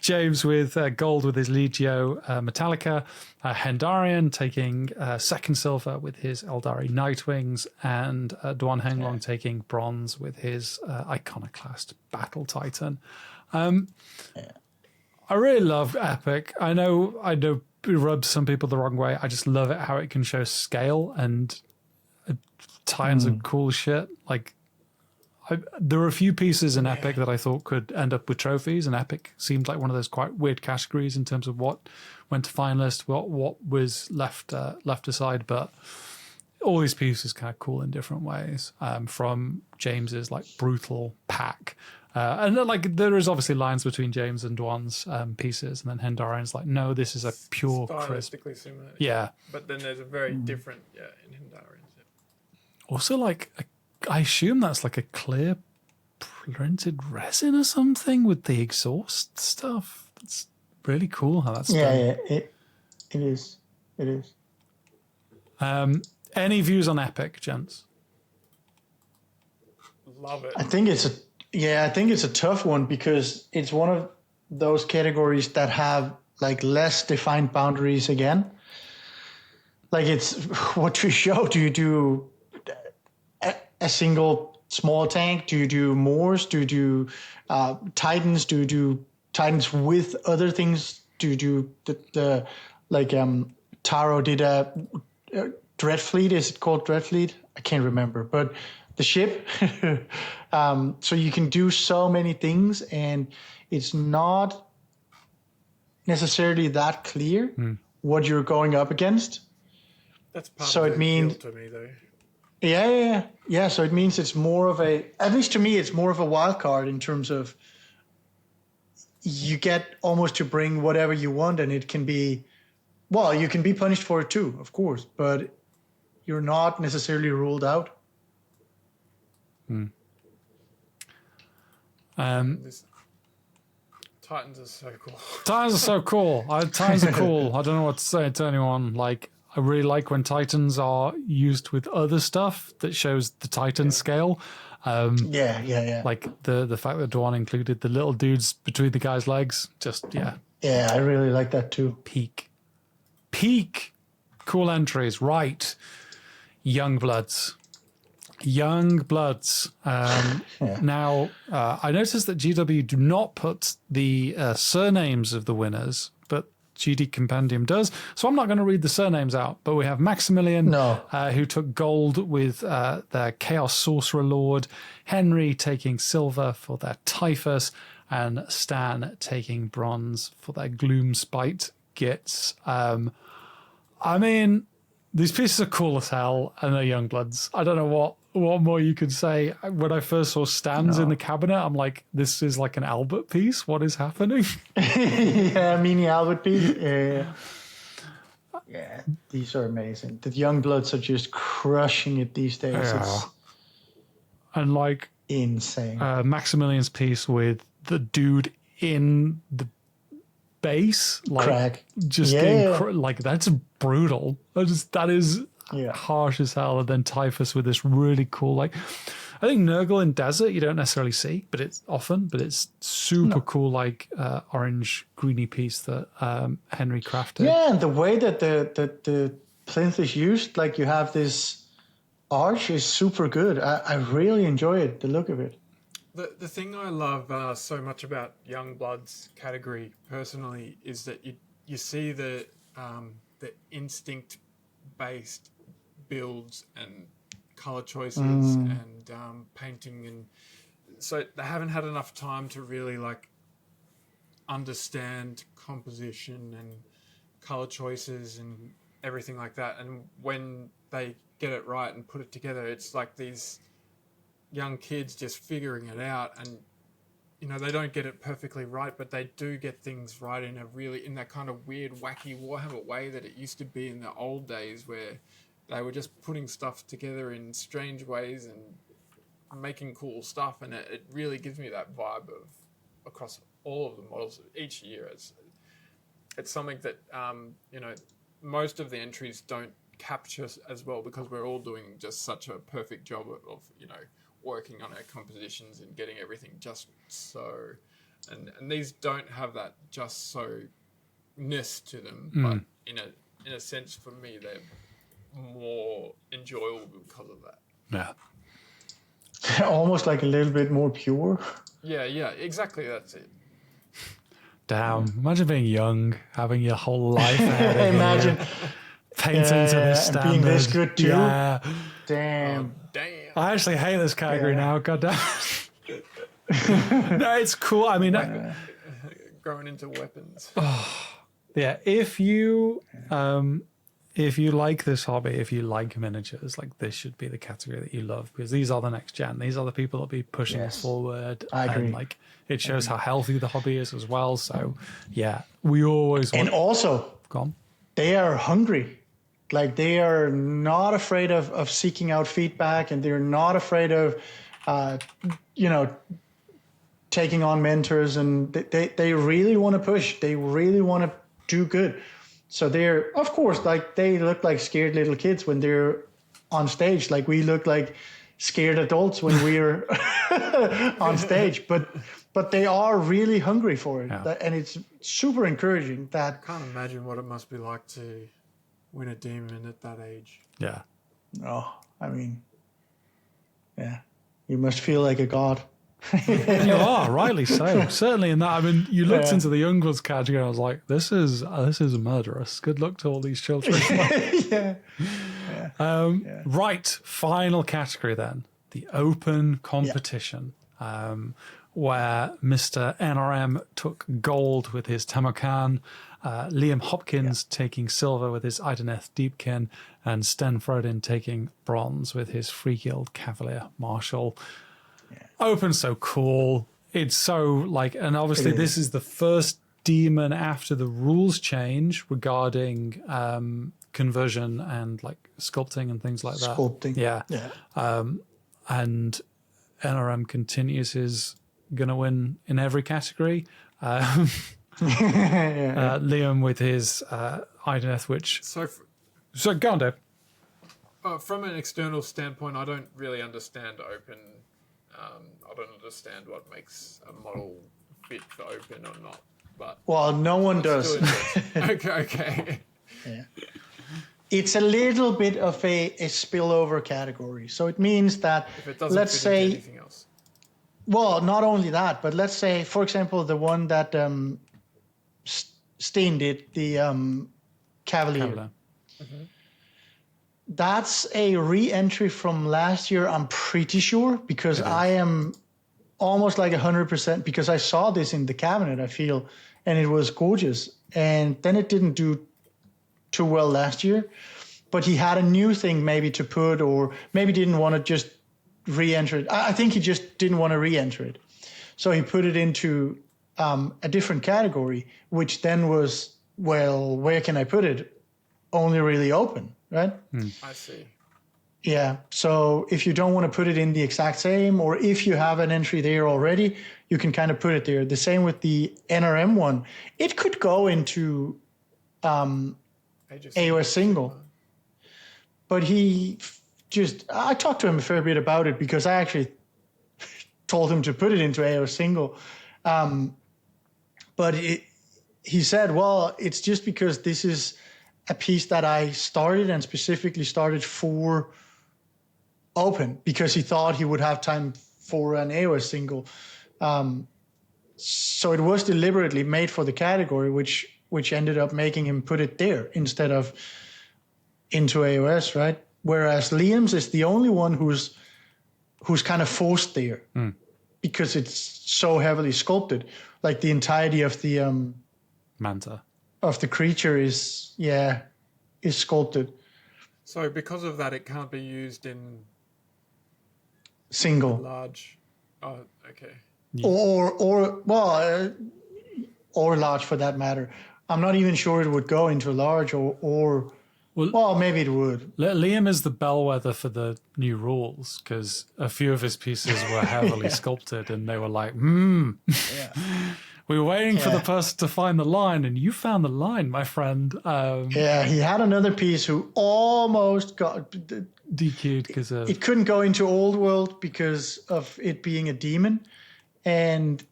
James with gold with his Legio Metallica. Hendarian taking second silver with his Eldari Nightwings. And Duan Henglong taking bronze with his Iconoclast Battle Titan. I really love Epic. I know it rubs some people the wrong way. I just love it how it can show scale and tons of cool shit. Like, there were a few pieces in Epic that I thought could end up with trophies, and Epic seemed like one of those quite weird categories in terms of what went to finalist, what was left aside. But all these pieces kind of cool in different ways. From James's like brutal pack, and like there is obviously lines between James and Duan's pieces, and then Hendarian's like, no, this is a pure crisp. Stylistically similar. Yeah. But then there's a very different, in Hendarian's. Also, like, I assume that's like a clear printed resin or something with the exhaust stuff. It's really cool how that's done. Yeah, it is. It is. Any views on Epic, gents? Love it. I think it's a tough one because it's one of those categories that have like less defined boundaries again. Like, it's what do you show? Do you do a single small tank? Do you do Moors? Do you do Titans? Do you do Titans with other things? Do you do the Taro did a Dreadfleet? Is it called Dreadfleet? I can't remember, but the ship. So you can do so many things, and it's not necessarily that clear what you're going up against. That's part So of it the means- appeal to me, though. Yeah. So it means it's more of at least to me, it's more of a wild card in terms of you get almost to bring whatever you want, and it can be, well, you can be punished for it too, of course, but you're not necessarily ruled out. Titans are so cool. Titans are so cool. Titans are cool. I don't know what to say to anyone. Like, I really like when Titans are used with other stuff that shows the Titan scale. Yeah. Like the fact that Duan included the little dudes between the guy's legs. Just, Yeah, I really like that too. peak. Cool entries. Right. Youngbloods. Young Bloods. Now, I noticed that GW do not put the surnames of the winners, but GD Compendium does. So I'm not going to read the surnames out, but we have Maximilian, who took gold with their Chaos Sorcerer Lord, Henry taking silver for their Typhus, and Stan taking bronze for their Gloomspite Gits. I mean, these pieces are cool as hell, and they're Youngbloods. I don't know what more you could say. When I first saw Stans in the cabinet, I'm like, this is like an Albert piece. What is happening? Yeah, mini Albert piece. Yeah, these are amazing. The Youngbloods are just crushing it these days. Yeah. It's and like insane. Maximilian's piece with the dude in the base, like Crack. just getting like that's brutal. That is Yeah. harsh as hell. And then Typhus with this really cool, like, I think Nurgle in Desert you don't necessarily see, but it's super cool, like orange greeny piece that Henry crafted. Yeah, and the way that the plinth is used, like you have this arch, is super good. I really enjoy it, the look of it. The thing I love so much about Youngbloods category personally is that you see the instinct based builds and color choices and painting, and so they haven't had enough time to really like understand composition and color choices and everything like that. And when they get it right and put it together, it's like these young kids just figuring it out, and you know, they don't get it perfectly right, but they do get things right in that kind of weird, wacky Warhammer way that it used to be in the old days, where they were just putting stuff together in strange ways and making cool stuff. And it really gives me that vibe of across all of the models each year. It's something that, you know, most of the entries don't capture as well, because we're all doing just such a perfect job of you know, working on our compositions and getting everything just so, and these don't have that just so-ness to them, but in a sense for me they're more enjoyable because of that. Yeah. Almost like a little bit more pure. Yeah, exactly, that's it. Damn, imagine being young, having your whole life ahead of you. Imagine painting to this standard. being this good too. Yeah. Damn. I actually hate this category now. God damn. No, it's cool. I mean, Growing into weapons. yeah. If you like this hobby, if you like miniatures, like this should be the category that you love, because these are the next gen. These are the people that be pushing us forward. I agree. And like it shows how healthy the hobby is as well. So yeah, we always want. And also, they are hungry. Like they are not afraid of seeking out feedback, and they're not afraid of, you know, taking on mentors, and they really want to push. They really want to do good. So they're, of course, like they look like scared little kids when they're on stage. Like we look like scared adults when we're on stage, but they are really hungry for it. Yeah. And it's super encouraging that. I can't imagine what it must be like to win a demon at that age. Yeah. Oh, I mean, yeah, you must feel like a god. You are, rightly so. Certainly in that. I mean, you looked into the Youngbloods category and I was like, this is murderous. Good luck to all these children. Right, final category then. The open competition, where Mr. NRM took gold with his Tamokan, Liam Hopkins taking silver with his Ideneth Deepkin, and Sten Frodin taking bronze with his Free Guild Cavalier Marshal. Open, so cool. It's so like, and obviously this is the first demon after the rules change regarding conversion and like sculpting and things like that. Sculpting. Yeah. And NRM continues his gonna win in every category. Liam with his Ideneth, which... So go on, Dave. From an external standpoint, I don't really understand open. I don't understand what makes a model fit for open or not. But well, no one does. Okay. it's a little bit of a spillover category. So it means that, If it doesn't let's fit say, into anything else. well, not only that, but let's say, for example, the one that Steen did, the Cavalier. That's a re-entry from last year, I'm pretty sure, because I am almost like 100%, because I saw this in the cabinet, I feel, and it was gorgeous. And then it didn't do too well last year, but he had a new thing maybe to put, or maybe didn't want to just re-enter it. I think he just didn't want to re-enter it. So he put it into a different category, which then was, well, where can I put it? Only really open, right? I see. Yeah. So if you don't want to put it in the exact same, or if you have an entry there already, you can kind of put it there. The same with the NRM one. It could go into AOS single. But I talked to him a fair bit about it, because I actually told him to put it into AOS single. But he said, well, it's just because this is a piece that I started and specifically started for open, because he thought he would have time for an AOS single. So it was deliberately made for the category, which ended up making him put it there instead of into AOS, right? Whereas Liam's is the only one who's kind of forced there because it's so heavily sculpted. Like the entirety of the Manta of the creature is sculpted. So because of that, it can't be used in single large. Oh, okay. Yeah. Or large for that matter. I'm not even sure it would go into large or well, maybe it would. Liam is the bellwether for the new rules, because a few of his pieces were heavily sculpted, and they were like, we were waiting for the person to find the line, and you found the line, my friend. He had another piece who almost got DQ'd because of... It couldn't go into Old World because of it being a demon, and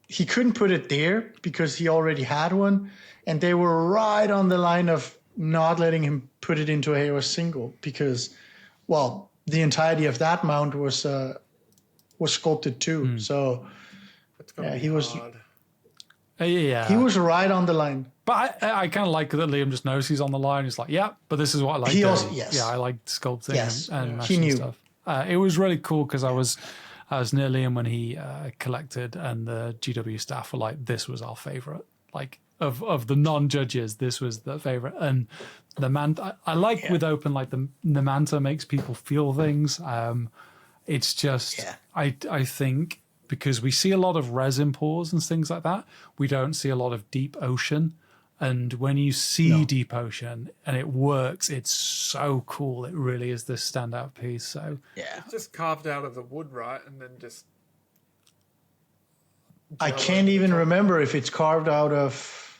he couldn't put it there because he already had one, and they were right on the line of not letting him put it into AOS single because, well, the entirety of that mount was sculpted too. So he was he was right on the line. But I kind of like that Liam just knows he's on the line. He's like, yeah, but this is what I like. I like sculpting and meshing stuff. It was really cool because I was near Liam when he collected, and the GW staff were like, this was our favorite. Like, of the non-judges, this was the favorite. And the Manta, I like with open, like the Manta makes people feel things. It's just, I think, because we see a lot of resin pores and things like that, we don't see a lot of deep ocean. And when you see deep ocean and it works, it's so cool. It really is this standout piece. So it's just carved out of the wood, right? And then just... I can't even remember if it's carved out of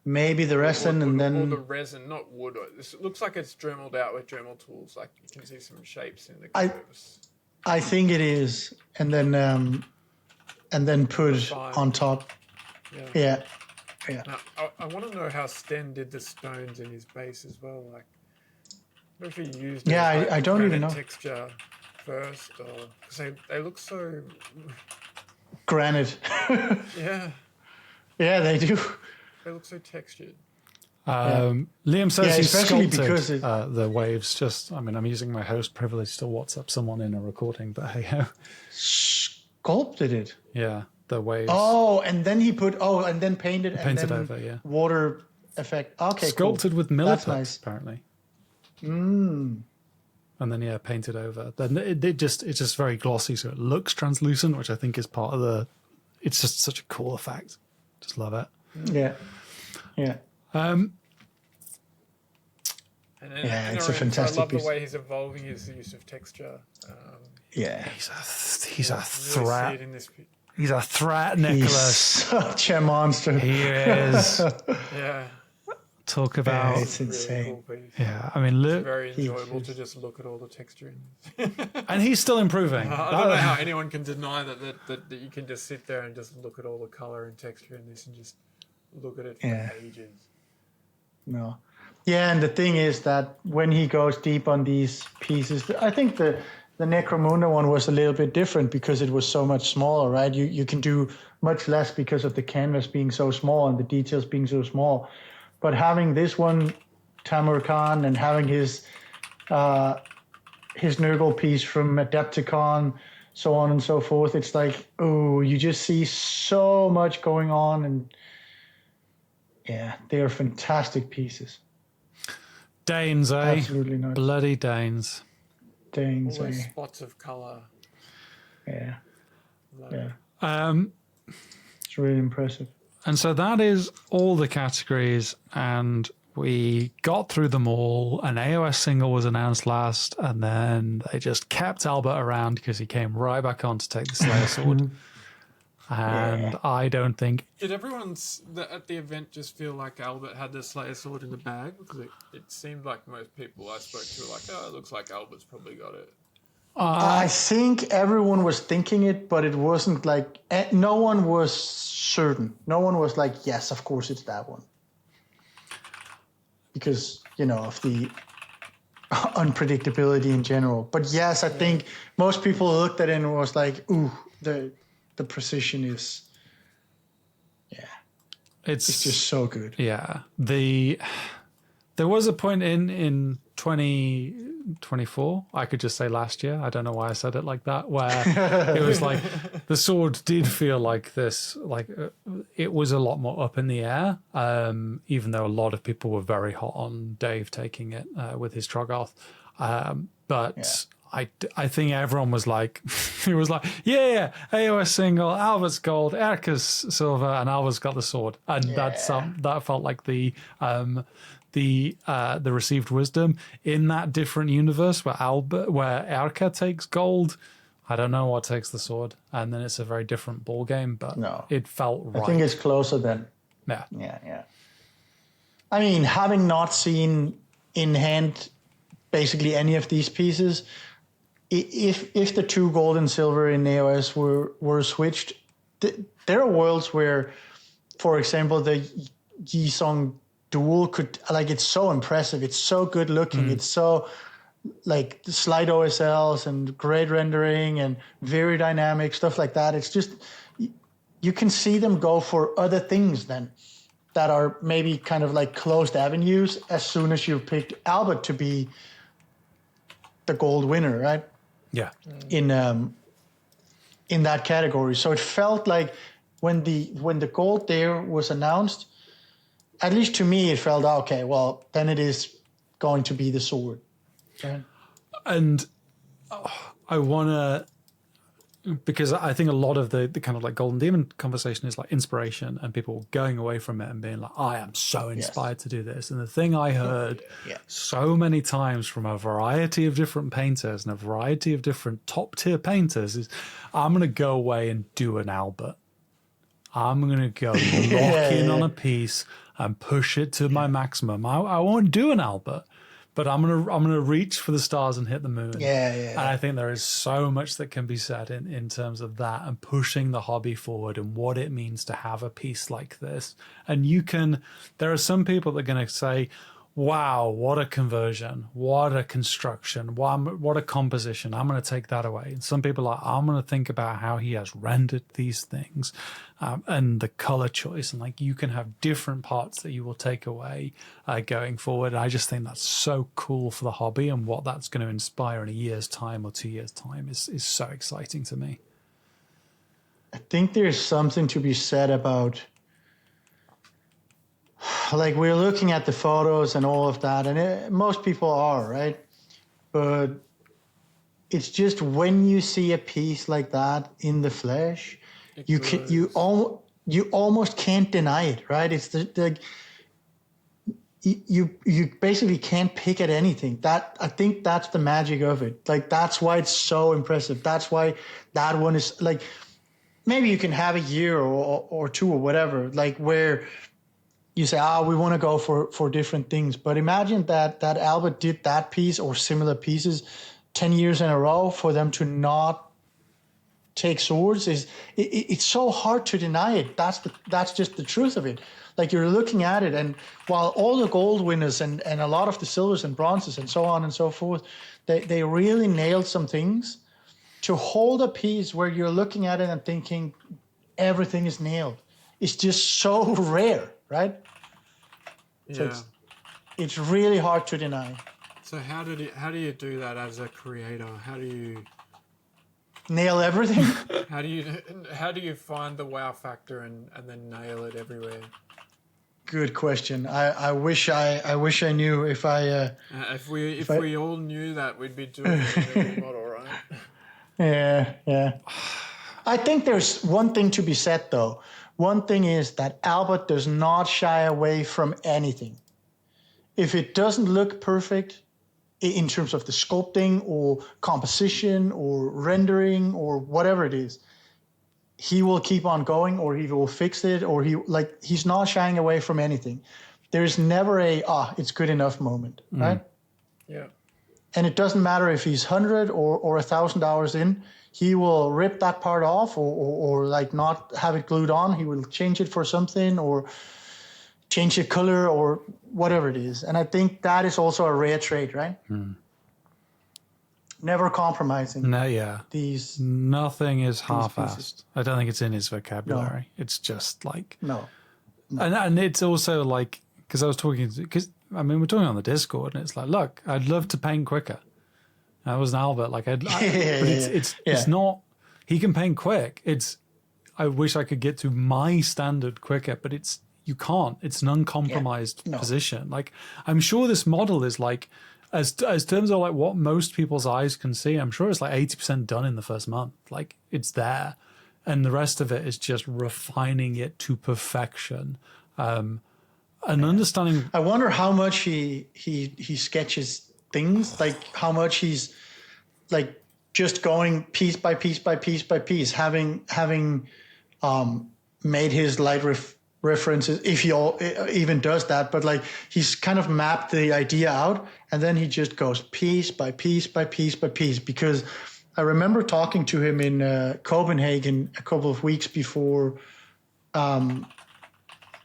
maybe the resin and then... Or the resin, not wood. It looks like it's dremeled out with Dremel tools. Like you can see some shapes in the curves. I think it is. And then put on top. Yeah. Now, I want to know how Sten did the stones in his base as well. Like, what if he used I don't even know texture first, or because they look so granite. Yeah, they do. They look so textured. Liam says he's especially sculpted because the waves. I'm using my host privilege to WhatsApp someone in a recording, but hey, sculpted it. Yeah. The waves. Oh, and then he and then painted over, water effect. Okay, sculpted cool. with milliput, nice. apparently. And then painted over. Then it's just very glossy, so it looks translucent, which I think is part of the. It's just such a cool effect. Just love it. Yeah. It's a fantastic I love piece. the way he's evolving his use of texture. He's a threat. In this He's a threat, Nicholas. He's such a monster. He is. Yeah. Talk about... it's insane. Really cool piece. Yeah, I mean... It's very enjoyable to just look at all the texture in this. And he's still improving. I don't know how anyone can deny that you can just sit there and just look at all the color and texture in this and just look at it for ages. No. Yeah, and the thing is that when he goes deep on these pieces, I think the Necromunda one was a little bit different because it was so much smaller, right? You can do much less because of the canvas being so small and the details being so small. But having this one, Tamur Khan, and having his Nurgle piece from Adepticon, so on and so forth, it's like, oh, you just see so much going on, and yeah, they are fantastic pieces. Danes, eh? Absolutely nuts. Bloody Danes. Danes, All those eh? spots of color. Yeah. Like, Yeah. It's really impressive. And so that is all the categories, and we got through them all. An AOS single was announced last, and then they just kept Albert around because he came right back on to take the Slayer sword. And I don't think... Did everyone at the event just feel like Albert had the Slayer sword in the bag? Because it seemed like most people I spoke to were like, oh, it looks like Albert's probably got it. I think everyone was thinking it, but it wasn't like... No one was certain. No one was like, yes, of course it's that one. Because, of the unpredictability in general. But yes, I think most people looked at it and was like, ooh, the precision is, it's just so good. Yeah. There was a point in 2024, I could just say last year, I don't know why I said it like that, where it was like the sword did feel like this, like it was a lot more up in the air, even though a lot of people were very hot on Dave taking it with his Troggoth. But I think everyone was like, it was like, AOS single, Albert's gold, Erka's silver, and Albert's got the sword, and that felt like the received wisdom in that different universe where Erka takes gold. I don't know what takes the sword, and then it's a very different ball game, but it felt right. I think it's closer than. Yeah. I mean, having not seen in hand basically any of these pieces, if the 2 gold and silver in AOS were switched, there are worlds where, for example, the Yi-Song duel could, like, it's so impressive, it's so good looking, it's so like slight OSLs and great rendering and very dynamic stuff like that. It's just, you can see them go for other things then that are maybe kind of like closed avenues as soon as you picked Albert to be the gold winner, right? Yeah. In that category. So it felt like when the gold there was announced, at least to me, it felt, okay, well, then it is going to be the sword. Right? And I want to, because I think a lot of the kind of like Golden Demon conversation is like inspiration and people going away from it and being like, I am so inspired to do this. And the thing I heard so many times from a variety of different painters and a variety of different top tier painters is, I'm going to go away and do an Albert. I'm going to go lock in on a piece and push it to my maximum. I won't do an Albert, but I'm gonna reach for the stars and hit the moon. And I think there is so much that can be said in terms of that and pushing the hobby forward and what it means to have a piece like this. And there are some people that are going to say, wow, what a conversion, what a construction, what a composition. I'm going to take that away. And some people are, I'm going to think about how he has rendered these things and the color choice. And like, you can have different parts that you will take away going forward. I just think that's so cool for the hobby, and what that's going to inspire in a year's time or 2 years' time is so exciting to me. I think there's something to be said about, like, we're looking at the photos and all of that, and most people are, right? But it's just when you see a piece like that in the flesh, you almost can't deny it, right? It's you basically can't pick at anything. I think that's the magic of it. Like, that's why it's so impressive. That's why that one is, like, maybe you can have a year or two or whatever, like, where you say, we want to go for different things. But imagine that Albert did that piece or similar pieces 10 years in a row, for them to not take swords it's so hard to deny it. That's just the truth of it. Like, you're looking at it, and while all the gold winners and a lot of the silvers and bronzes and so on and so forth, they really nailed some things. To hold a piece where you're looking at it and thinking everything is nailed, it's just so rare, right? So Yeah. it's really hard to deny. So how do you do that as a creator? How do you Nail everything. how do you find the wow factor and then nail it everywhere? Good question. I wish I knew. If We all knew that, we'd be doing the model, right? Yeah. I think there's one thing to be said, though. One thing is that Albert does not shy away from anything. If it doesn't look perfect in terms of the sculpting or composition or rendering or whatever it is, he will keep on going, or he will fix it, or he's not shying away from anything. There's never it's good enough moment, right? Yeah. And it doesn't matter if he's 100 or 1,000 hours in, he will rip that part off or like not have it glued on. He will change it for something or change the color or whatever it is. And I think that is also a rare trait, right? Never compromising. No, yeah. Nothing is half-assed. I don't think it's in his vocabulary. No. It's just like... No. And it's also like... Because we're talking on the Discord, and it's like, look, I'd love to paint quicker. That was an Albert. Like, but it's not. He can paint quick. I wish I could get to my standard quicker, but you can't. It's an uncompromised position. Like, I'm sure this model is like, as terms of like what most people's eyes can see, I'm sure it's like 80% done in the first month. Like, it's there, and the rest of it is just refining it to perfection. Understanding. I wonder how much he sketches things, like how much he's like just going piece by piece by piece by piece, having made his light references, if he even does that, but like he's kind of mapped the idea out, and then he just goes piece by piece by piece by piece. Because I remember talking to him in Copenhagen a couple of weeks before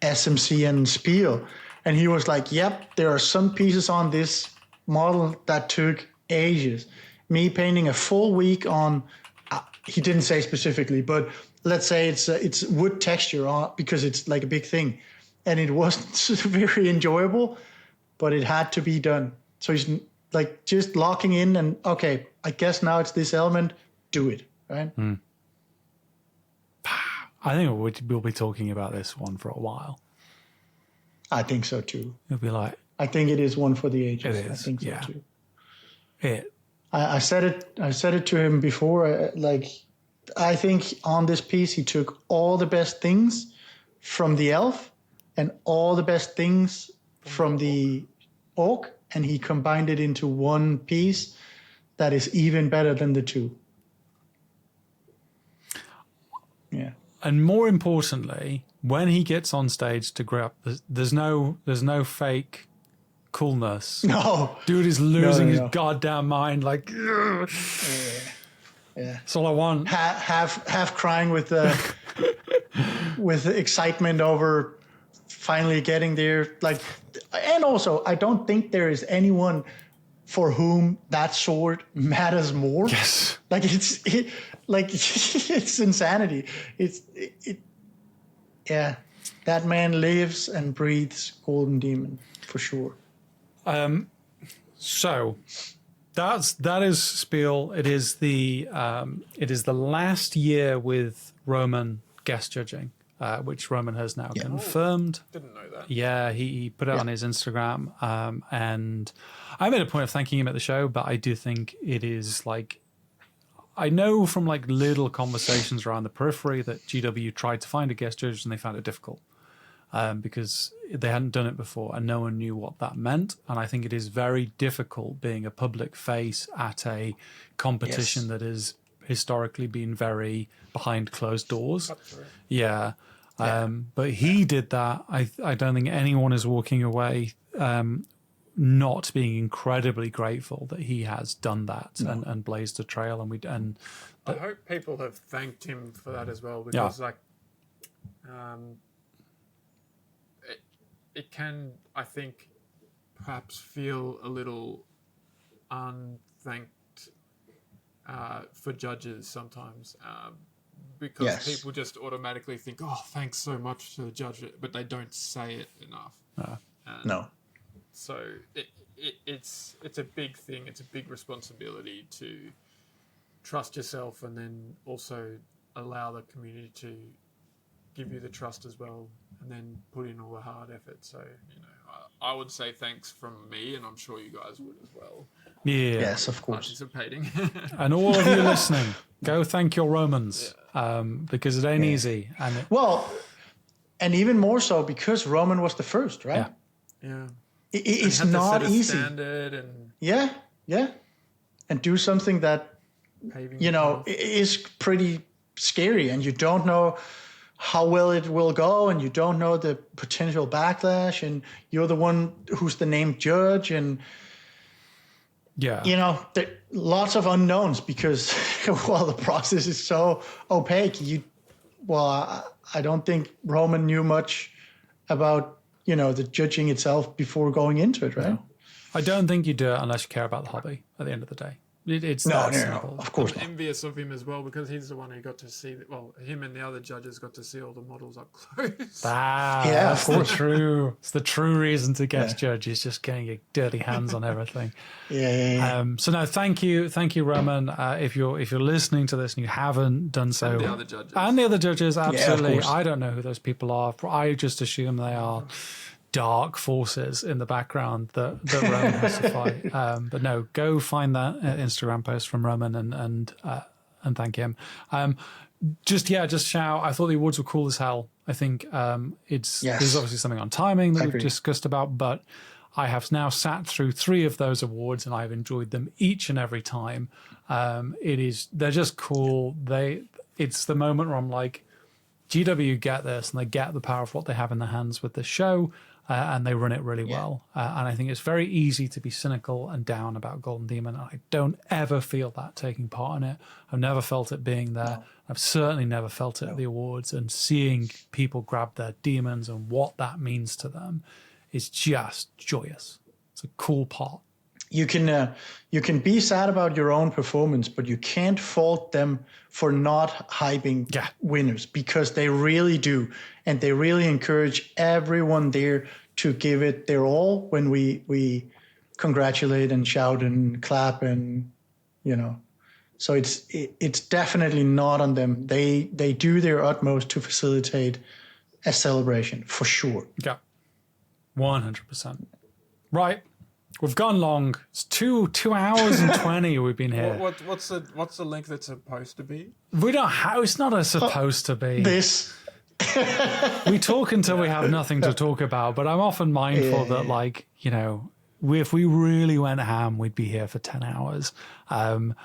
SMC and Spiel, and he was like, yep, there are some pieces on this model that took ages. Me painting a full week on, he didn't say specifically, but let's say it's wood texture on, because it's like a big thing, and it wasn't very enjoyable, but it had to be done. So he's like just locking in and, okay, I guess now it's this element, do it, right? I think we'll be talking about this one for a while. I think so too. It'll be like, I think it is one for the ages. It is, I think so too. I said it to him before. I think on this piece he took all the best things from the elf and all the best things from the orc, and he combined it into one piece that is even better than the two. Yeah. And more importantly, when he gets on stage to grab, there's no fake coolness. No, dude is losing his goddamn mind. Like, yeah. That's all I want. Half crying with with excitement over finally getting there. Like, and also, I don't think there is anyone for whom that sword matters more. Yes, like it's insanity. Yeah, that man lives and breathes Golden Demon for sure. So that is Spiel. It is the last year with Roman guest judging, which Roman has now confirmed. Didn't know that. Yeah, he put it on his Instagram, and I made a point of thanking him at the show. But I do think it is like, I know from like little conversations around the periphery that GW tried to find a guest judge and they found it difficult. Because they hadn't done it before and no one knew what that meant. And I think it is very difficult being a public face at a competition that has historically been very behind closed doors. Yeah. But he did that. I don't think anyone is walking away not being incredibly grateful that he has done that and blazed a trail. And I hope people have thanked him for that as well, because it can, I think, perhaps feel a little unthanked for judges sometimes, because people just automatically think, oh, thanks so much to the judge, but they don't say it enough. No. So it's a big thing. It's a big responsibility to trust yourself, and then also allow the community to give you the trust as well, and then put in all the hard effort. So, I would say thanks from me, and I'm sure you guys would as well. Yeah. Yes, of course. Participating. And all of you listening, go thank your Romans, because it ain't easy. And and even more so because Roman was the first, right? Yeah. It's not easy. Standard and and do something that is pretty scary, and you don't know how well it will go, and you don't know the potential backlash, and you're the one who's the named judge, and there lots of unknowns because the process is so opaque. I don't think Roman knew much about the judging itself before going into it, right? No. I don't think you do it unless you care about the hobby at the end of the day. It's that simple. Of course I'm envious of him as well, because he's the one who got to see, him and the other judges got to see all the models up close. That's it's the true reason to guest judge, is just getting your dirty hands on everything. So no, thank you, Roman. If you're listening to this and you haven't done so, and the other judges, absolutely. I don't know who those people are. I just assume they are dark forces in the background that Roman has to fight. But no, go find that Instagram post from Roman and thank him. Just shout. I thought the awards were cool as hell. I think there's obviously something on timing that we've discussed about, but I have now sat through 3 of those awards and I've enjoyed them each and every time. They're just cool. It's the moment where I'm like, GW get this, and they get the power of what they have in their hands with the show. And they run it really well. And I think it's very easy to be cynical and down about Golden Demon. And I don't ever feel that taking part in it. I've never felt it being there. No. I've certainly never felt it at the awards. And seeing people grab their demons and what that means to them is just joyous. It's a cool part. You can be sad about your own performance, but you can't fault them for not hyping winners, because they really do, and they really encourage everyone there to give it their all when we congratulate and shout and clap, and so it's definitely not on them. They do their utmost to facilitate a celebration for sure. Yeah, 100%. Right. We've gone long. It's 2 hours and 20 we've been here. What's the link that's supposed to be? We don't have. It's not supposed to be. This. We talk until we have nothing to talk about. But I'm often mindful that, if we really went ham, we'd be here for 10 hours, and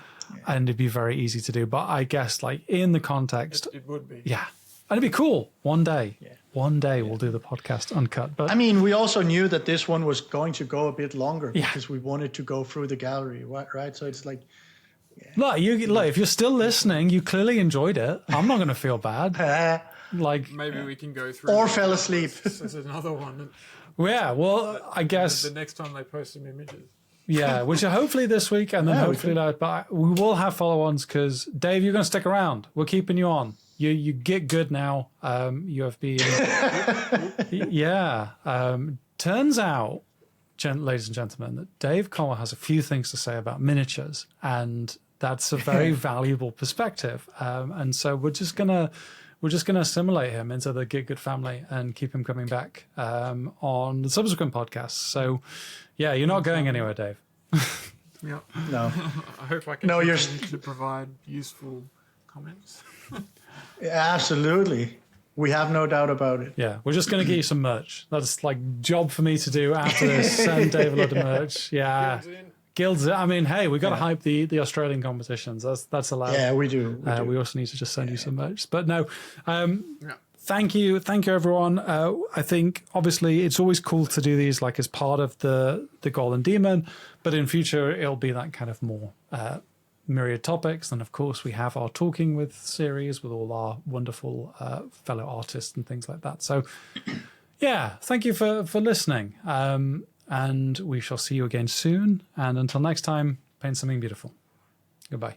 it'd be very easy to do. But I guess, in the context, it would be. Yeah, and it'd be cool one day. Yeah. One day we'll do the podcast uncut. But we also knew that this one was going to go a bit longer because we wanted to go through the gallery, right? So it's like, look, if you're still listening, you clearly enjoyed it. I'm not going to feel bad. Maybe we can go through. Or fell asleep. There's another one. Yeah, well, I guess the next time they post some images. Yeah, which are hopefully this week, and then hopefully but we will have follow-ons because Dave, you're going to stick around. We're keeping you on. You get good now. You have been, turns out, ladies and gentlemen, that Dave Colwell has a few things to say about miniatures, and that's a very valuable perspective. And so we're just gonna assimilate him into the GitGud family and keep him coming back on the subsequent podcasts. So, you're not going anywhere, Dave. Yeah. No. I hope I can continue to provide useful comments. Absolutely. We have no doubt about it. Yeah, we're just going to get you some merch. That's job for me to do after this. Send Dave a lot of merch. Yeah. Guilds. I mean, hey, we got to hype the Australian competitions. That's allowed. Yeah, we do. We also need to just send you some merch. But no. Thank you, everyone. I think obviously it's always cool to do these like as part of the Golden Demon, but in future it'll be that kind of more myriad topics. And of course we have our Talking With series with all our wonderful fellow artists and things like that. So yeah, thank you for listening. And we shall see you again soon. And until next time, paint something beautiful. Goodbye.